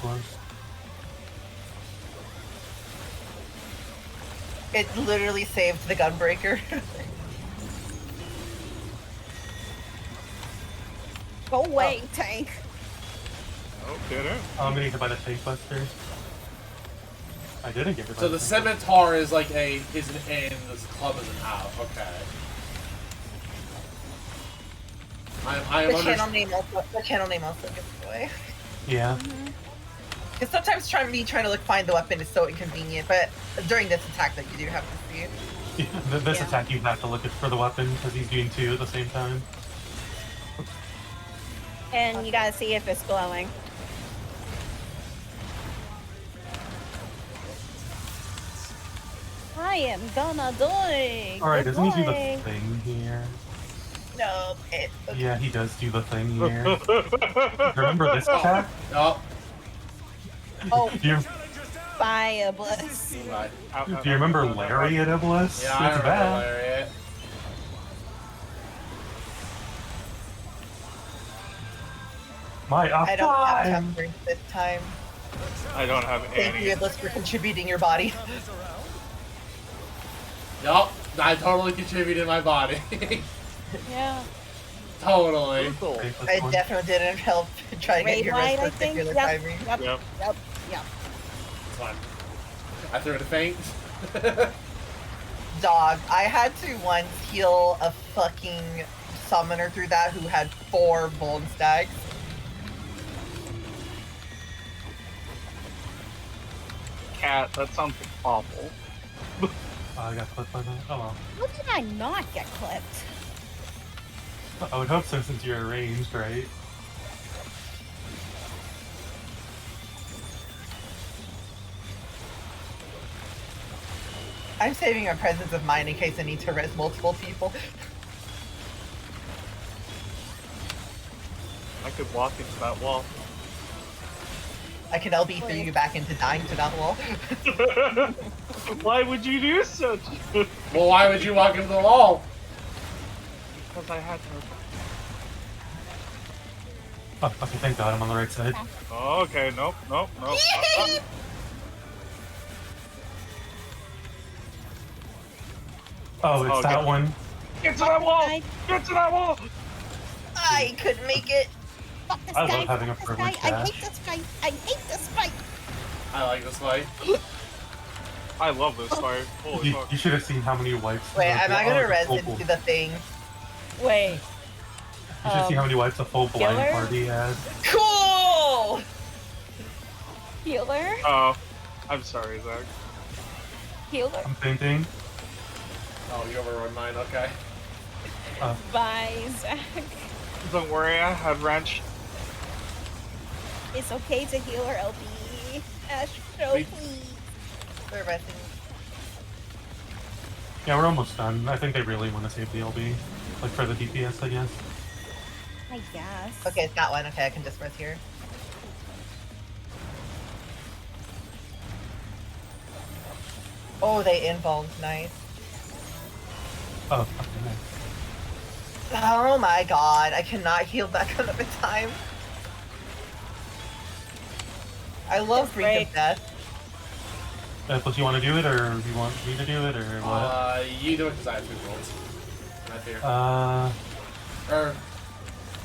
It literally saved the gunbreaker. Go away, tank. Oh, did it? I'm gonna get hit by the tank buster. I didn't get hit by So the scimitar is like is an in, this club is an out. Okay. I am The channel under. name also gives away. Yeah. Because sometimes trying to find the weapon is so inconvenient, but during this attack that you do have to see. This attack you have to look for the weapon because he's doing two at the same time. And you gotta see if it's glowing. I am gonna die. Alright, doesn't he do the Goodbye. thing here? No, Yeah, he does do the thing here. Remember this attack? No. Oh. You, Bye, Iblis. Bye. Do you remember Larry at Iblis? Yeah, I It's remember bad. Lariat. My I don't have time. temperance this time. I don't have Thank any. you, Iblis, for contributing your body. Yup, I totally contributed my body. Yeah. Totally. I definitely didn't help try to get Raid your White, I wrist think. particular Yep, timing. yep, Yep. yep, yep. It's fine. I threw it a feint. Dog, I had to once heal a fucking summoner through that who had 4 bone stacks. Cat, that sounds awful. I got clipped by that. Oh well. How did I not get clipped? I would hope so since you're arranged, right? I'm saving a presence of mind in case I need to res multiple people. I could walk into that wall. I can LB through you back into dying to that wall. Why would you do such? Well, why would you walk into the wall? Because I had no. Oh, okay, thank God I'm on the right side. Oh, okay, nope. Oh, it's Okay. that one. Get to that wall! Get to that wall! I couldn't make it. Fuck this I guy. love having a Fuck this guy. privileged I dash. hate this fight. I hate this fight. I like this fight. I love this fight. Holy fuck. You should have seen how many wipes. Wait, the- am I oh, gonna the res full- into the thing? Wait. You should see how many wipes a full blind Killer? party had. Cool! Healer? Oh, I'm sorry, Zach. Healer? I'm thinking. Oh, you overrode mine, okay. Bye, Zach. Don't worry, I had wrench. It's okay to heal her, LB. Astro, Wait. please. We're resting. Yeah, we're almost done. I think they really want to save the LB. Like for the DPS, I guess. I guess. Okay, it's that one. Okay, I can just res here. Oh, they invulned. Nice. Oh, okay, nice. Oh my god, I cannot heal back another time. I love That's Brink great. of Death. But you want to do it, or you want me to do it, or what? You do it because I have 2 rolls. I fear. Or,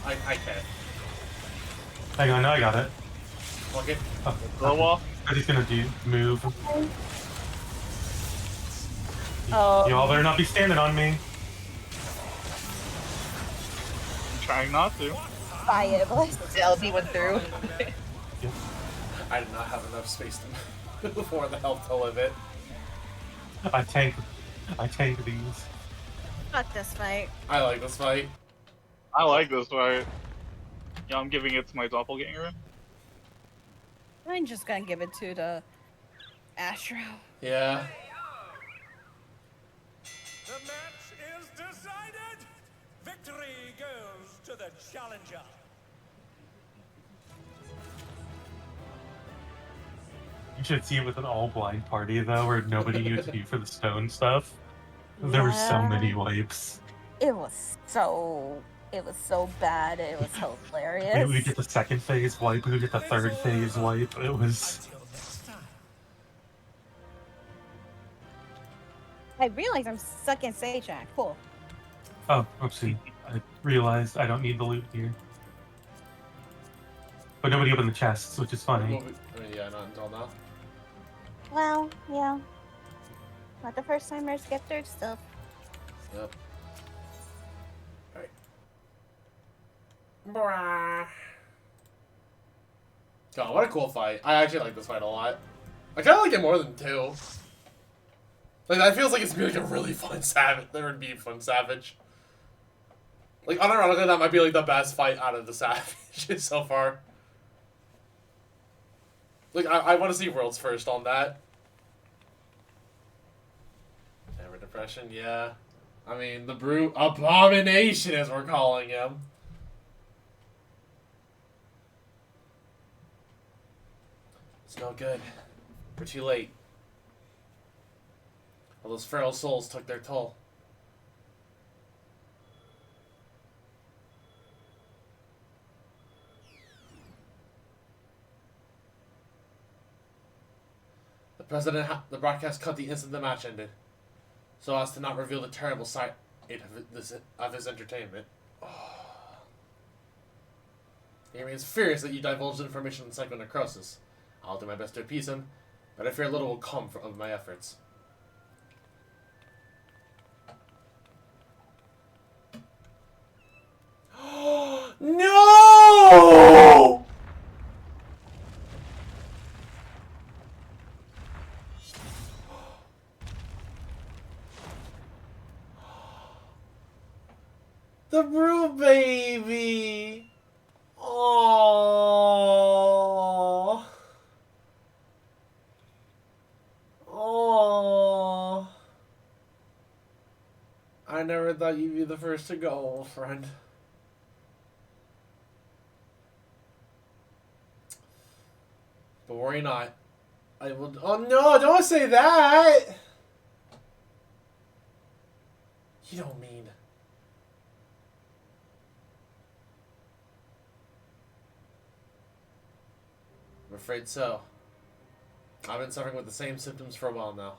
I can't. Hang on, no, I got it. Okay. Oh, The wall? But he's gonna move. Oh. Y'all better not be standing on me. I'm trying not to. Bye, Iblis. The LB went through. I did not have enough space to move for the health to live it. I tank these. Fuck this fight. I like this fight. I like this fight. Yeah, I'm giving it to my doppelganger. I'm just gonna give it to the Astro. Yeah. The match is decided! Victory goes to the challenger. You should see it with an all-blind party, though, where nobody knew what to do for the stone stuff. There were so many wipes. It was so bad. It was hilarious. We would get the second phase wipe, we would get the third phase wipe. It was... I realize I'm stuck in Sajak. Cool. Oh, oopsie. I realized I don't need the loot here. But nobody opened the chests, which is funny. I mean, yeah, not until now. Well, yeah. Not the first timers get third stuff. Yep. Alright. God, what a cool fight. I actually like this fight a lot. I kind of like it more than 2. Like, that feels like it's gonna be like a really fun savage. There would be a fun savage. Like, unironically, that might be like the best fight out of the savages so far. Like, I want to see Worlds first on that. Never Depression, yeah. I mean, the Brute Abomination, as we're calling him. It's no good. We're too late. All those feral souls took their toll. The broadcast cut the instant the match ended, so as to not reveal the terrible side of his entertainment. He remains furious that you divulged information on psychonecrosis. I'll do my best to appease him, but I fear little will come of my efforts. No! The brew baby! Oh. Oh. I never thought you'd be the first to go, old friend. But worry not. I will. Oh no! Don't say that! You don't mean. I'm afraid so. I've been suffering with the same symptoms for a while now.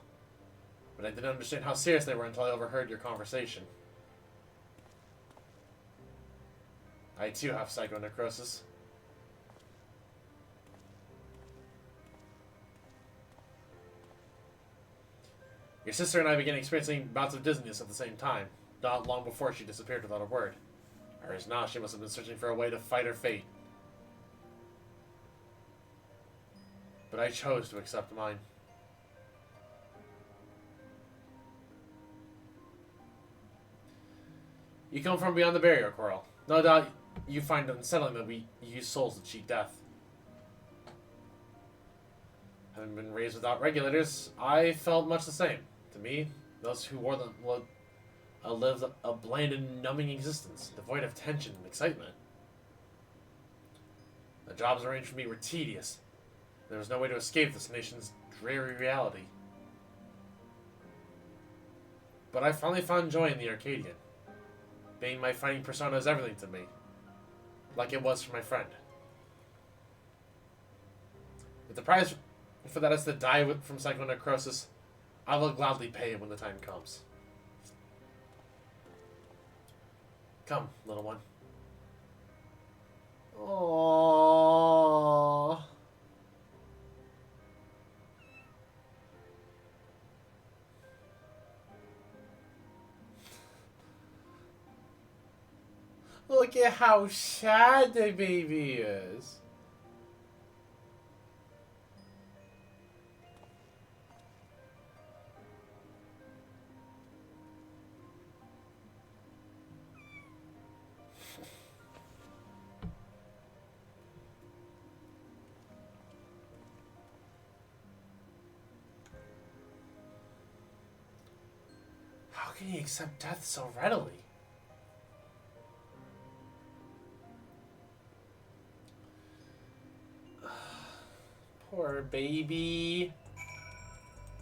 But I didn't understand how serious they were until I overheard your conversation. I too have psychonecrosis. Your sister and I began experiencing bouts of dizziness at the same time, not long before she disappeared without a word. Whereas now she must have been searching for a way to fight her fate. But I chose to accept mine. You come from beyond the barrier, Coral. No doubt you find it unsettling that we use souls to cheat death. Having been raised without regulators, I felt much the same. To me, those who wore them lived a bland and numbing existence, devoid of tension and excitement. The jobs arranged for me were tedious. There was no way to escape this nation's dreary reality. But I finally found joy in the Arcadion. Being my fighting persona is everything to me. Like it was for my friend. If the price for that is to die from psychonecrosis, I will gladly pay it when the time comes. Come, little one. Aww. Look at how sad the baby is. How can he accept death so readily? Poor baby.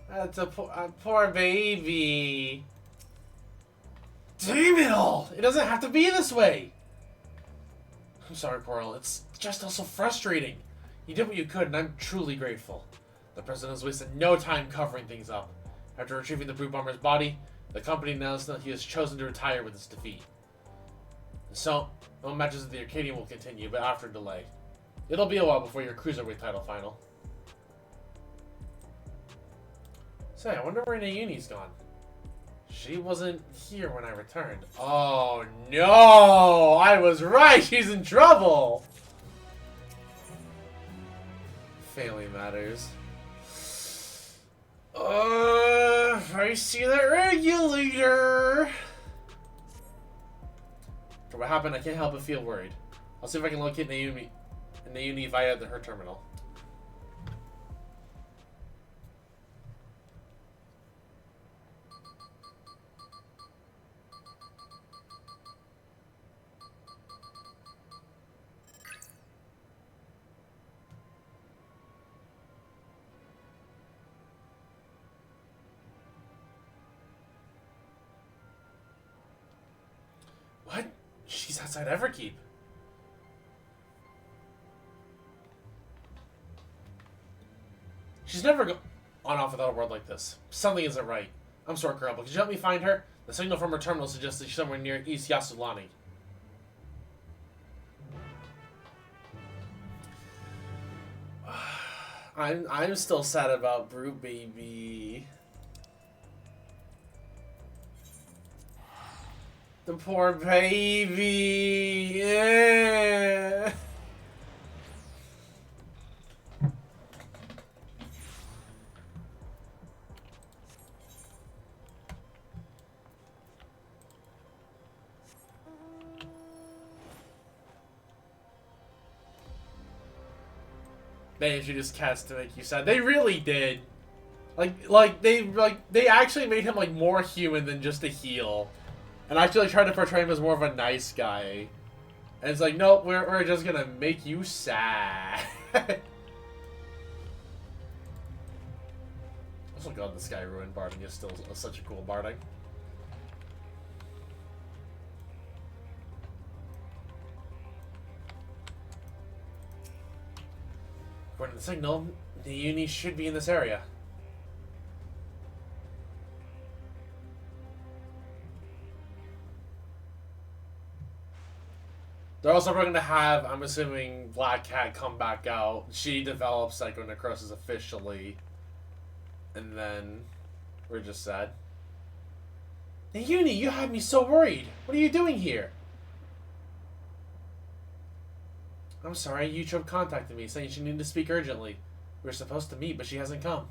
That's a poor baby. Damn it all! It doesn't have to be this way! I'm sorry, Coral. It's just also frustrating. You did what you could, and I'm truly grateful. The President has wasted no time covering things up. After retrieving the Brute Bomber's body, the company announced that he has chosen to retire with this defeat. So, no matches with the Arcadion will continue, but after a delay. It'll be a while before your Cruiserweight title final. Say, I wonder where Nauni's gone. She wasn't here when I returned. Oh no! I was right! She's in trouble! Family matters. I see that regulator! For what happened, I can't help but feel worried. I'll see if I can locate Nauni via her terminal. She's outside Everkeep. She's never gone off without a word like this. Something isn't right. I'm sorry, Colonel, but could you help me find her? The signal from her terminal suggests that she's somewhere near East Yasulani. I'm still sad about Brute Baby. The poor baby. Yeah. They introduced cats to make you sad. They really did. They actually made him like more human than just a heel. And actually tried to portray him as more of a nice guy. And it's like, nope, we're just gonna make you sad. Also, God, the Sky Ruin barding is still such a cool barding. According to the signal, the uni should be in this area. They're also going to have, I'm assuming, Black Cat come back out. She develops psychonecrosis officially. And then we're just sad. The uni, you had me so worried. What are you doing here? I'm sorry, YouTube contacted me saying she needed to speak urgently. We were supposed to meet, but she hasn't come.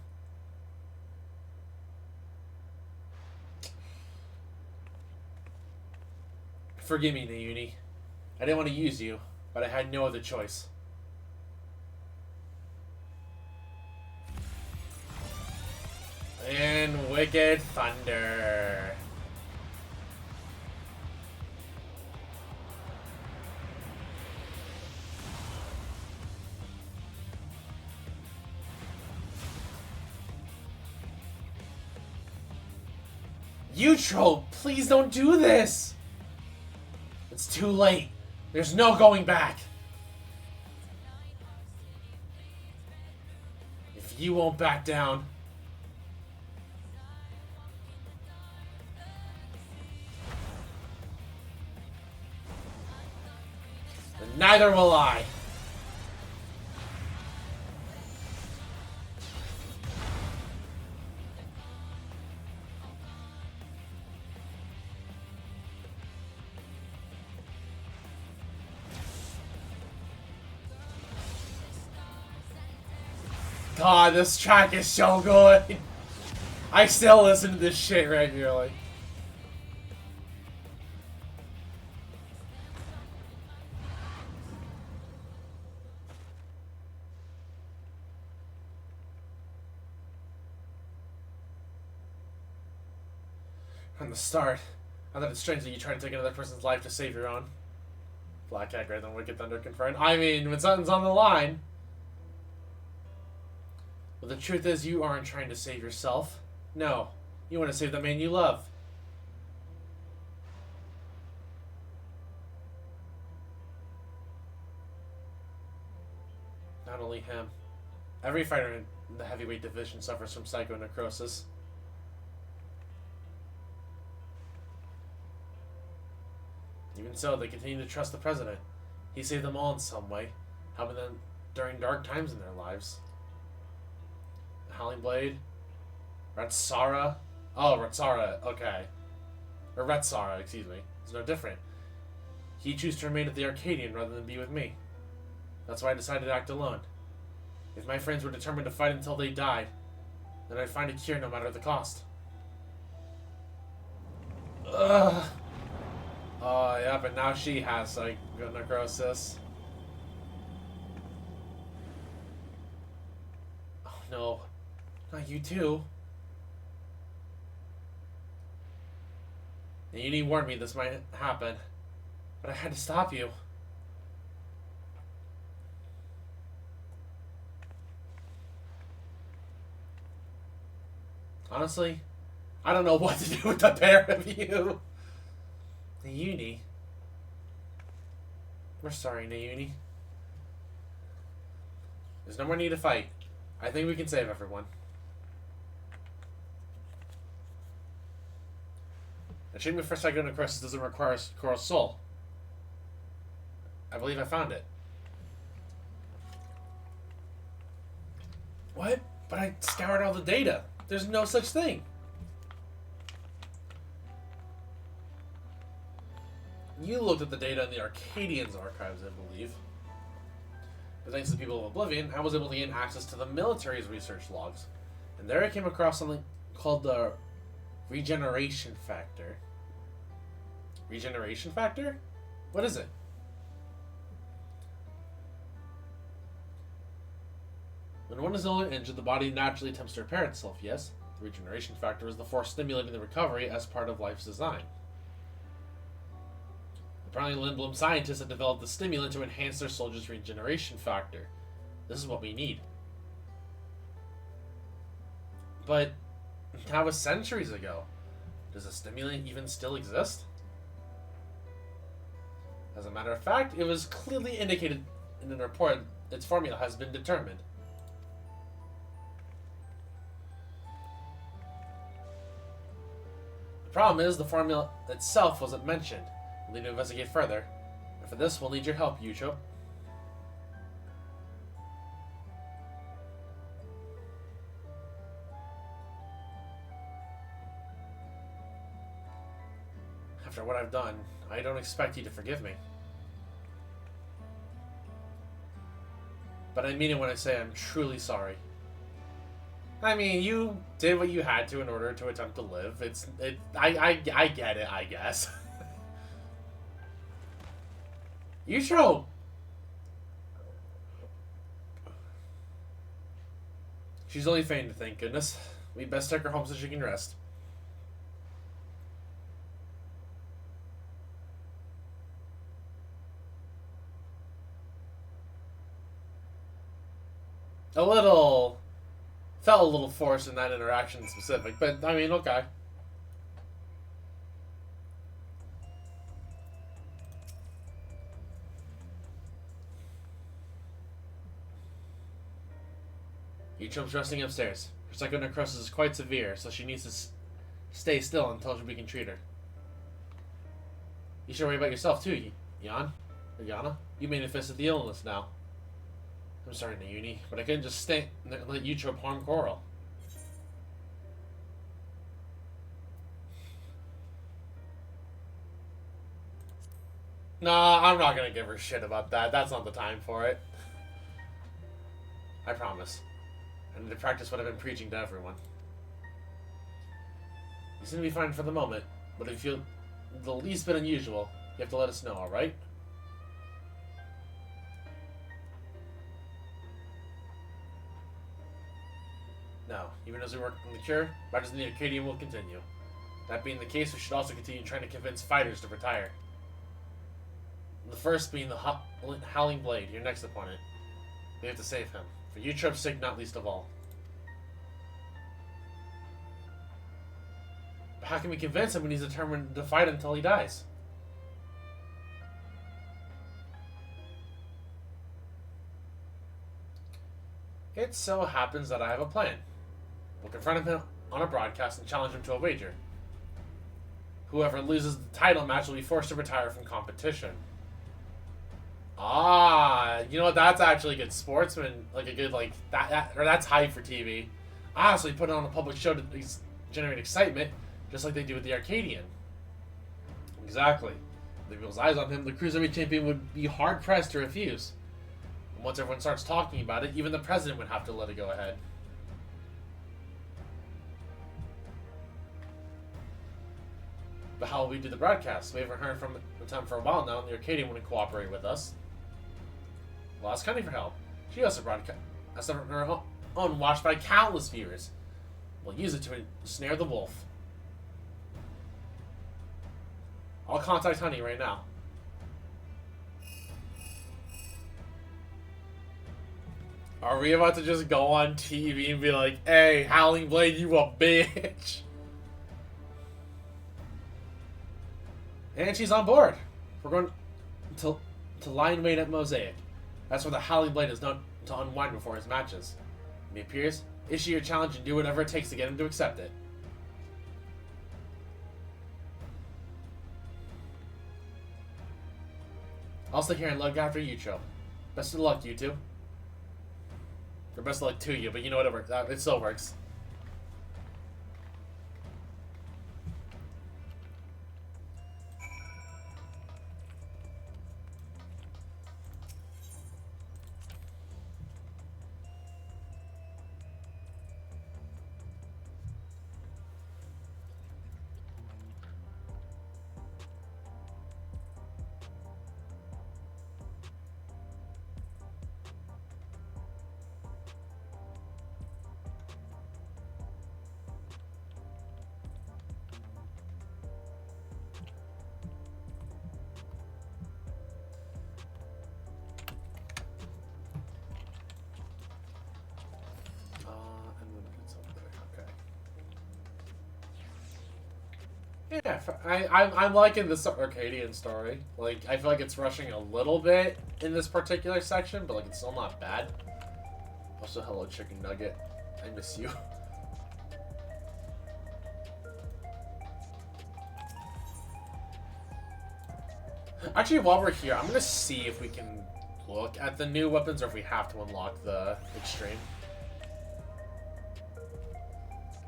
Forgive me, Nayuni. I didn't want to use you, but I had no other choice. And Wicked Thunder. You troll, please don't do this! It's too late. There's no going back. If you won't back down, then neither will I. God, this track is so good. I still listen to this shit regularly. From the start, I thought it's strange that you try to take another person's life to save your own. Black Cat greater than Wicked Thunder confirmed. I mean, when something's on the line. Well, the truth is, you aren't trying to save yourself. No, you want to save the man you love. Not only him. Every fighter in the heavyweight division suffers from psychonecrosis. Even so, they continue to trust the president. He saved them all in some way, helping them during dark times in their lives. Howling Blade, Retsara. Oh, Retsara, okay. Or Retsara, excuse me. It's no different. He chose to remain at the Arcadion rather than be with me. That's why I decided to act alone. If my friends were determined to fight until they died, then I'd find a cure no matter the cost. Ugh. Oh, yeah, but now she has psychonecrosis. Oh, no. Not you too. And you didn't warn me this might happen, but I had to stop you. Honestly, I don't know what to do with the pair of you. The uni. We're sorry, Nauni. There's no more need to fight. I think we can save everyone. The treatment for psychonecrosis doesn't require Coral's soul. I believe I found it. What? But I scoured all the data. There's no such thing. You looked at the data in the Arcadian's archives, I believe. But thanks to the people of Oblivion, I was able to gain access to the military's research logs. And there I came across something called the regeneration factor. Regeneration factor? What is it? When one is ill or injured, the body naturally attempts to repair itself, yes? The regeneration factor is the force stimulating the recovery as part of life's design. Apparently, Lindblom scientists have developed the stimulant to enhance their soldiers' regeneration factor. This is what we need. But that was centuries ago. Does the stimulant even still exist? As a matter of fact, it was clearly indicated in the report its formula has been determined. The problem is the formula itself wasn't mentioned. We'll need to investigate further. And for this, we'll need your help, Yucho. After what I've done, I don't expect you to forgive me. But I mean it when I say I'm truly sorry. I mean, you did what you had to in order to attempt to live. I get it, I guess. Yucho! She's only fainted, thank goodness. We'd best take her home so she can rest. Felt a little forced in that interaction specific, but I mean, okay. Yucho's resting upstairs. Her psychonecrosis is quite severe, so she needs to stay still until we can treat her. You should worry about yourself too, Jan. Or Yana. You manifested the illness now. I'm sorry, Nauni, but I couldn't just stay and let Yucho harm Coral. Nah, I'm not gonna give her shit about that. That's not the time for it. I promise. I need to practice what I've been preaching to everyone. You seem to be fine for the moment, but if you feel the least bit unusual, you have to let us know, alright? No, even as we work on the cure, matters in the Arcadion will continue. That being the case, we should also continue trying to convince fighters to retire. The first being the Howling Blade, your next opponent. We have to save him. For Utrope's sake, not least of all. But how can we convince him when he's determined to fight until he dies? It so happens that I have a plan. We'll confront him on a broadcast and challenge him to a wager. Whoever loses the title match will be forced to retire from competition. Ah, you know what? That's actually good sportsman, like a good or that's hype for TV. Honestly, put it on a public show to generate excitement, just like they do with the Arcadian. Exactly. With people's eyes on him, the cruiserweight champion would be hard pressed to refuse. And once everyone starts talking about it, even the president would have to let it go ahead. But how will we do the broadcast? We haven't heard from them for a while now, and the Arcadian wouldn't cooperate with us. Well, ask Connie for help. She also broadcast her own, watched by countless viewers. We'll use it to snare the wolf. I'll contact Honey right now. Are we about to just go on TV and be like, hey, Howling Blade, you a bitch? And she's on board. We're going to to lie in wait at Mosaic. That's where the Howling Blade is known to unwind before his matches. When he appears, issue your challenge and do whatever it takes to get him to accept it. I'll stay here and look after you, Tro. Best of luck, you two. Or best of luck to you, but you know whatever. It still works. Yeah, I'm liking this Arcadion story. Like, I feel like it's rushing a little bit in this particular section, but like it's still not bad. Also, hello, Chicken Nugget. I miss you. Actually, while we're here, I'm gonna see if we can look at the new weapons or if we have to unlock the extreme.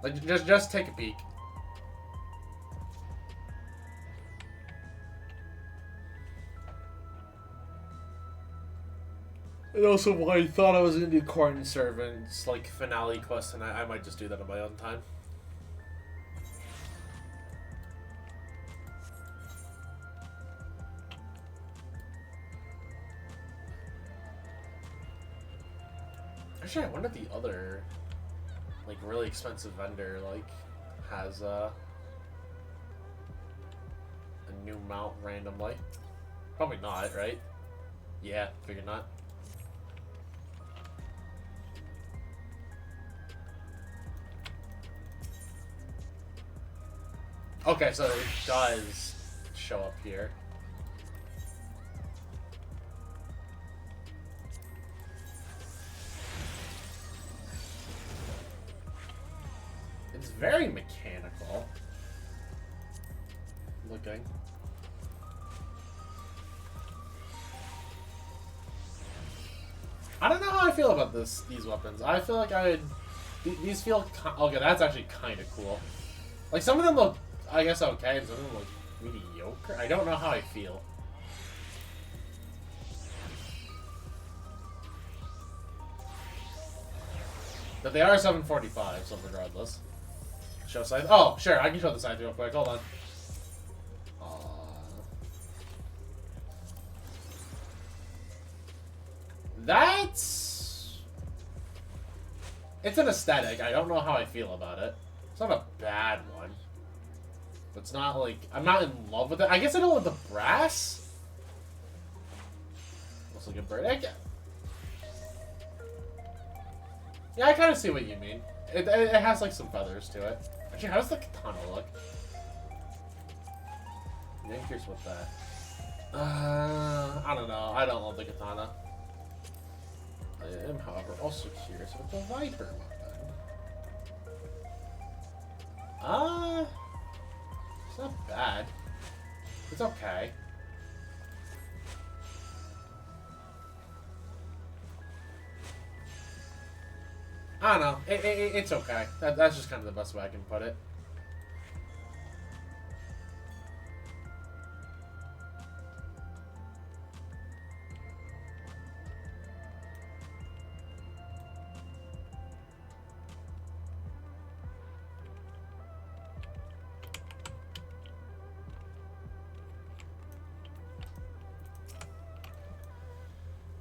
Like, just take a peek. And also, when I thought I was gonna do Corn Servants, like, finale quest, and I might just do that on my own time. Actually, I wonder if the other, like, really expensive vendor, like, has, a new mount randomly. Probably not, right? Yeah, figured not. Okay, so it does show up here. It's very mechanical looking. I don't know how I feel about these weapons. I feel like these feel okay. That's actually kind of cool. Like, some of them look, I guess, okay, and some of them look mediocre. I don't know how I feel. But they are 745, so regardless. Show scythe. Oh, sure, I can show the scythe real quick. Hold on. That's... It's an aesthetic. I don't know how I feel about it. It's not a bad one. But it's not like... I'm not in love with it. I guess I don't love the brass. Looks like a bird. Yeah, I kind of see what you mean. It has like some feathers to it. Actually, how does the katana look? I'm curious what that... I don't know. I don't love the katana. I am, however, also curious about the Viper weapon. It's not bad. It's okay. I don't know. It's okay. That's just kind of the best way I can put it.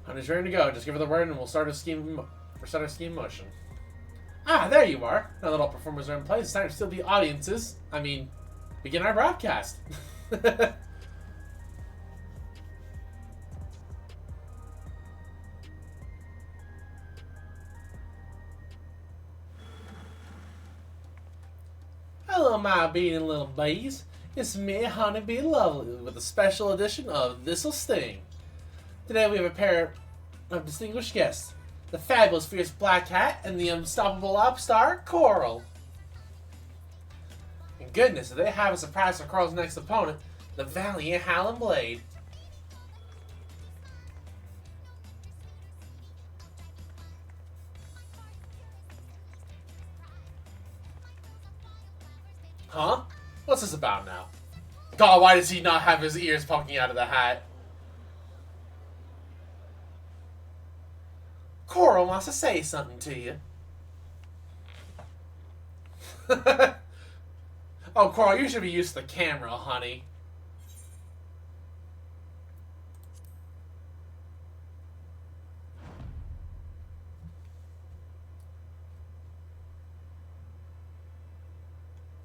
Honey's ready to go. Just give her the word and we'll start our scheme in motion. Ah, there you are. Now that all performers are in place, it's time to steal the audiences. I mean, begin our broadcast. Hello, my beating little bees. It's me, Honeybee Lovely, with a special edition of This'll Sting. Today we have a pair of distinguished guests. The fabulous Fierce Black Cat and the unstoppable Upstart Coral. And goodness, they have a surprise for Coral's next opponent, the valiant Howlin' Blade. Huh? What's this about now? God, why does he not have his ears poking out of the hat? Coral wants to say something to you. Oh, Coral, you should be used to the camera, honey.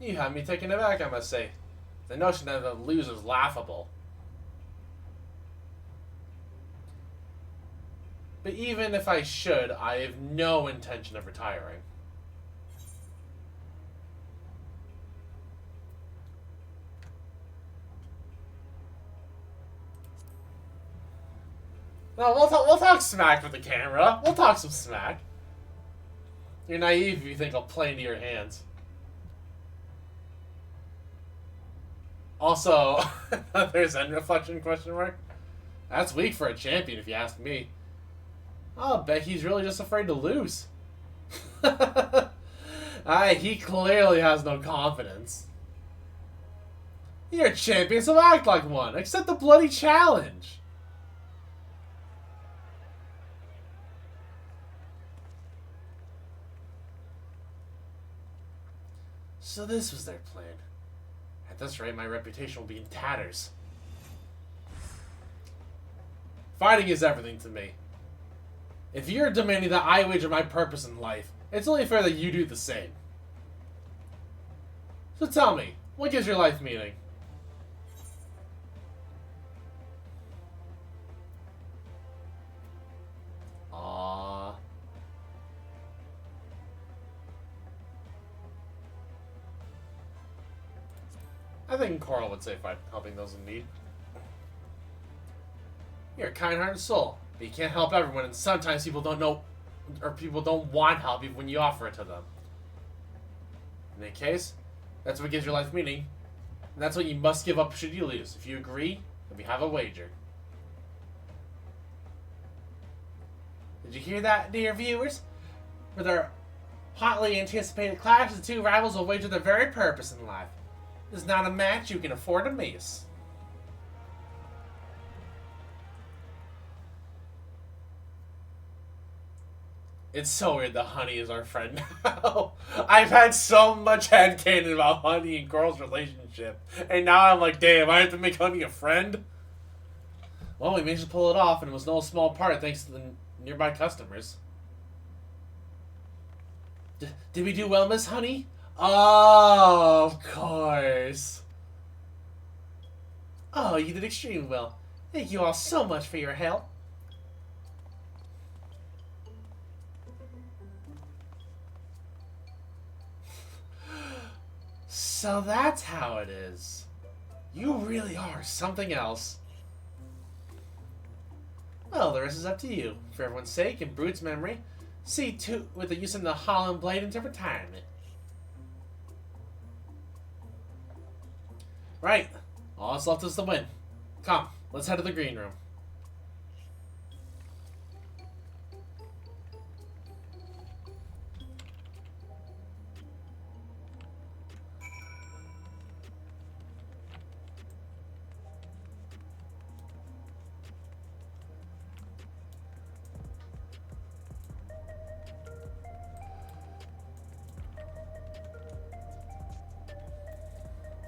You have me taken aback, I must say. The notion that the loser's laughable. But even if I should, I have no intention of retiring. No, we'll talk smack with the camera. We'll talk some smack. You're naive if you think I'll play into your hands. Also, there's end reflection question mark. That's weak for a champion if you ask me. I'll bet he's really just afraid to lose. He clearly has no confidence. You're a champion, so act like one. Accept the bloody challenge. So this was their plan. At this rate, my reputation will be in tatters. Fighting is everything to me. If you're demanding that I wager my purpose in life, it's only fair that you do the same. So tell me, what gives your life meaning? Aww. I think Coral would say helping those in need. You're a kind-hearted soul, but you can't help everyone, and sometimes people don't know, or people don't want help even when you offer it to them. In any case, that's what gives your life meaning, and that's what you must give up should you lose. If you agree, then we have a wager. Did you hear that, dear viewers? For their hotly anticipated clash, the two rivals will wager their very purpose in life. This is not a match you can afford to miss. It's so weird that Honey is our friend now. I've had so much headcanon about Honey and Coral's relationship. And now I'm like, damn, I have to make Honey a friend? Well, we managed to pull it off, and it was no small part thanks to the nearby customers. Did we do well, Miss Honey? Oh, of course. Oh, you did extremely well. Thank you all so much for your help. So that's how it is. You really are something else. Well, the rest is up to you. For everyone's sake and Brood's memory, see to with the use of the Howlin' Blade into retirement. Right. All that's left is the win. Come, let's head to the green room.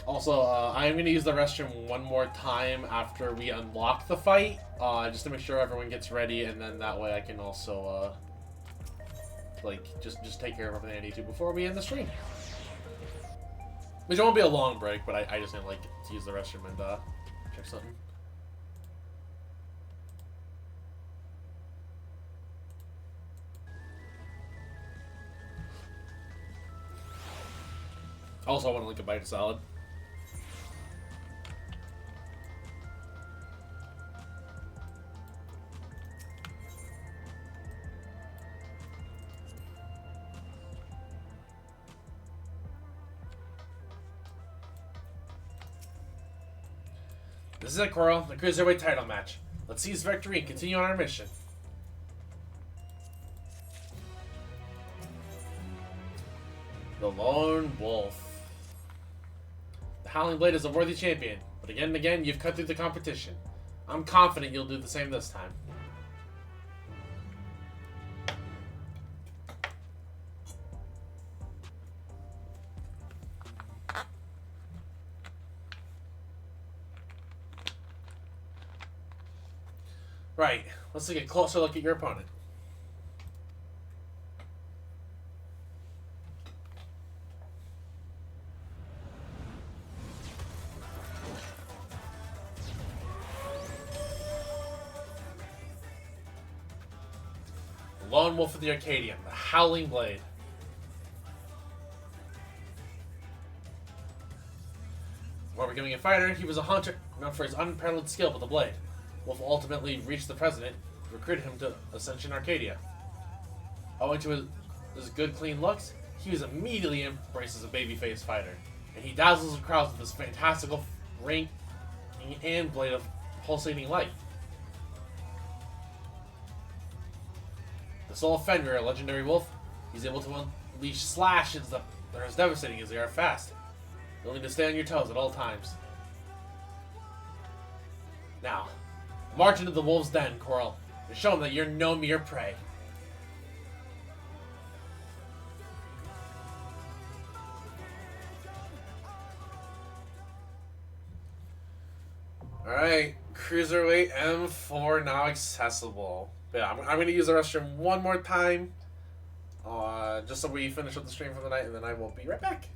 Also, I am going to use the restroom one more time after we unlock the fight, just to make sure everyone gets ready, and then that way I can also, just take care of everything I need to before we end the stream. Which won't be a long break, but I just need to use the restroom and check something. Also, I want to a bite of salad. This is it, Coral. The Cruiserweight title match. Let's seize victory and continue on our mission. The Lone Wolf. The Howling Blade is a worthy champion, but again and again, you've cut through the competition. I'm confident you'll do the same this time. Right, let's take a closer look at your opponent. Lone Wolf of the Arcadion, the Howling Blade. Before becoming a fighter, he was a hunter known for his unparalleled skill with the blade. Wolf ultimately reached the president, who recruited him to Ascension Arcadia. Owing to his good, clean looks, he was immediately embraced as a babyface fighter, and he dazzles the crowds with his fantastical ring and blade of pulsating light. The Soul of Fenrir, a legendary wolf, he's able to unleash slashes that are as devastating as they are fast, willing to stay on your toes at all times. Now, march into the wolf's den, Coral, and show them that you're no mere prey. Alright, Cruiserweight M4 now accessible. But yeah, I'm going to use the restroom one more time, just so we finish up the stream for the night, and then I will be right back.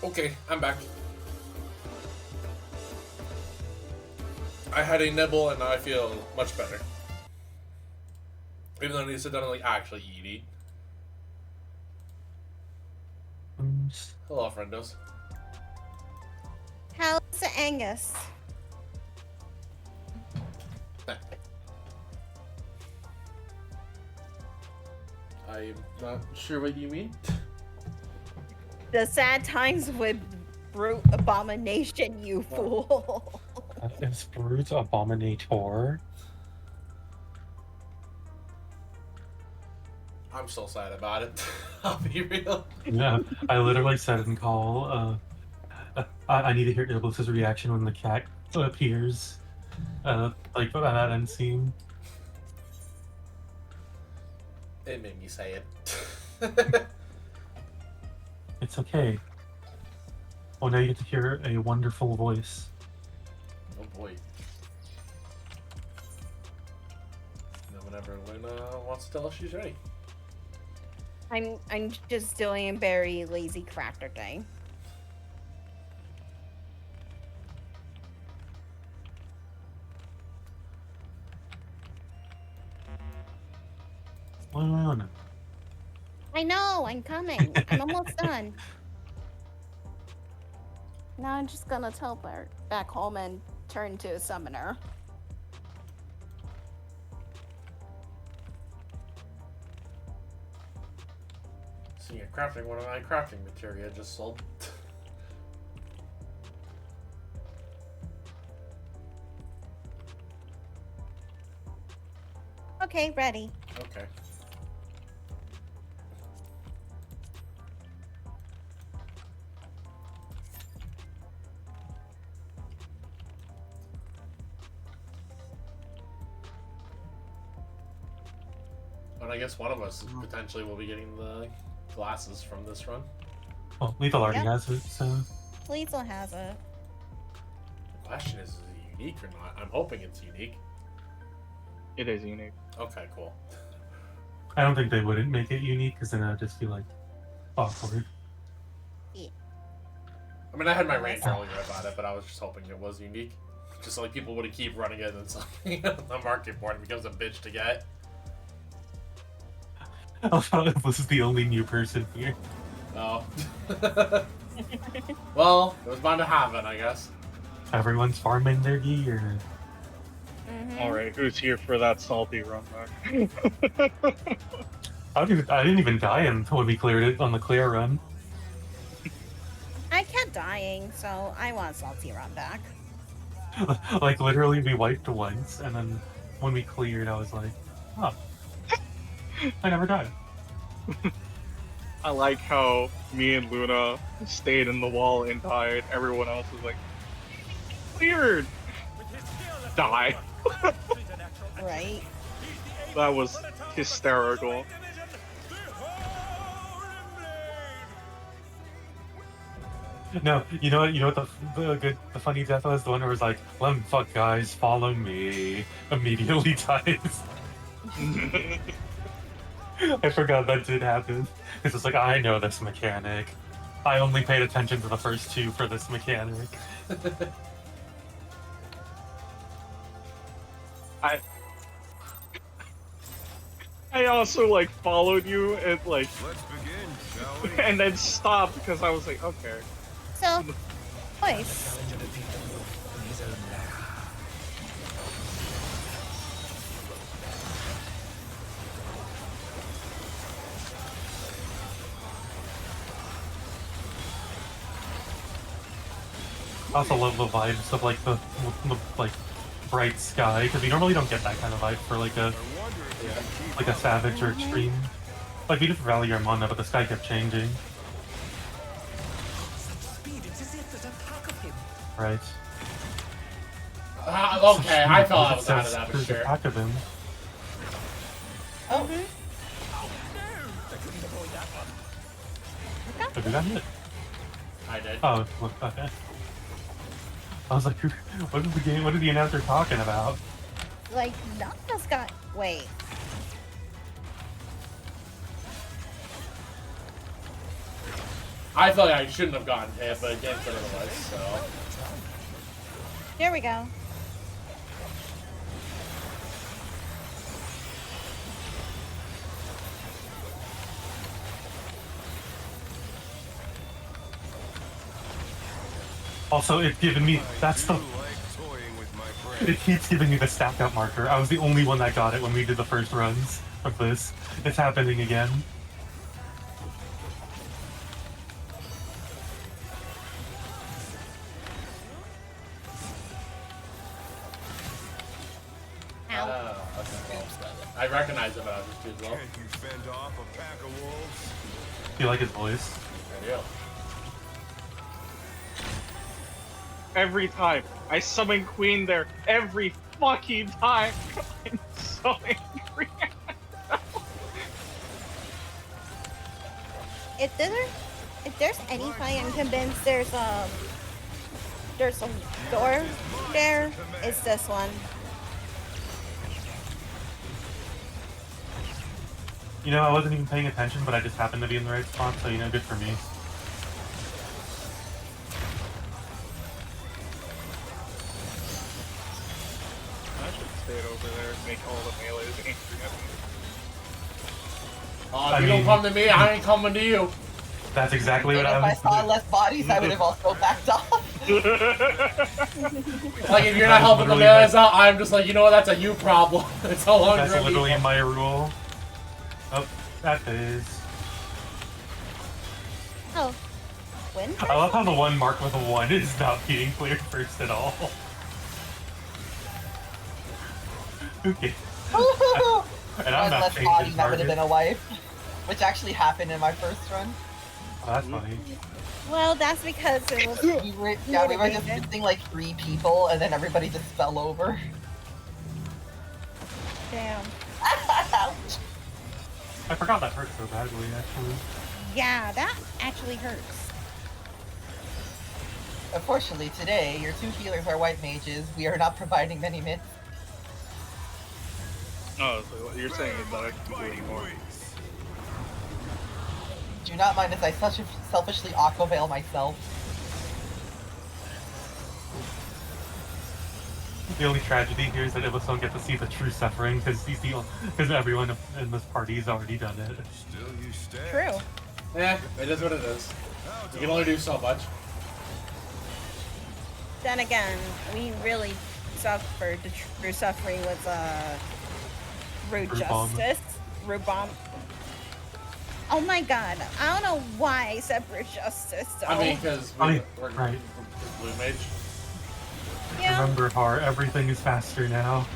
Okay, I'm back. I had a nibble and now I feel much better. Even though I need to sit down and like actually eat. Hello, friendos. How's Angus? I'm not sure what you mean. The sad times with brute abomination, you fool. Is brute abominator? I'm still sad about it. I'll be real. Yeah, I literally said in call, I need to hear Iblis's reaction when the cat appears. Like that end scene. It made me say it. It's okay. Oh, now you get to hear a wonderful voice. Oh boy. Now whenever Luna wants to tell us she's ready. I'm just doing a very lazy crafter day. Luna. I know, I'm coming. I'm almost done. Now I'm just gonna teleport back home and turn to a summoner. So you're crafting one of my crafting materia just sold. Okay, ready. Okay. And I guess one of us potentially will be getting the glasses from this run. Well, Lethal already Yep. has it, so. Liesel has it. The question is it unique or not? I'm hoping it's unique. It is unique. Okay, cool. I don't think they wouldn't make it unique because then I'd just be like awkward. I mean, I had my rant earlier about it, but I was just hoping it was unique. Just so, like, people wouldn't keep running it and something on the market board it becomes a bitch to get. I thought this is the only new person here. Oh. Well, it was bound to happen, I guess. Everyone's farming their gear. Alright, who's here for that salty run back? I didn't even die until when we cleared it on the clear run. I kept dying, so I want a salty run back. Like literally we wiped once and then when we cleared I was like, oh. I never died. I like how me and Luna stayed in the wall and died. Everyone else was like, cleared! Die. Right? That was hysterical. No, you know what the funny death was? The one where it was like, fuck guys, follow me. Immediately dies. I forgot that did happen. It's just like, I know this mechanic. I only paid attention to the first two for this mechanic. I also like followed you and like Let's begin, shall we? and then stopped because I was like, okay. So, voice. I also love the vibes of like the like bright sky because we normally don't get that kind of vibe for like a savage or extreme. Like we did for Valley Armanda, but the sky kept changing. Right. Okay, I thought I was out of that for There's a sure. pack of him. Oh. Did we got hit? I did. Oh, okay. I was like, what did the announcer talking about? Like, none of us got. Wait. I feel like I shouldn't have gotten hit, but again, otherwise, so. There we go. Also, it's given me, that's the, it keeps giving me the stack up marker. I was the only one that got it when we did the first runs of this. It's happening again. Okay, well, I recognize it, but I was just too slow. Can you fend off a pack of wolves? Do you like his voice? I do. Every time. I summon Queen there every fucking time. I'm so angry. If there's any fight I'm convinced there's a door there, it's this one. You know, I wasn't even paying attention, but I just happened to be in the right spot, so, you know, good for me. I should stay over there and make all the melees angry at me. Oh, if you don't come to me, I ain't coming to you. That's exactly what If I I was saw less bodies, I would have also backed off. Like, if you're not helping the melees out, I'm just like, you know what, that's a you problem. It's no longer That's a me literally problem. my rule. Oh, that is. Oh. Win? I love how the one marked with a 1 is not being cleared first at all. Okay. And I'm not less changing bodies, that would have target. been a wife. Which actually happened in my first run. Oh, that's funny. Well, that's because it was. we were just missing like 3 people, and then everybody just fell over. Damn. Ouch. I forgot that hurt so badly, actually. Yeah, that actually hurts. Unfortunately, today, your 2 healers are white mages. We are not providing many myths. Oh, so what you're saying is that I can do anymore. Do not mind as I selfishly aqua-veil myself. The only tragedy here is that Iblis don't get to see the true suffering because everyone in this party has already done it. Still you stay. True. Yeah, it is what it is. You can only do so much. Then again, we really suffered. The true suffering was root Root-bomb. justice. Root bomb. Oh my god, I don't know why I said root justice though. I mean, because Right. we're blue mage. Yeah. Remember, Har, everything is faster now.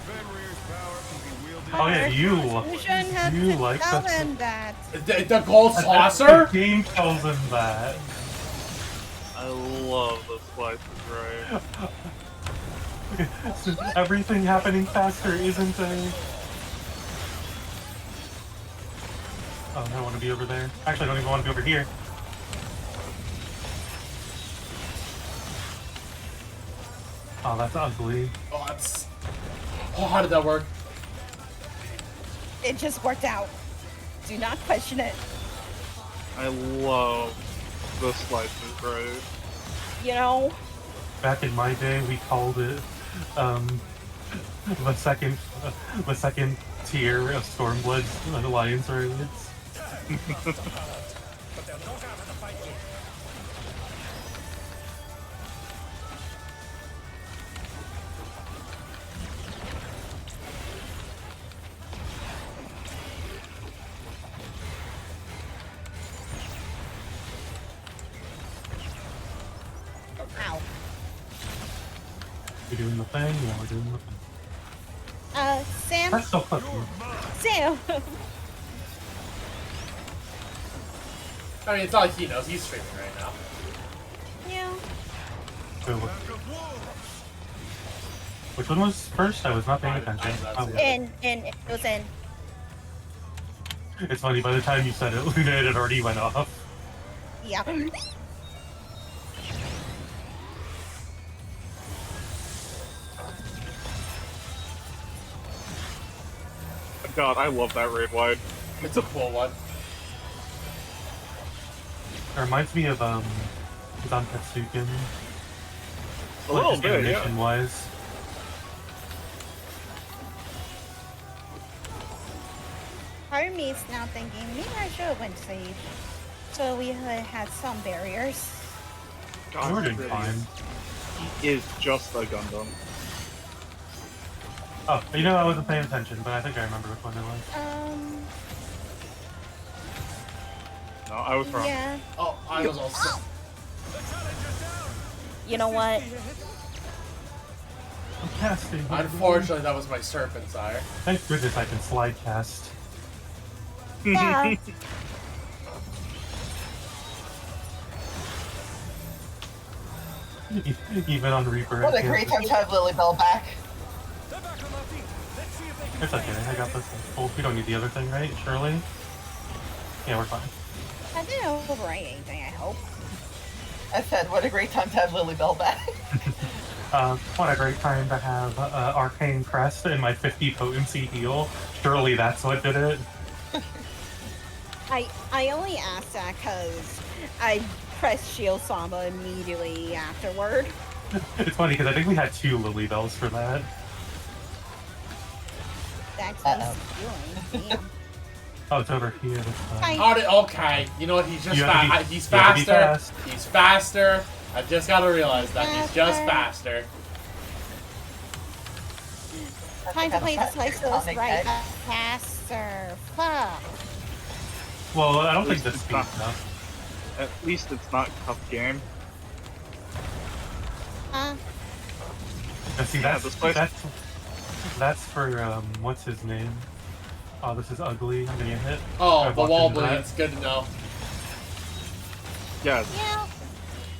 Fenrir's power can be wielded. Oh yeah, you shouldn't have you to like tell that. him that. The gold saucer? The game tells him that. I love the slices, right? So everything happening faster isn't a... Oh, I don't want to be over there. Actually, I don't even want to be over here. Oh, that's ugly. Oh, that's... Oh, how did that work? It just worked out. Do not question it. I love the slices, right? You know? Back in my day, we called it the second tier of Stormblood's Alliance raids. Ow. We're doing the thing, yeah, we're doing the thing. Sam? That's so fucking... Sam! I mean, it's not like he knows. He's streaming right now. Yeah. Wait, what? Which one was first? I was not paying attention. Oh. It was in. It's funny, by the time you said it, Luna, it had already went off. Yeah. God, I love that raid wide. It's a cool one. It reminds me of Zantetsuken. A little bit, yeah. Animation-wise. Part of me is now thinking maybe I should have went Sage, so we had some barriers. God, We're doing fine. He is just a Gundam. Oh, you know, I wasn't paying attention, but I think I remember which one it was. No, I was wrong. Yeah. Oh, I was also. You know what? I'm casting. Unfortunately, that was my serpent sire. Thank goodness I can slide cast. Yeah. Even on Reaper. What a great time to have Lilybell back. It's okay, I got this. Oh, we don't need the other thing, right? Surely? Yeah, we're fine. I didn't overwrite anything, I hope. I said, what a great time to have Lilybell back. What a great time to have Arcane Crest and my 50 potency heal. Surely that's what did it. I only asked that because I pressed Shield Samba immediately afterward. It's funny because I think we had 2 Lilybells for that. That's what he's doing. Damn. Oh, it's over here. Okay, you know what? He's just he's faster. He's faster. I just gotta realize that he's just faster. Time to play the Sliceless right faster. Fuck. Well, I don't think this speed's enough. At least it's not tough game. Huh? And see, that's for, what's his name? Oh, this is ugly. I'm gonna get hit. Oh, the wall bleeds. Good to know. Yes. Yeah.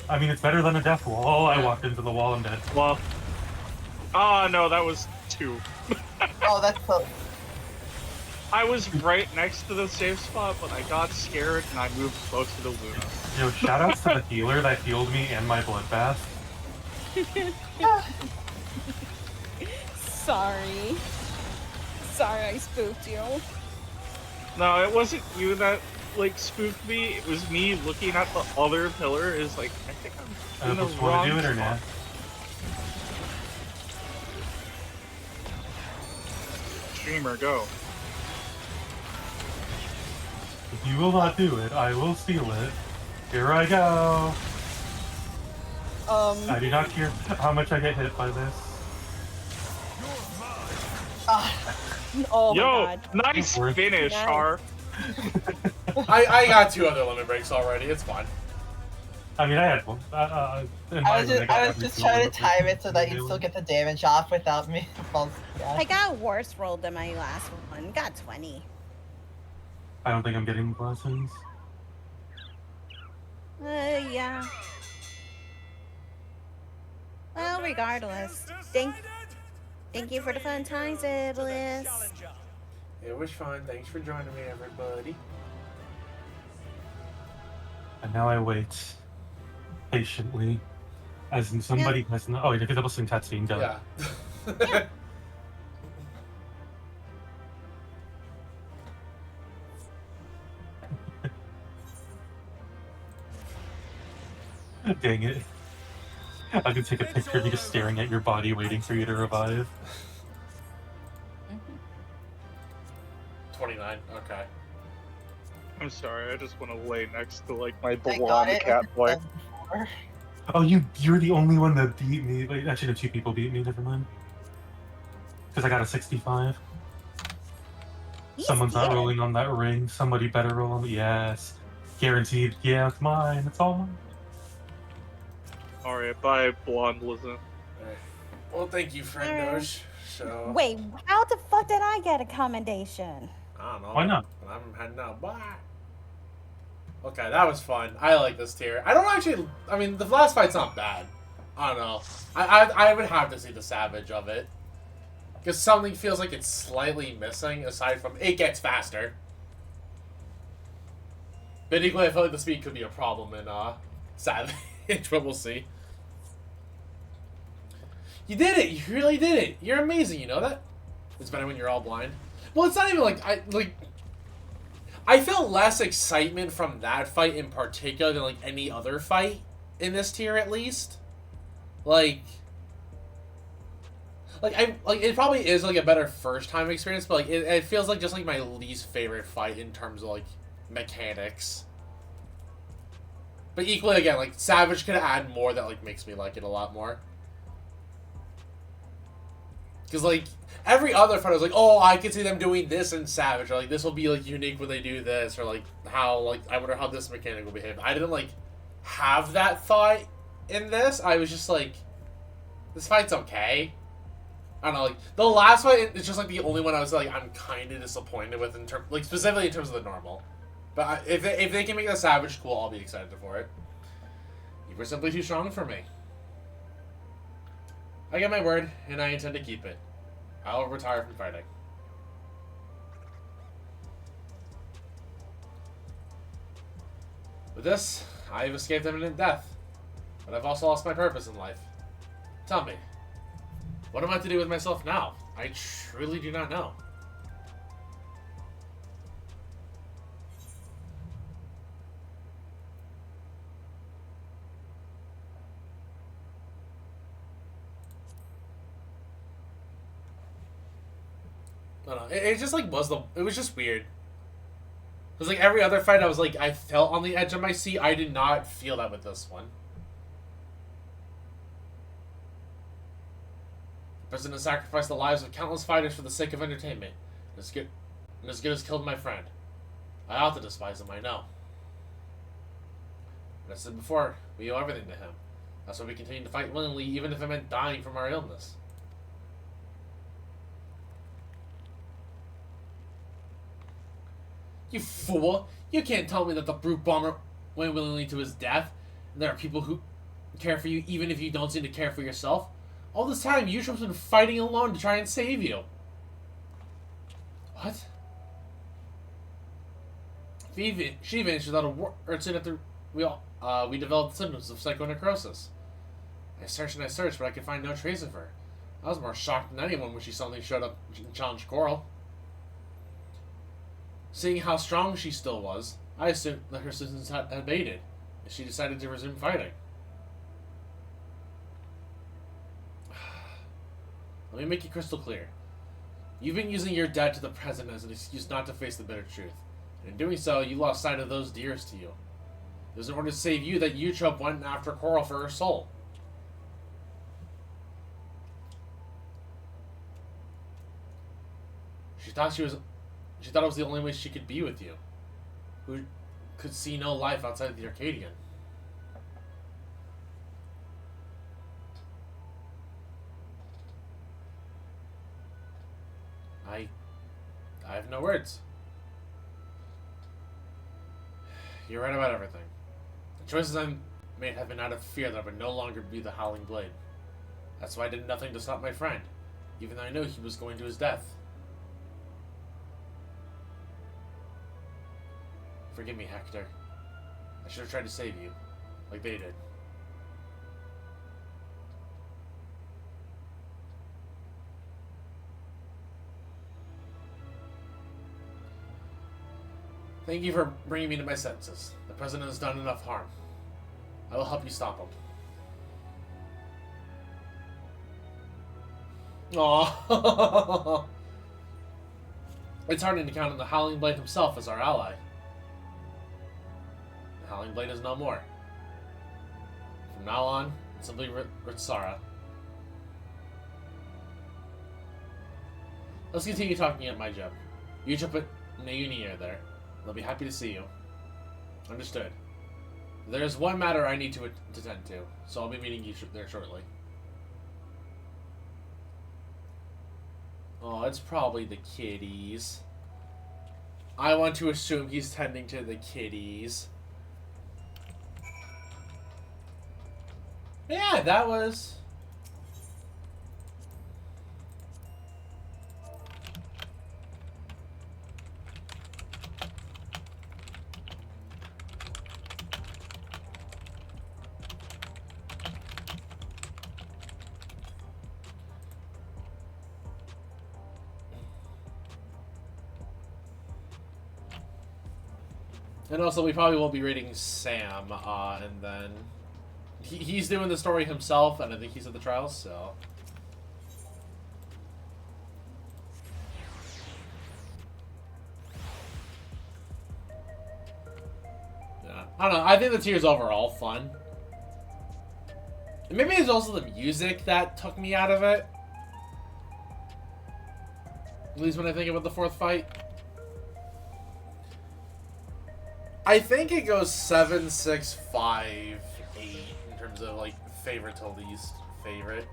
I mean, it's better than a death wall. I walked into the wall and dead. Well. Oh, no, that was 2. Oh, that's close. I was right next to the safe spot, but I got scared and I moved closer to Luna. Yo, shoutouts to the healer that healed me and my bloodbath. Sorry. Sorry I spooked you. No, it wasn't you that, like, spooked me. It was me looking at the other pillar. Is like, I think I'm in the wrong want to do it or spot. not? Streamer, go. If you will not do it, I will steal it. Here I go. I do not care how much I get hit by this. Oh Yo, my god. nice finish, Nice. Har. I got 2 other limit breaks already. It's fine. I mean, I had one. I was just trying to time it so that you'd still get the damage off without me. Well, yeah. I got worse rolled than my last one. Got 20. I don't think I'm getting blessings. Yeah. Well, regardless. Thank you for the fun times, Iblis. It was fun. Thanks for joining me, everybody. And now I wait patiently, as in somebody has no. Oh, you did double swing cutscene. Done. Yeah. Dang it! I can take a picture of you just staring at your body, waiting for you to revive. 29. Okay. I'm sorry, I just want to lay next to, like, my I got blonde it. cat boy. Oh, you're the only one that beat me. Wait, actually, no, 2 people beat me. Never mind. Because I got a 65. Someone's not rolling on that ring. Somebody better roll on. Yes, guaranteed. Yeah, it's mine. It's all mine. Alright, bye, blonde Lizzie. Well, thank you, friendos. So. Wait, how the fuck did I get a commendation? I don't know. Why not? I'm heading out. Bye. Okay, that was fun. I like this tier. I don't actually. I mean, the last fight's not bad. I don't know. I would have to see the savage of it, because something feels like it's slightly missing aside from it gets faster. But equally, I feel like the speed could be a problem in savage, but we'll see. You did it! You really did it! You're amazing, you know that? It's better when you're all blind. Well, it's not even like, I feel less excitement from that fight in particular than like any other fight in this tier, at least. Like it probably is like a better first time experience, but like it feels like just like my least favorite fight in terms of like mechanics. But equally, again, like Savage could add more that like makes me like it a lot more. Because like every other fight, I was like, oh, I could see them doing this in Savage, or like this will be like unique when they do this, or like how like I wonder how this mechanic will behave. I didn't like have that thought in this. I was just like, this fight's okay. I don't know, like the last fight is just like the only one I was like I'm kind of disappointed with in terms, like specifically in terms of the normal. But if they can make the Savage cool, I'll be excited for it. You were simply too strong for me. I get my word, and I intend to keep it. I'll retire from fighting. With this, I've escaped imminent death, but I've also lost my purpose in life. Tell me, what am I to do with myself now? I truly do not know. I don't know. It just like it was just weird. Because like every other fight, I was like, I felt on the edge of my seat. I did not feel that with this one. The president sacrificed the lives of countless fighters for the sake of entertainment. And as good as killed my friend. I ought to despise him, I know. But I said before, we owe everything to him. That's why we continue to fight willingly, even if it meant dying from our illness. You fool! You can't tell me that the brute bomber went willingly to his death, and there are people who care for you even if you don't seem to care for yourself. All this time, Utrope's been fighting alone to try and save you. What? She vanished without a word soon after we developed symptoms of psychonecrosis. I searched, but I could find no trace of her. I was more shocked than anyone when she suddenly showed up and challenged Coral. Seeing how strong she still was, I assumed that her symptoms had abated, and she decided to resume fighting. Let me make it crystal clear. You've been using your debt to the present as an excuse not to face the bitter truth, and in doing so, you lost sight of those dearest to you. It was in order to save you that Utrope went after Coral for her soul. She thought it was the only way she could be with you, who could see no life outside of the Arcadion. I have no words. You're right about everything. The choices I made have been out of fear that I would no longer be the Howling Blade. That's why I did nothing to stop my friend, even though I knew he was going to his death. Forgive me, Hector. I should have tried to save you, like they did. Thank you for bringing me to my senses. The President has done enough harm. I will help you stop him. Aww. It's heartening to count on the Howling Blade himself as our ally. The Howling Blade is no more. From now on, it's simply Ritsara. Let's continue talking at my gym. You jump at Nauni are there. They'll be happy to see you. Understood. There's one matter I need to attend to, so I'll be meeting you there shortly. Oh, it's probably the kitties. I want to assume he's tending to the kitties. Yeah, that was... And also, we probably won't be raiding Sam, and then... He's doing the story himself, and I think he's at the trials, so... Yeah. I don't know, I think the tier's overall fun. And maybe it's also the music that took me out of it. At least when I think about the fourth fight. I think it goes 7, 6, 5, 8 in terms of like favorite to least favorite.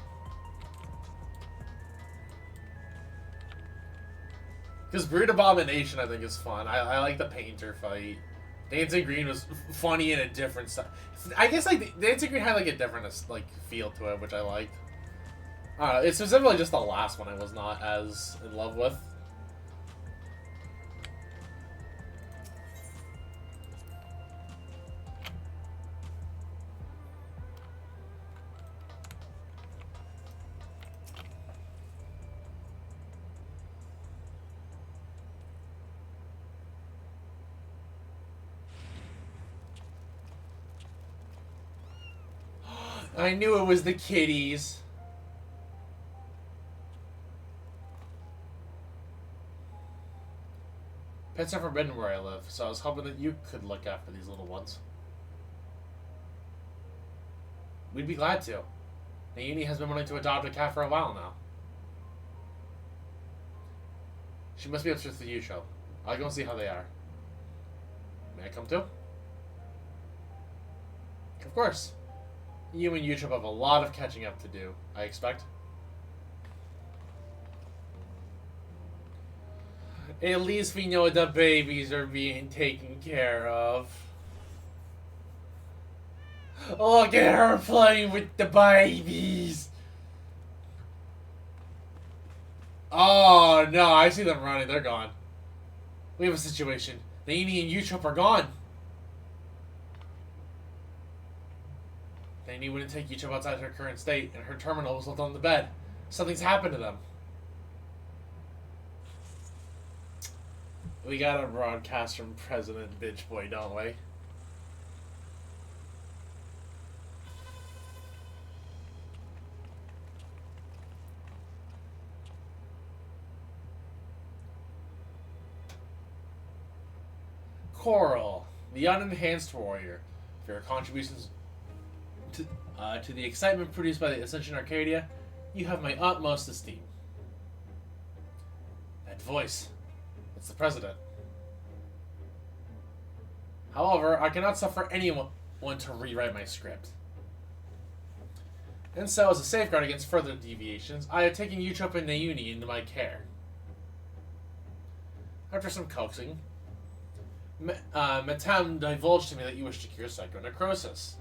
Because Brood Abomination I think is fun. I like the Painter fight. Dancing Green was funny in a different style. I guess like Dancing Green had like a different like feel to it, which I liked. It's specifically just the last one I was not as in love with. I knew it was the kitties. Pets are forbidden where I live, so I was hoping that you could look after these little ones. We'd be glad to. Naomi has been wanting to adopt a cat for a while now. She must be upstairs with you, Show. I'll go and see how they are. May I come too? Of course. You and YouTube have a lot of catching up to do, I expect. At least we know the babies are being taken care of. Look at her playing with the babies! Oh no, I see them running, they're gone. We have a situation. Naini and YouTube are gone. Naini wouldn't take YouTube outside her current state, and her terminal was left on the bed. Something's happened to them. We got a broadcast from President Bitch Boy, don't we? Coral, the unenhanced warrior. For your contributions to the excitement produced by the Ascension Arcadia, you have my utmost esteem. That voice. It's the President. However, I cannot suffer anyone to rewrite my script. And so, as a safeguard against further deviations, I have taken Uchop and Nayuni into my care. After some coaxing, Matam divulged to me that you wish to cure psychonecrosis.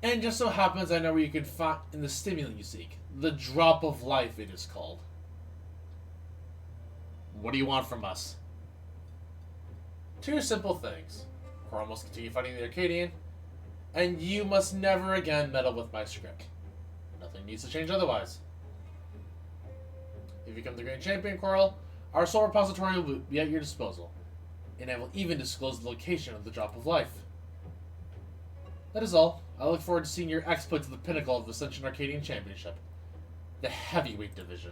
And just so happens I know where you can find the stimulant you seek. The drop of life, it is called. What do you want from us? Two simple things. Coral must continue fighting the Arcadion, and you must never again meddle with my script. Nothing needs to change otherwise. If you become the Grand Champion, Coral, our soul repository will be at your disposal, and I will even disclose the location of the drop of life. That is all. I look forward to seeing your exploit to the pinnacle of the Ascension Arcadian Championship, the heavyweight division.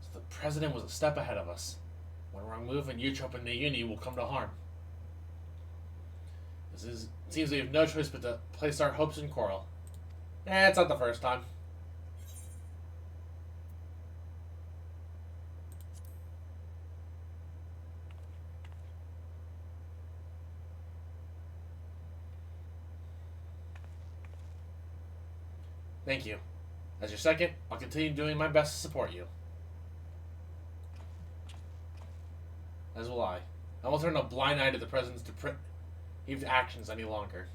So the President was a step ahead of us. One wrong move and Uchop and Nayuni will come to harm. It seems we have no choice but to place our hopes in Coral. It's not the first time. Thank you. As your second, I'll continue doing my best to support you. As will I. I won't turn a blind eye to the President's depraved actions any longer.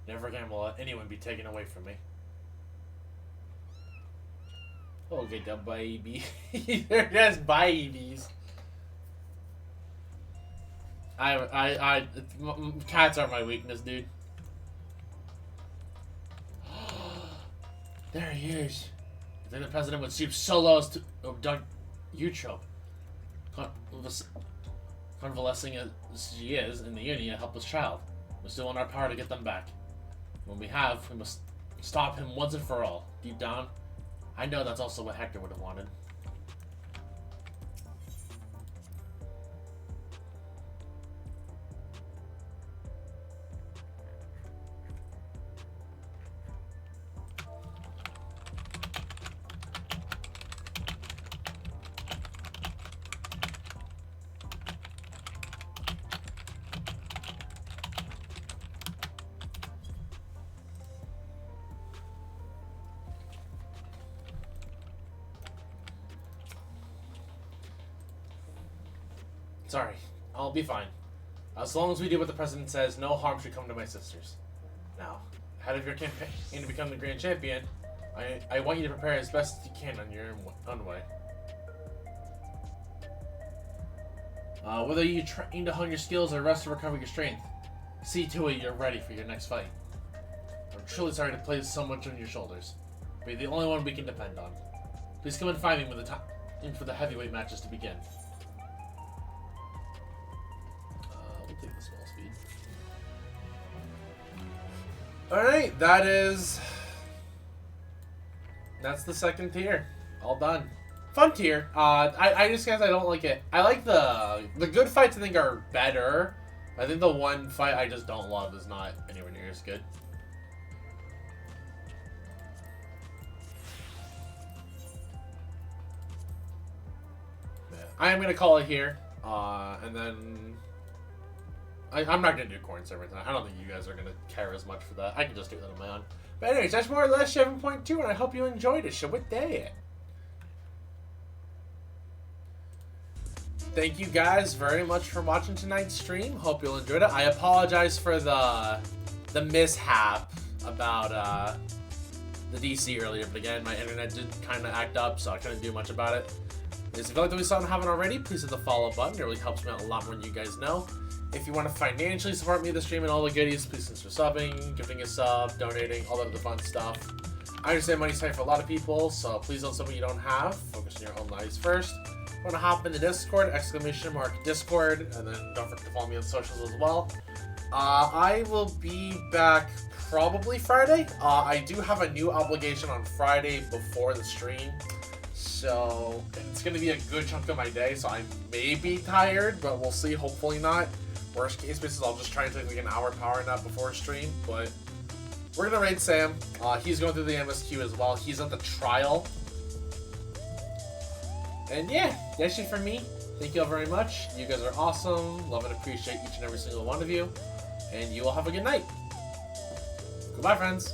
Never again will let anyone be taken away from me. Okay, the baby. They're just babies. Cats are my weakness, dude. There he is. I think the president would stoop so low as to have done Utro. Convalescing as she is in the Uni, a helpless child. We're still in our power to get them back. When we have, we must stop him once and for all. Deep down, I know that's also what Hector would have wanted. Sorry, I'll be fine. As long as we do what the president says, no harm should come to my sisters. Now, ahead of your campaign to become the Grand Champion, I want you to prepare as best as you can on your own way. Whether you train to hone your skills or rest to recover your strength, see to it you're ready for your next fight. I'm truly sorry to place so much on your shoulders, but you're the only one we can depend on. Please come and find me when the time for the heavyweight matches to begin. We'll take the small speed. Alright, that's the second tier. All done. Fun tier. I just guess I don't like it. I like the good fights I think are better. I think the one fight I just don't love is not anywhere near as good. Yeah. I am gonna call it here. And then I'm not gonna do corn server tonight. I don't think you guys are gonna care as much for that. I can just do that on my own. But anyways, that's more or less 7.2, and I hope you enjoyed it. So with that, thank you guys very much for watching tonight's stream. Hope you'll enjoyed it. I apologize for the mishap about the DC earlier, but again, my internet did kind of act up, so I couldn't do much about it. If you like what we saw and haven't already, please hit the follow button. It really helps me out a lot more than you guys know. If you want to financially support me, the stream, and all the goodies, please consider subbing, giving a sub, donating, all of the fun stuff. I understand money's tight for a lot of people, so please don't sub what you don't have. Focus on your own lives first. If you want to hop into Discord, ! Discord, and then don't forget to follow me on socials as well. I will be back probably Friday. I do have a new obligation on Friday before the stream, so it's going to be a good chunk of my day, so I may be tired, but we'll see. Hopefully not. Worst case basis, I'll just try and take like an hour power nap before stream, but we're going to raid Sam. He's going through the MSQ as well. He's at the trial. And yeah, that's it for me. Thank you all very much. You guys are awesome. Love and appreciate each and every single one of you. And you all have a good night. Goodbye, friends.